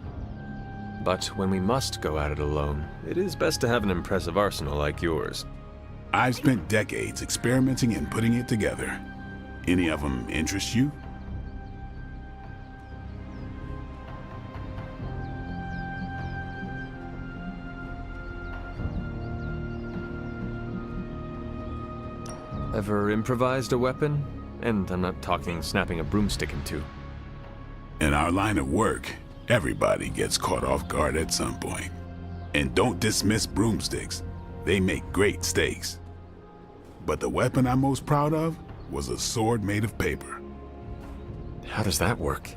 But when we must go at it alone, it is best to have an impressive arsenal like yours. I've spent decades experimenting and putting it together. Any of them interest you? Ever improvised a weapon? And I'm not talking snapping a broomstick in two. In our line of work, everybody gets caught off guard at some point. And don't dismiss broomsticks. They make great steaks. But the weapon I'm most proud of was a sword made of paper. How does that work?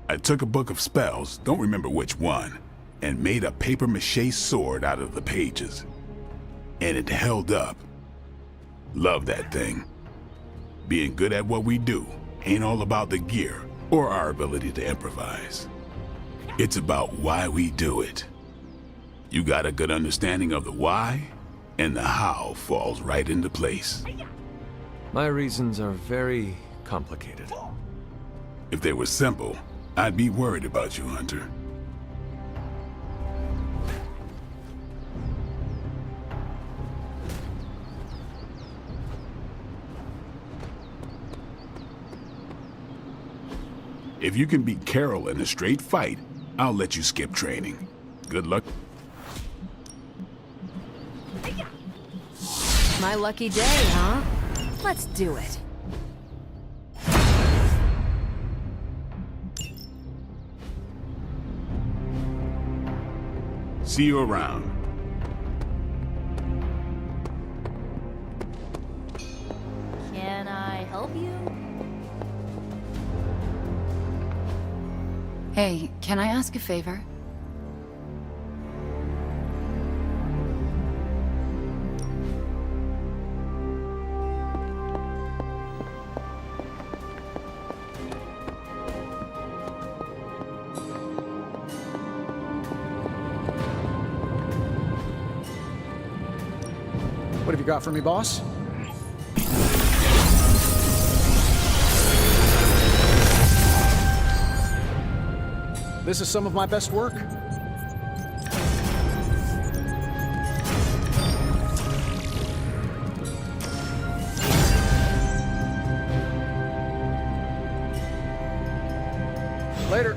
I took a book of spells, don't remember which one, and made a paper-mache sword out of the pages. And it held up. Love that thing. Being good at what we do ain't all about the gear or our ability to improvise. It's about why we do it. You got a good understanding of the why, and the how falls right into place. My reasons are very complicated. If they were simple, I'd be worried about you, Hunter. If you can beat Carol in a straight fight, I'll let you skip training. Good luck. My lucky day, huh? Let's do it. See you around. Can I help you? Hey, can I ask a favor? What have you got for me, boss? This is some of my best work. Later.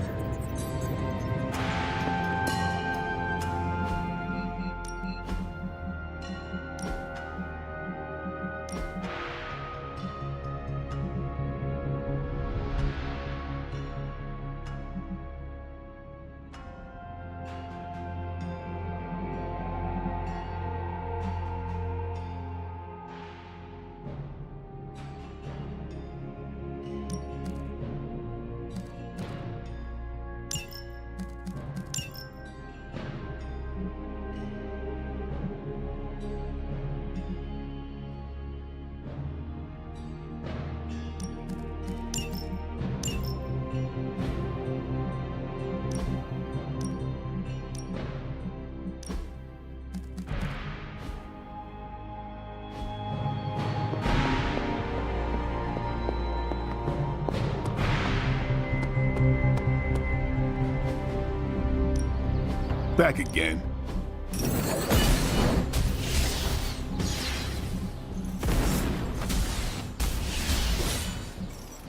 Back again.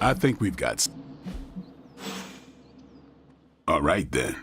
I think we've got... All right, then.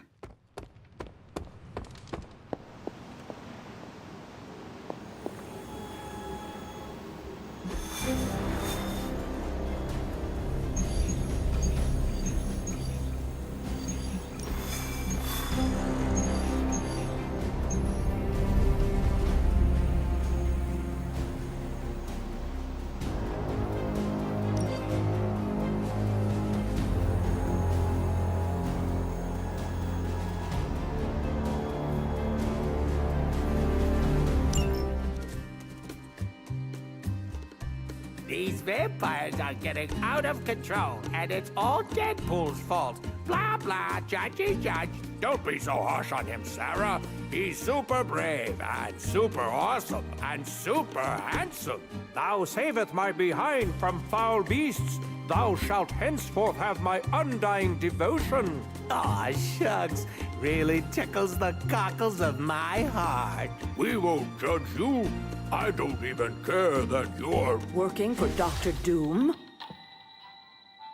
These vampires are getting out of control, and it's all Deadpool's fault. Blah, blah, judgy judge. Don't be so harsh on him, Sarah. He's super brave, and super awesome, and super handsome. Thou saveth my behind from foul beasts. Thou shalt henceforth have my undying devotion. Aw, shucks. Really tickles the cockles of my heart. We won't judge you. I don't even care that you're... Working for Dr. Doom?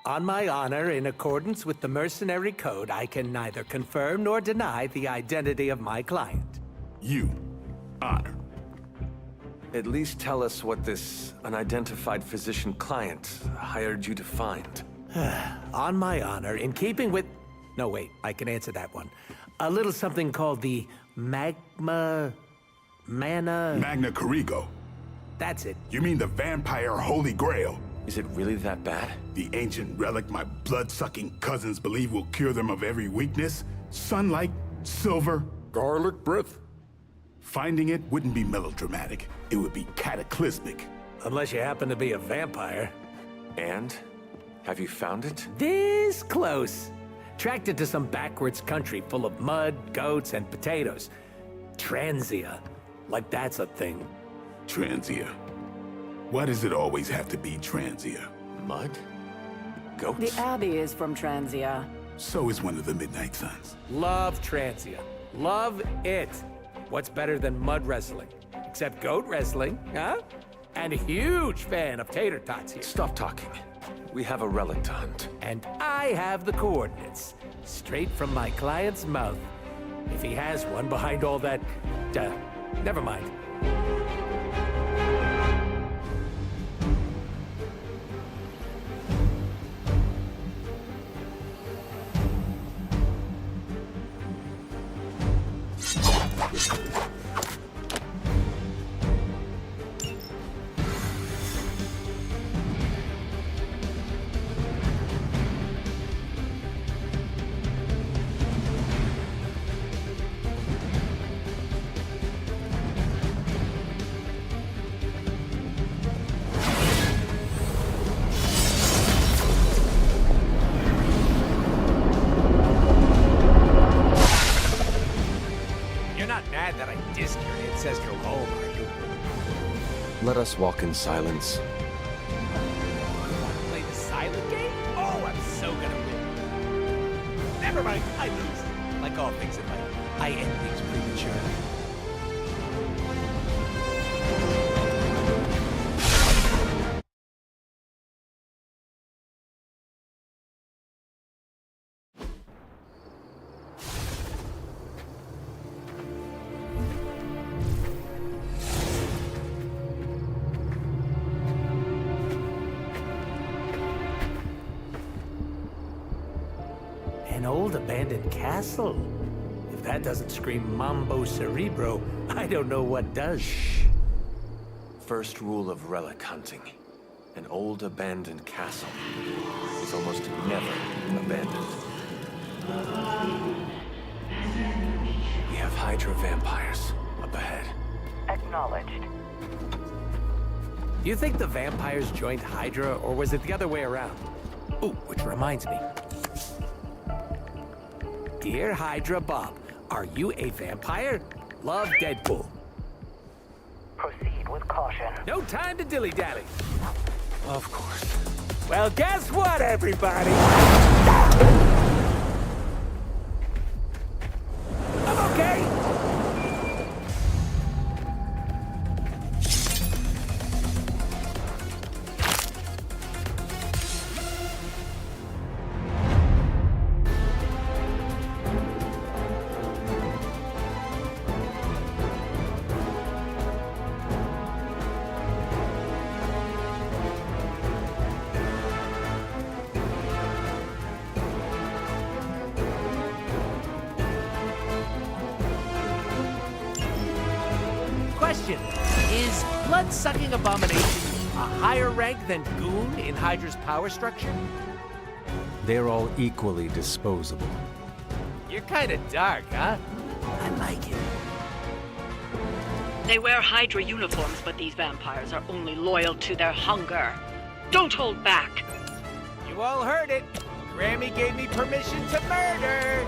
On my honor, in accordance with the mercenary code, I can neither confirm nor deny the identity of my client. You. Honor. At least tell us what this unidentified physician client hired you to find. On my honor, in keeping with... No, wait, I can answer that one. A little something called the Magna Corrigo. That's it. You mean the vampire Holy Grail? Is it really that bad? The ancient relic my blood-sucking cousins believe will cure them of every weakness? Sunlight, silver, garlic breath. Finding it wouldn't be melodramatic. It would be cataclysmic. Unless you happen to be a vampire. And? Have you found it? This close. Tracked it to some backwards country full of mud, goats, and potatoes. Transia. Like that's a thing. Transia. Why does it always have to be Transia? Mud? Goats? The Abbey is from Transia. So is one of the Midnight Suns. Love Transia. Love it. What's better than mud wrestling? Except goat wrestling, huh? And a huge fan of tater tots here. Stop talking. We have a relic to hunt. And I have the coordinates. Straight from my client's mouth. If he has one behind all that... never mind. That I dissed your ancestral home, are you? Let us walk in silence. Want to play the silent game? Oh, I'm so gonna win. Never mind, I lose. Like all things in life, I end things prematurely. An old abandoned castle? If that doesn't scream Mambo Cerebro, I don't know what does. Shh. First rule of relic hunting. An old abandoned castle is almost never abandoned. We have Hydra vampires up ahead. Acknowledged. You think the vampires joined Hydra, or was it the other way around? Ooh, which reminds me. Dear Hydra Bob, are you a vampire? Love, Deadpool. Proceed with caution. No time to dilly-dally. Of course. Well, guess what, everybody? I'm okay. question. Is blood-sucking abomination a higher rank than Goon in Hydra's power structure? They're all equally disposable. You're kinda dark, huh? I like it. They wear Hydra uniforms, but these vampires are only loyal to their hunger. Don't hold back. You all heard it. Grammy gave me permission to murder.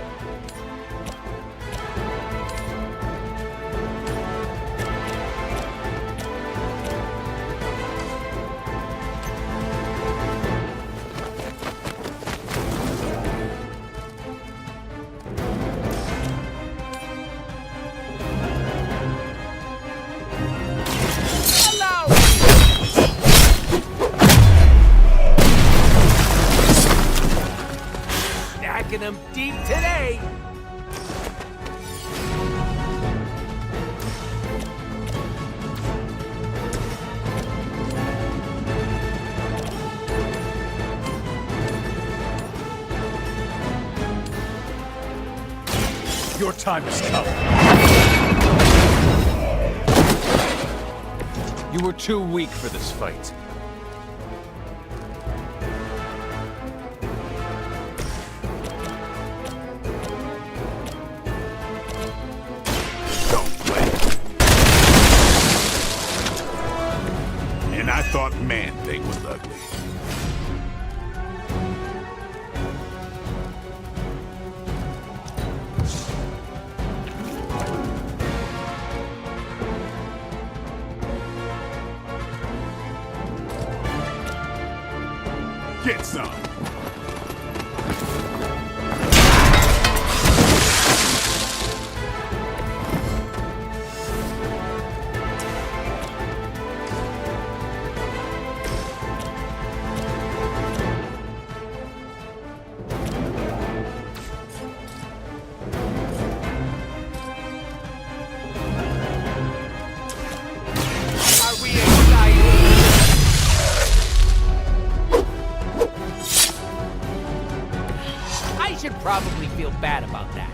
Stacking them deep today. Your time has come. You were too weak for this fight. And I thought Man-Thing was ugly. Get some. Are we excited? I should probably feel bad about that.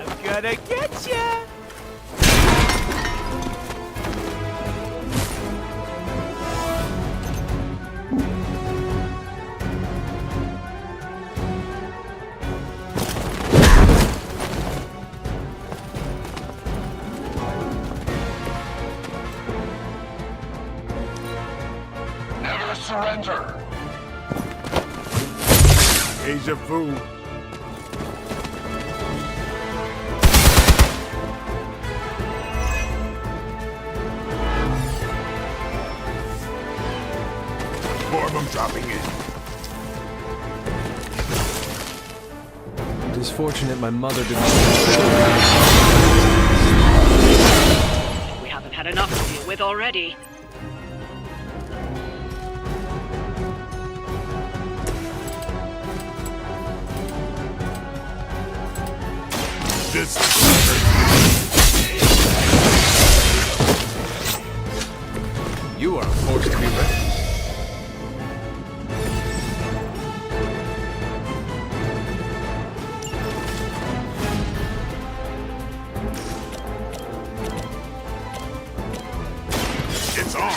I'm gonna get ya! Never surrender. Deja vu. More of them dropping in. It is fortunate my mother did not. We haven't had enough to deal with already. This You are a force to be reckoned. it's on.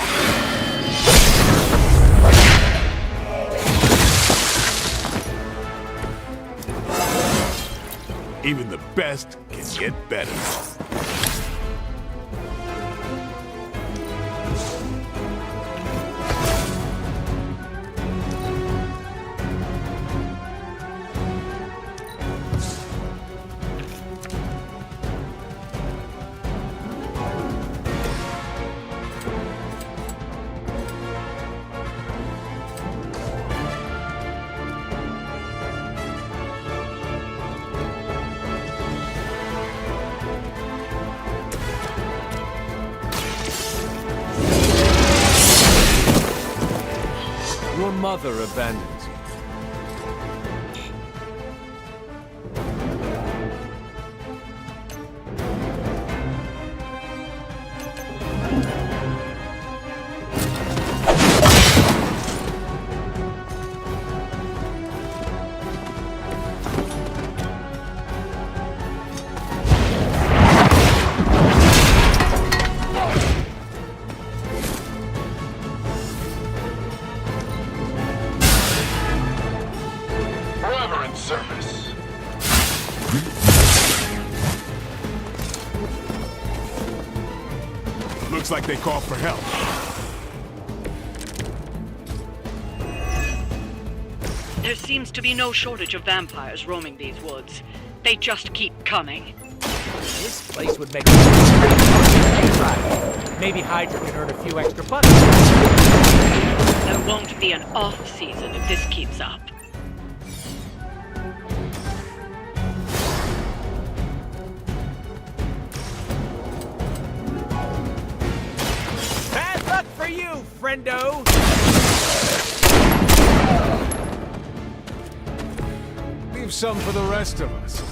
Even the best can get better. mother abandons you. Forever in service. Looks like they called for help. There seems to be no shortage of vampires roaming these woods. They just keep coming. This place would make a maybe Hydra can earn a few extra bucks. There won't be an off-season if this keeps up. Bad luck for you, friendo! Leave some for the rest of us.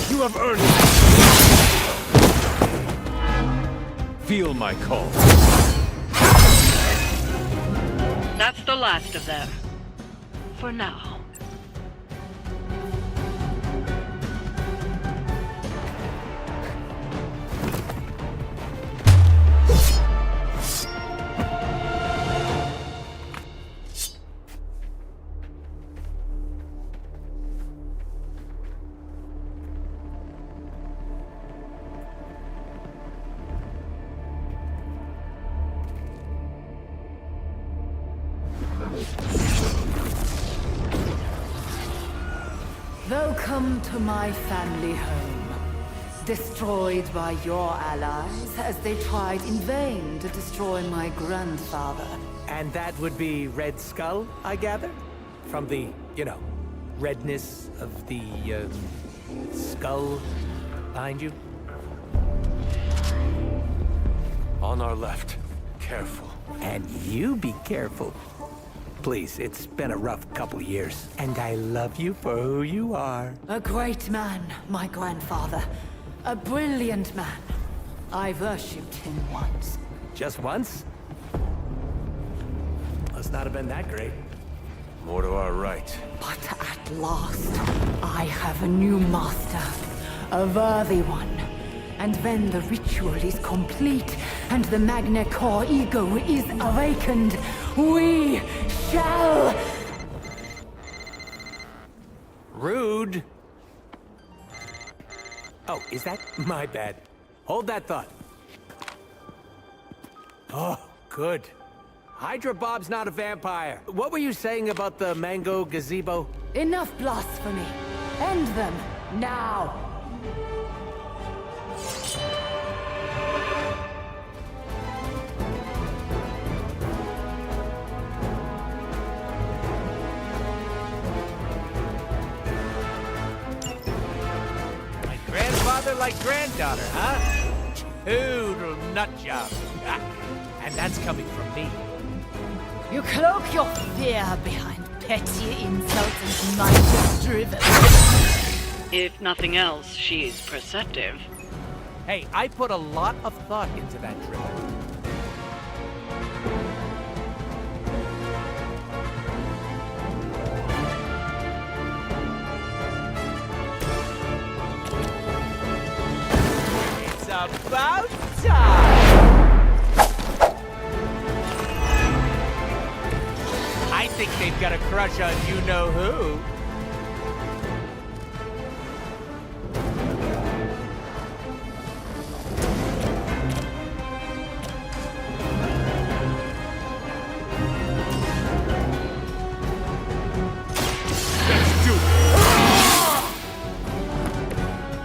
You have earned it. Feel my call. That's the last of them. For now. Welcome to my family home. Destroyed by your allies as they tried in vain to destroy my grandfather. And that would be Red Skull, I gather? From the, redness of the, skull behind you? On our left. Careful. And you be careful. Please, it's been a rough couple years, and I love you for who you are. A great man, my grandfather. A brilliant man. I worshipped him once. Just once? Must not have been that great. More to our right. But at last, I have a new master. A worthy one. And when the ritual is complete and the Magna Core ego is awakened, we shall... Rude. Oh, is that my bad? Hold that thought. Oh, good. Hydra Bob's not a vampire. What were you saying about the mango gazebo? Enough blasphemy. End them, now. Grandfather like granddaughter, huh? Toodle nut job. And that's coming from me. You cloak your fear behind petty insults and mindless-driven. If nothing else, she's perceptive. Hey, I put a lot of thought into that drill. About time! I think they've got a crush on you-know-who. Let's do it!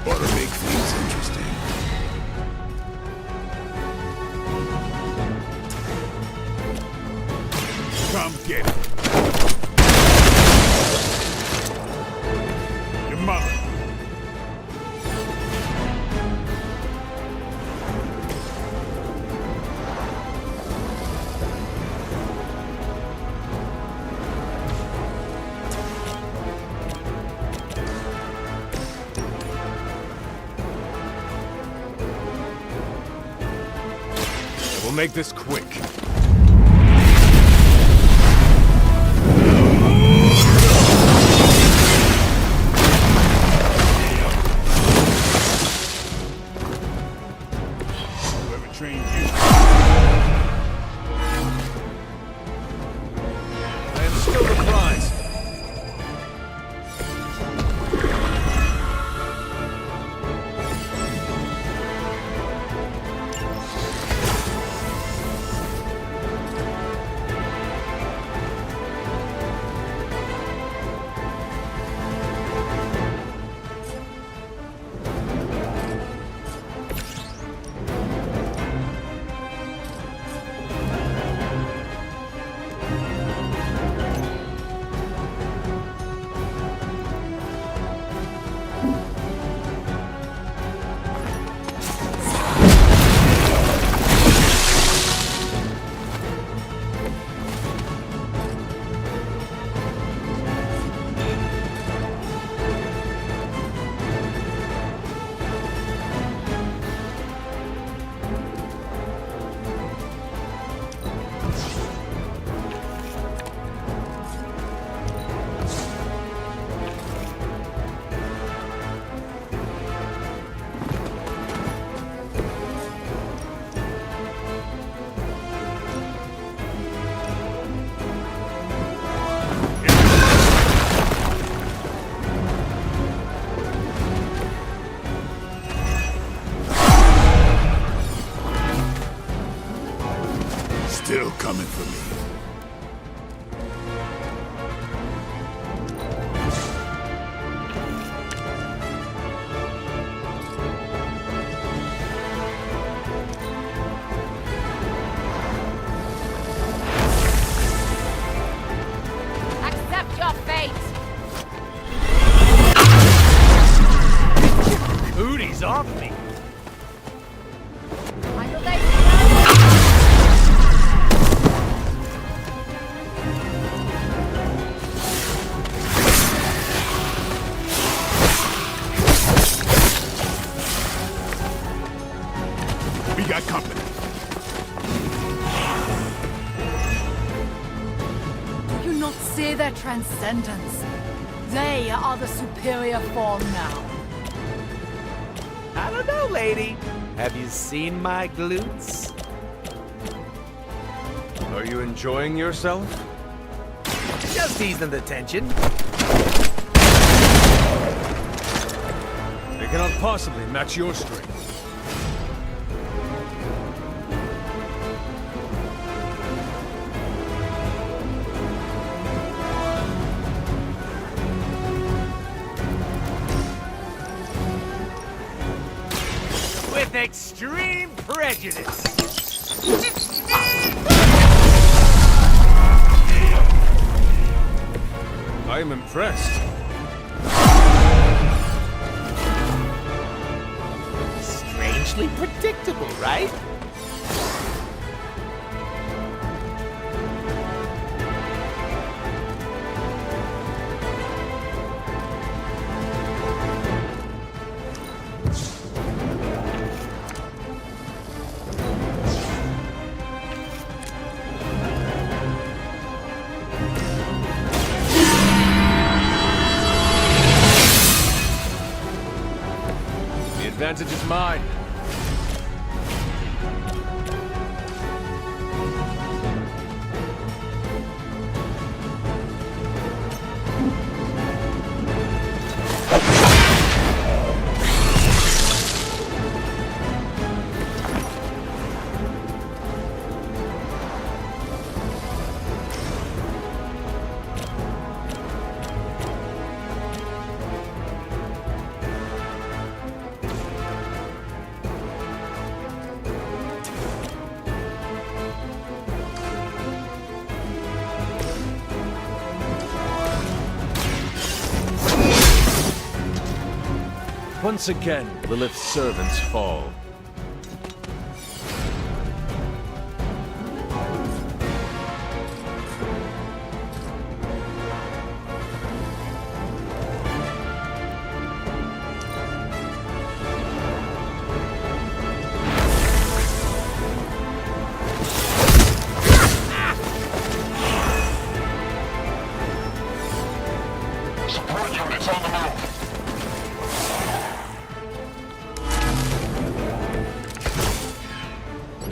Ought to make things interesting. Come get it. We'll make this quick. Whoever trained you. I am still the prize. Still coming for me. Accept your fate! Booty's off me. We got company. Do you not see their transcendence? They are the superior form now. I don't know, lady. Have you seen my glutes? Are you enjoying yourself? Just easing the tension. They cannot possibly match your strength. With extreme prejudice. I am impressed. Strangely predictable, right? The advantage is mine. Once again, Lilith's servants fall.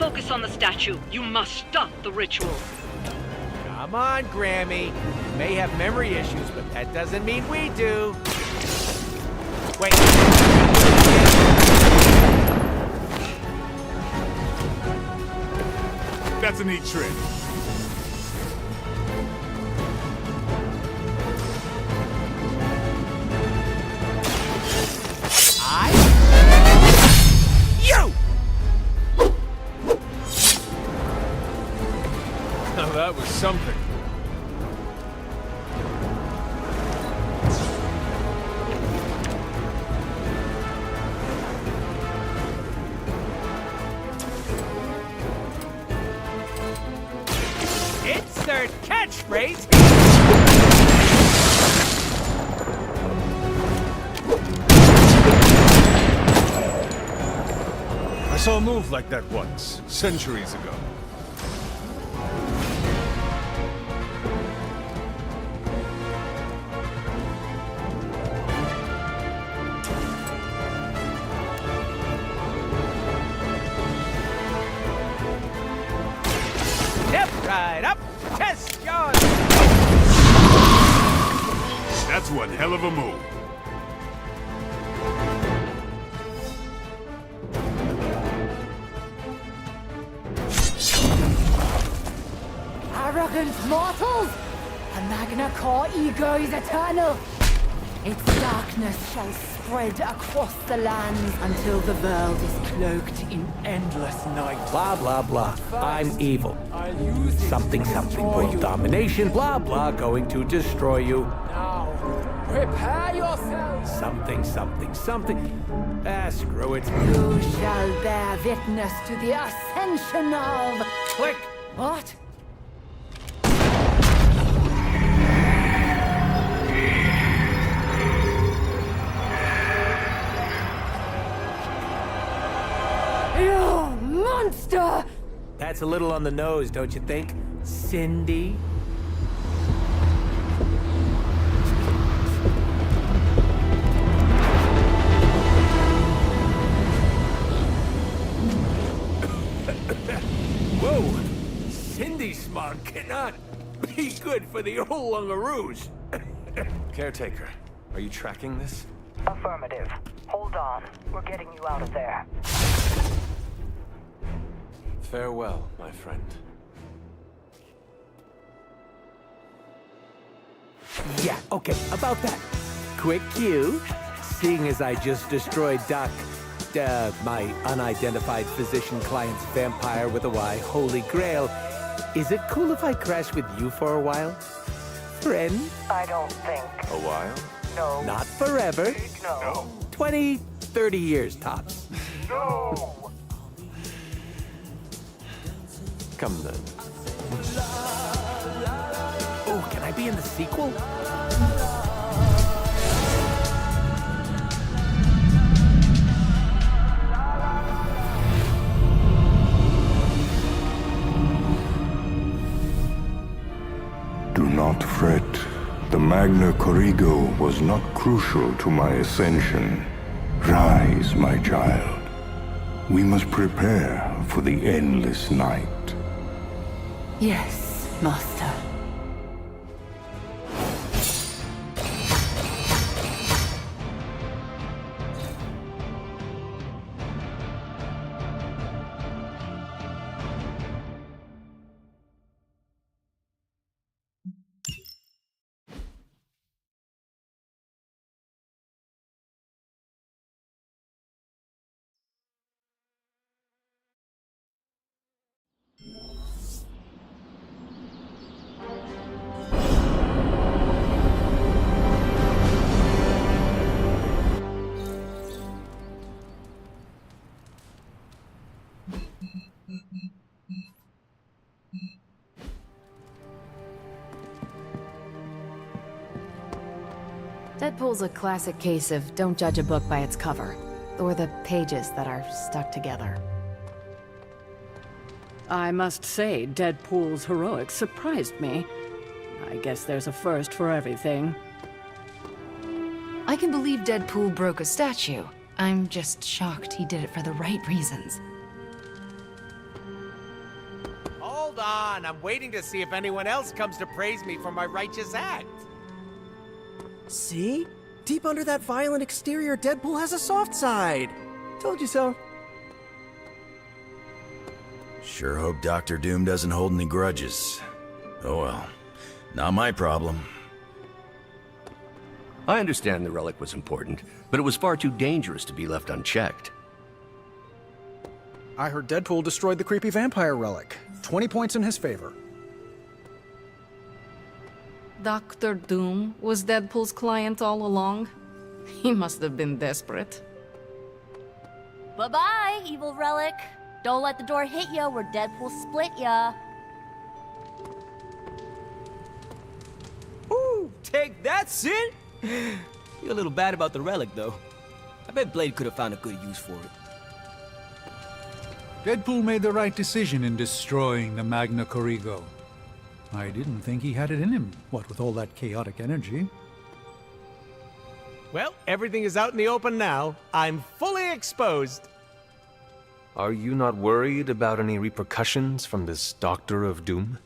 Focus on the statue. You must stop the ritual. Come on, Grammy. You may have memory issues, but that doesn't mean we do. Wait. That's a neat trick. You! Now that was something. Insert catchphrase. I saw a move like that once, centuries ago. Step right up. Test your... That's one hell of a move. Arrogant mortals! The Magna Core ego is eternal. Its darkness shall spread across the lands until the world is cloaked in endless night. Blah, blah, blah. I'm evil. Something, something. World domination. Blah, blah. Going to destroy you. Now, prepare yourselves. Something, something, something. Ah, screw it. You shall bear witness to the ascension of... Click. What? You monster! That's a little on the nose, don't you think? Cindy? Whoa! Cindy smart cannot be good for the old Lungaroos. Caretaker, are you tracking this? Affirmative. Hold on. We're getting you out of there. Farewell, my friend. Yeah, okay, about that. Quick cue. Seeing as I just destroyed my unidentified physician client's vampire with a Y, Holy Grail, is it cool if I crash with you for a while? Friend? I don't think. A while? No. Not forever. No. 20, 30 years tops. No. Come then. Oh, can I be in the sequel? Do not fret. The Magna Corrigo was not crucial to my ascension. Rise, my child. We must prepare for the endless night. Yes, Master. Deadpool's a classic case of don't judge a book by its cover, or the pages that are stuck together. I must say, Deadpool's heroics surprised me. I guess there's a first for everything. I can believe Deadpool broke a statue. I'm just shocked he did it for the right reasons. Hold on, I'm waiting to see if anyone else comes to praise me for my righteous act. See? Deep under that violent exterior, Deadpool has a soft side. Told you so. Sure hope Dr. Doom doesn't hold any grudges. Oh well, not my problem. I understand the relic was important, but it was far too dangerous to be left unchecked. I heard Deadpool destroyed the creepy vampire relic. 20 points in his favor. Dr. Doom was Deadpool's client all along. He must have been desperate. Bye-bye, evil relic. Don't let the door hit ya where Deadpool split ya. Ooh, take that, Sin! You're a little bad about the relic, though. I bet Blade could have found a good use for it. Deadpool made the right decision in destroying the Magna Corrigo. I didn't think he had it in him, what with all that chaotic energy. Well, everything is out in the open now. I'm fully exposed. Are you not worried about any repercussions from this Doctor of Doom?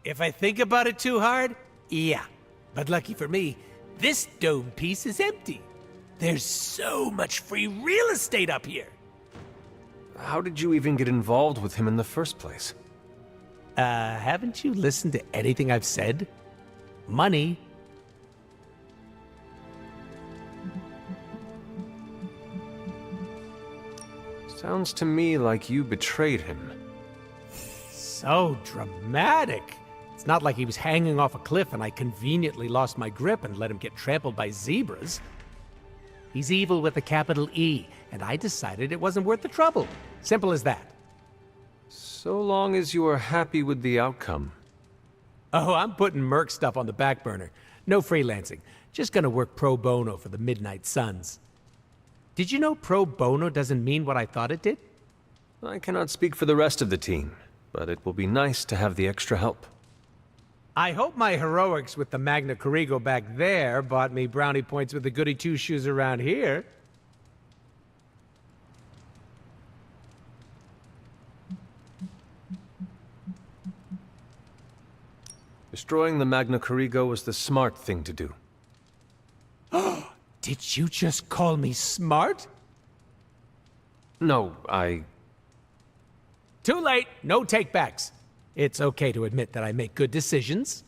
If I think about it too hard, yeah. But lucky for me, this dome piece is empty. There's so much free real estate up here. How did you even get involved with him in the first place? Haven't you listened to anything I've said? Money. Sounds to me like you betrayed him. So dramatic. It's not like he was hanging off a cliff and I conveniently lost my grip and let him get trampled by zebras. He's evil with a capital E, and I decided it wasn't worth the trouble. Simple as that. So long as you are happy with the outcome. Oh, I'm putting Merc stuff on the back burner. No freelancing. Just gonna work pro bono for the Midnight Suns. Did you know pro bono doesn't mean what I thought it did? I cannot speak for the rest of the team, but it will be nice to have the extra help. I hope my heroics with the Magna Corrigo back there bought me brownie points with the goody two-shoes around here. Destroying the Magna Corrigo was the smart thing to do. Did you just call me smart? No, I... Too late. No takebacks. It's okay to admit that I make good decisions.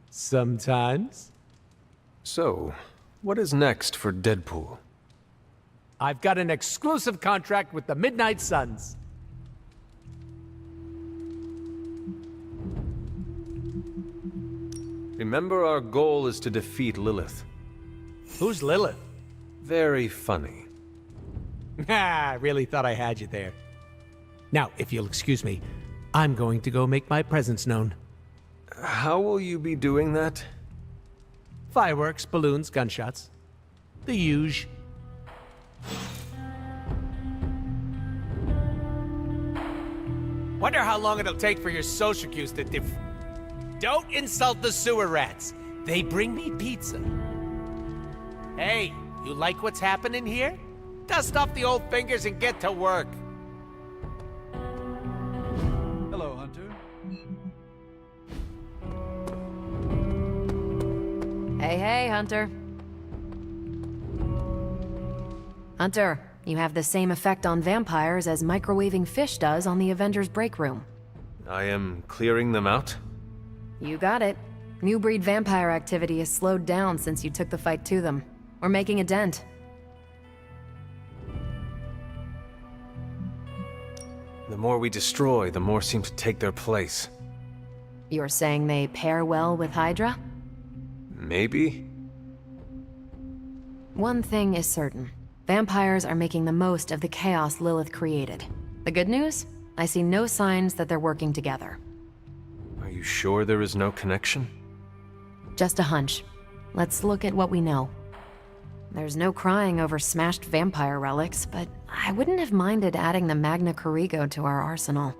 Sometimes. So, what is next for Deadpool? I've got an exclusive contract with the Midnight Suns. Remember, our goal is to defeat Lilith. Who's Lilith? Very funny. I really thought I had you there. Now, if you'll excuse me, I'm going to go make my presence known. How will you be doing that? Fireworks, balloons, gunshots. The huge. Wonder how long it'll take for your social cues to Don't insult the sewer rats. They bring me pizza. Hey, you like what's happening here? Dust off the old fingers and get to work. Hello, Hunter. Hey, Hunter. Hunter, you have the same effect on vampires as microwaving fish does on the Avengers break room. I am clearing them out? You got it. New breed vampire activity has slowed down since you took the fight to them. We're making a dent. The more we destroy, the more seem to take their place. You're saying they pair well with Hydra? Maybe? One thing is certain. Vampires are making the most of the chaos Lilith created. The good news? I see no signs that they're working together. Are you sure there is no connection? Just a hunch. Let's look at what we know. There's no crying over smashed vampire relics, but I wouldn't have minded adding the Magna Corrigo to our arsenal.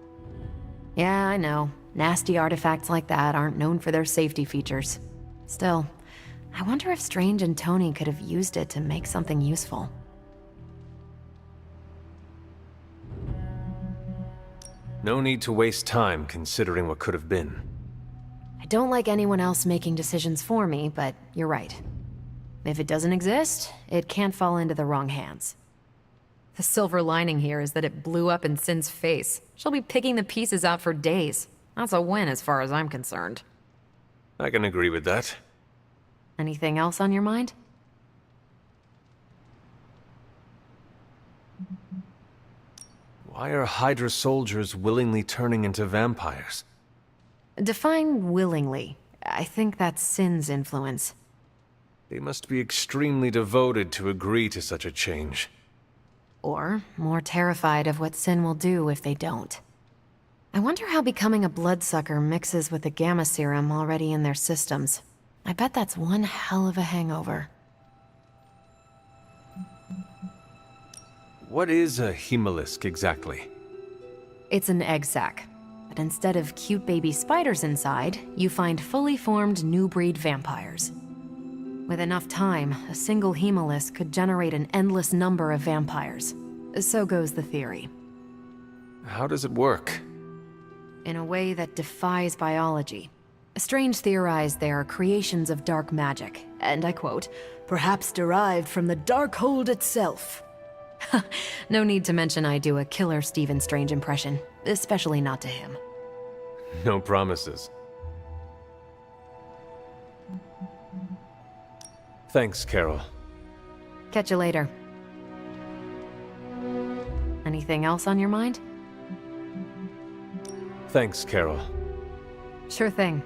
Yeah, I know. Nasty artifacts like that aren't known for their safety features. Still, I wonder if Strange and Tony could have used it to make something useful. No need to waste time considering what could have been. I don't like anyone else making decisions for me, but you're right. If it doesn't exist, it can't fall into the wrong hands. The silver lining here is that it blew up in Sin's face. She'll be picking the pieces out for days. That's a win as far as I'm concerned. I can agree with that. Anything else on your mind? Why are Hydra soldiers willingly turning into vampires? Define willingly. I think that's Sin's influence. They must be extremely devoted to agree to such a change. Or more terrified of what Sin will do if they don't. I wonder how becoming a bloodsucker mixes with the gamma serum already in their systems. I bet that's one hell of a hangover. What is a hemolisk exactly? It's an egg sac. But instead of cute baby spiders inside, you find fully formed new breed vampires. With enough time, a single hemolisk could generate an endless number of vampires. So goes the theory. How does it work? In a way that defies biology. Strange theorized they are creations of dark magic, and I quote, perhaps derived from the Darkhold itself. No need to mention I do a killer Stephen Strange impression, especially not to him. No promises. Thanks, Carol. Catch you later. Anything else on your mind? Thanks, Carol. Sure thing.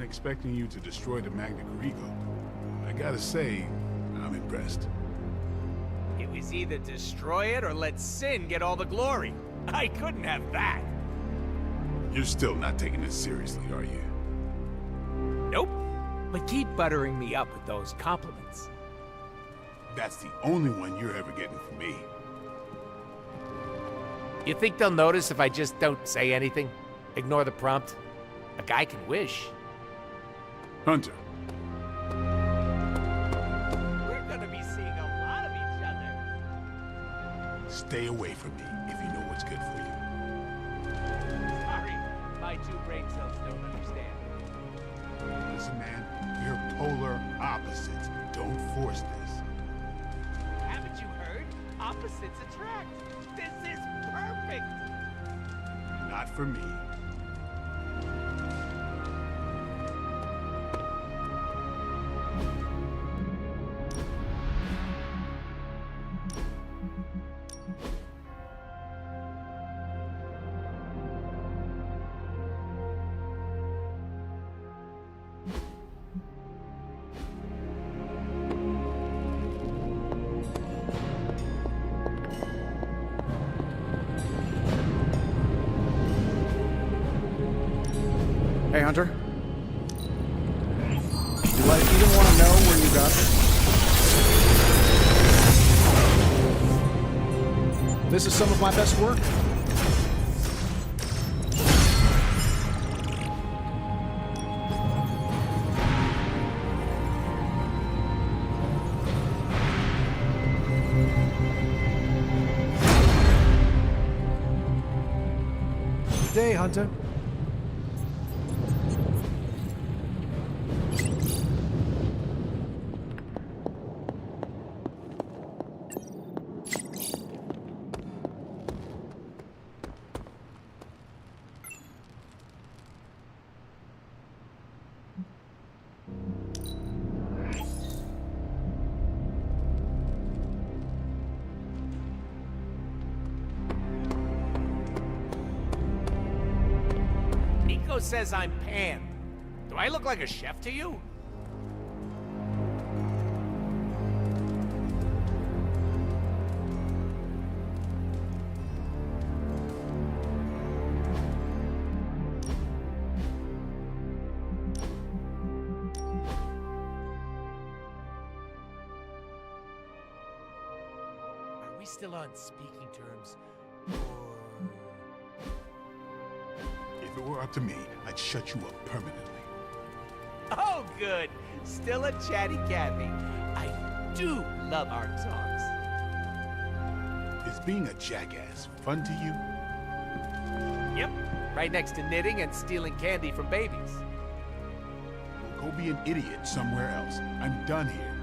Expecting you to destroy the Magna Corrigo. I gotta say, I'm impressed. It was either destroy it or let Sin get all the glory. I couldn't have that. You're still not taking this seriously, are you? Nope. But keep buttering me up with those compliments. That's the only one you're ever getting from me. You think they'll notice if I just don't say anything? Ignore the prompt? A guy can wish. Hunter. We're gonna be seeing a lot of each other. Stay away from me if you know what's good for you. Sorry, my two brain cells don't understand. Listen, man, we're polar opposites. Don't force this. Haven't you heard? Opposites attract. This is perfect. Not for me. Hey, Hunter. Do I even want to know where you got this? This is some of my best work. Good day, Hunter. Says I'm Pan. Do I look like a chef to you? we still on speaking terms? Or... If it were up to me, I'd shut you up permanently. Oh, good. Still a chatty Cathy. I do love our talks. Is being a jackass fun to you? Yep. Right next to knitting and stealing candy from babies. Well, go be an idiot somewhere else. I'm done here.